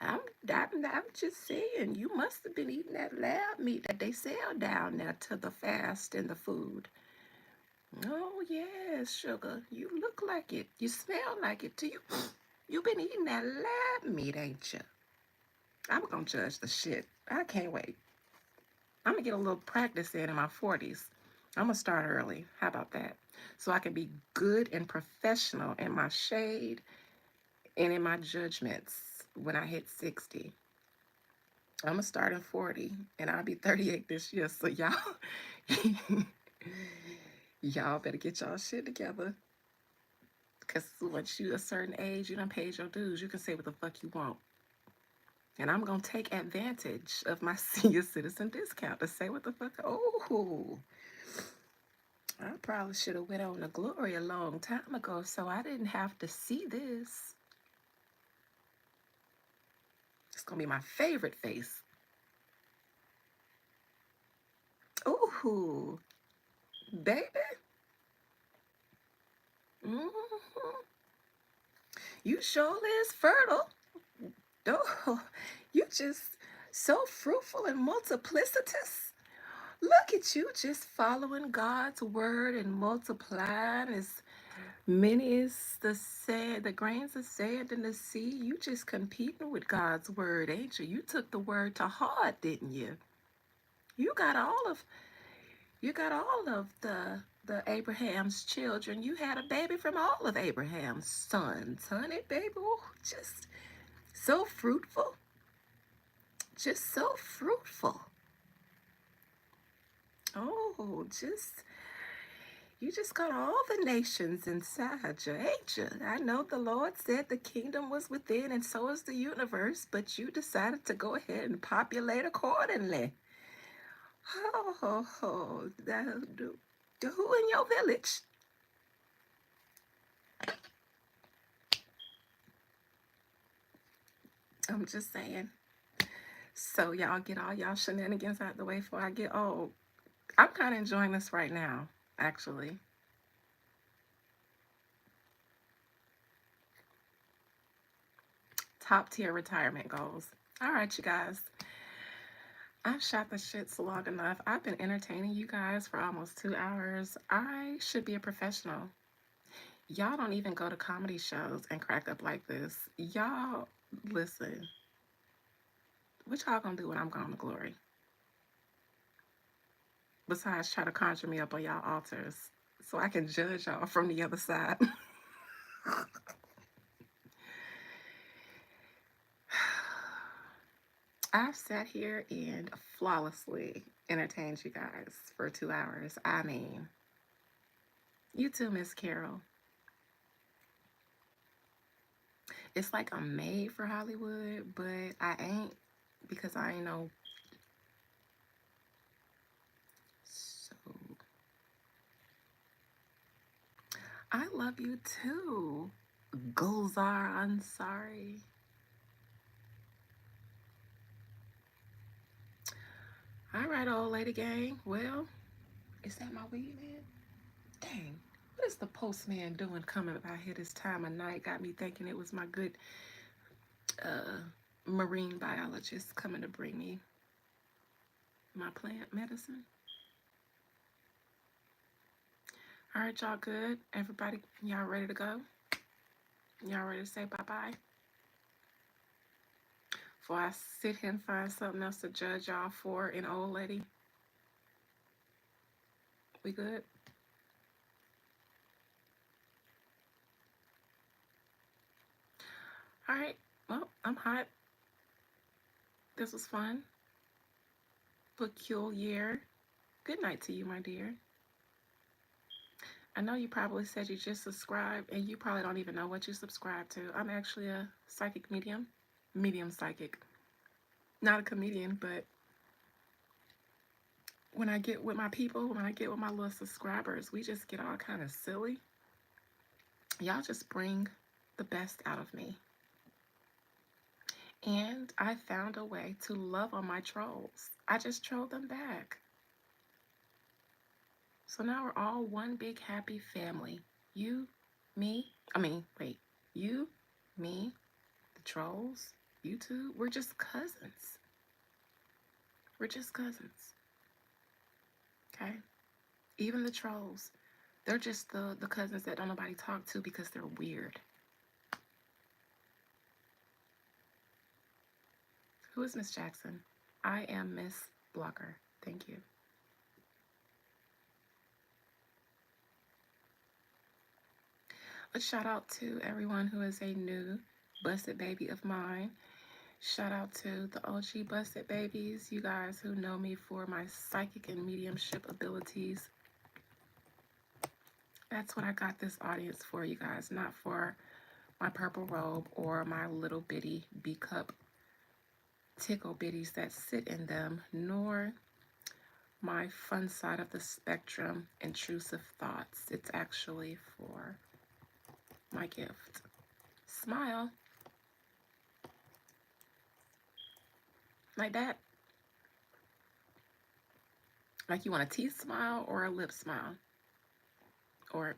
I'm just saying, you must have been eating that lab meat that they sell down there to the fast and the food. Oh, yes, sugar. You look like it. You smell like it too. You've been eating that lab meat, ain't you? I'm gonna judge the shit. I can't wait. I'm gonna get a little practice in my 40s. I'm gonna start early. How about that? So I can be good and professional in my shade and in my judgments when I hit 60. I'm gonna start at 40 and I'll be 38 this year. So y'all, y'all better get y'all shit together. Cause once you a certain age, you done paid your dues. You can say what the fuck you want. And I'm gonna take advantage of my senior citizen discount to say what the fuck. Oh, I probably should have went on to Glory a long time ago, so I didn't have to see this. It's gonna be my favorite face. Ooh, baby. Mm-hmm. You sure is fertile. Oh, you just so fruitful and multiplicitous. Look at you just following God's word and multiplying as many as the sand, the grains of sand in the sea. You just competing with God's word, ain't you? You took the word to heart, didn't you? You got all of you got all of the Abraham's children. You had a baby from all of Abraham's sons, honey, baby. Oh, just so fruitful. Just so fruitful. Oh, you just got all the nations inside you, ain't you? I know the Lord said the kingdom was within and so is the universe, but you decided to go ahead and populate accordingly. Oh, who in your village? I'm just saying. So y'all get all y'all shenanigans out the way before I get old. I'm kind of enjoying this right now, actually. Top tier retirement goals. All right, you guys. I've shot the shits long enough. I've been entertaining you guys for almost 2 hours. I should be a professional. Y'all don't even go to comedy shows and crack up like this. Y'all, listen, what y'all gonna do when I'm gone to glory? Besides try to conjure me up on y'all altars so I can judge y'all from the other side. I've sat here and flawlessly entertained you guys for 2 hours. I mean, you too, Miss Carol. It's like I'm made for Hollywood, but I ain't because I ain't know. So I love you too, Gulzar Ansari. All right, old lady gang. Well, is that my weed man? Dang. What is the postman doing coming by here this time of night? Got me thinking it was my good uh, marine biologist coming to bring me my plant medicine. All right, y'all good? Everybody, y'all ready to go? Y'all ready to say bye-bye? Before I sit here and find something else to judge y'all for an old lady. We good? All right. Well, I'm hot. This was fun. Peculiar. Good night to you, my dear. I know you probably said you just subscribed and you probably don't even know what you subscribe to. I'm actually a psychic medium. Medium psychic. Not a comedian, but when I get with my people, when I get with my little subscribers, we just get all kind of silly. Y'all just bring the best out of me. And I found a way to love on my trolls. I just trolled them back. So now we're all one big happy family. You, me, wait, you, me, the trolls, you two, we're just cousins. We're just cousins. Okay? Even the trolls, they're just the cousins that don't nobody talk to because they're weird. Who is Miss Jackson? I am Miss Blocker. Thank you. A shout out to everyone who is a new busted baby of mine. Shout out to the OG busted babies, you guys who know me for my psychic and mediumship abilities. That's what I got this audience for, you guys, not for my purple robe or my little bitty B cup tickle bitties that sit in them, nor my fun side of the spectrum, intrusive thoughts. It's actually for my gift. Smile. Like that. Like you want a teeth smile or a lip smile? Or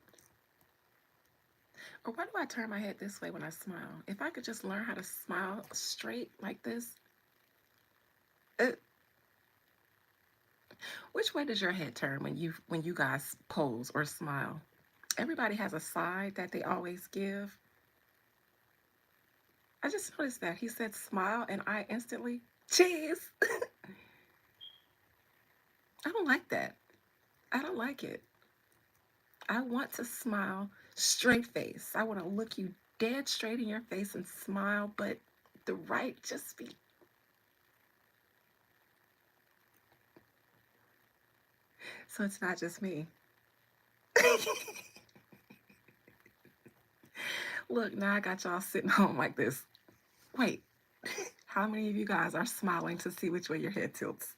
why do I turn my head this way when I smile? If I could just learn how to smile straight like this. Which way does your head turn when you guys pose or smile? Everybody has a side that they always give. I just noticed that. He said smile and I instantly cheese. I don't like that. I don't like it. I want to smile straight face. I want to look you dead straight in your face and smile, but the right just be. So it's not just me. Look, now I got y'all sitting home like this. Wait, how many of you guys are smiling to see which way your head tilts?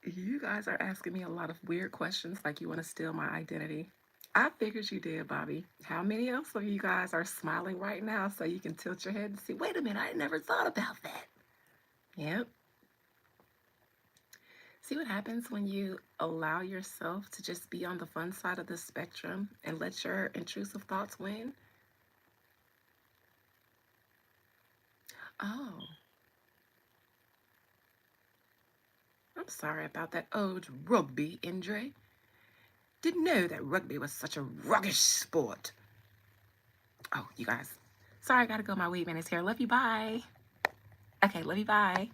You guys are asking me a lot of weird questions like you want to steal my identity. I figured you did, Bobby. How many else of you guys are smiling right now so you can tilt your head and see, wait a minute, I never thought about that. Yep. See what happens when you allow yourself to just be on the fun side of the spectrum and let your intrusive thoughts win? Oh, I'm sorry about that old rugby injury. Didn't know that rugby was such a ruggish sport. Oh, you guys. Sorry, I gotta go. My weed man is here. Love you. Bye. Okay, love you. Bye.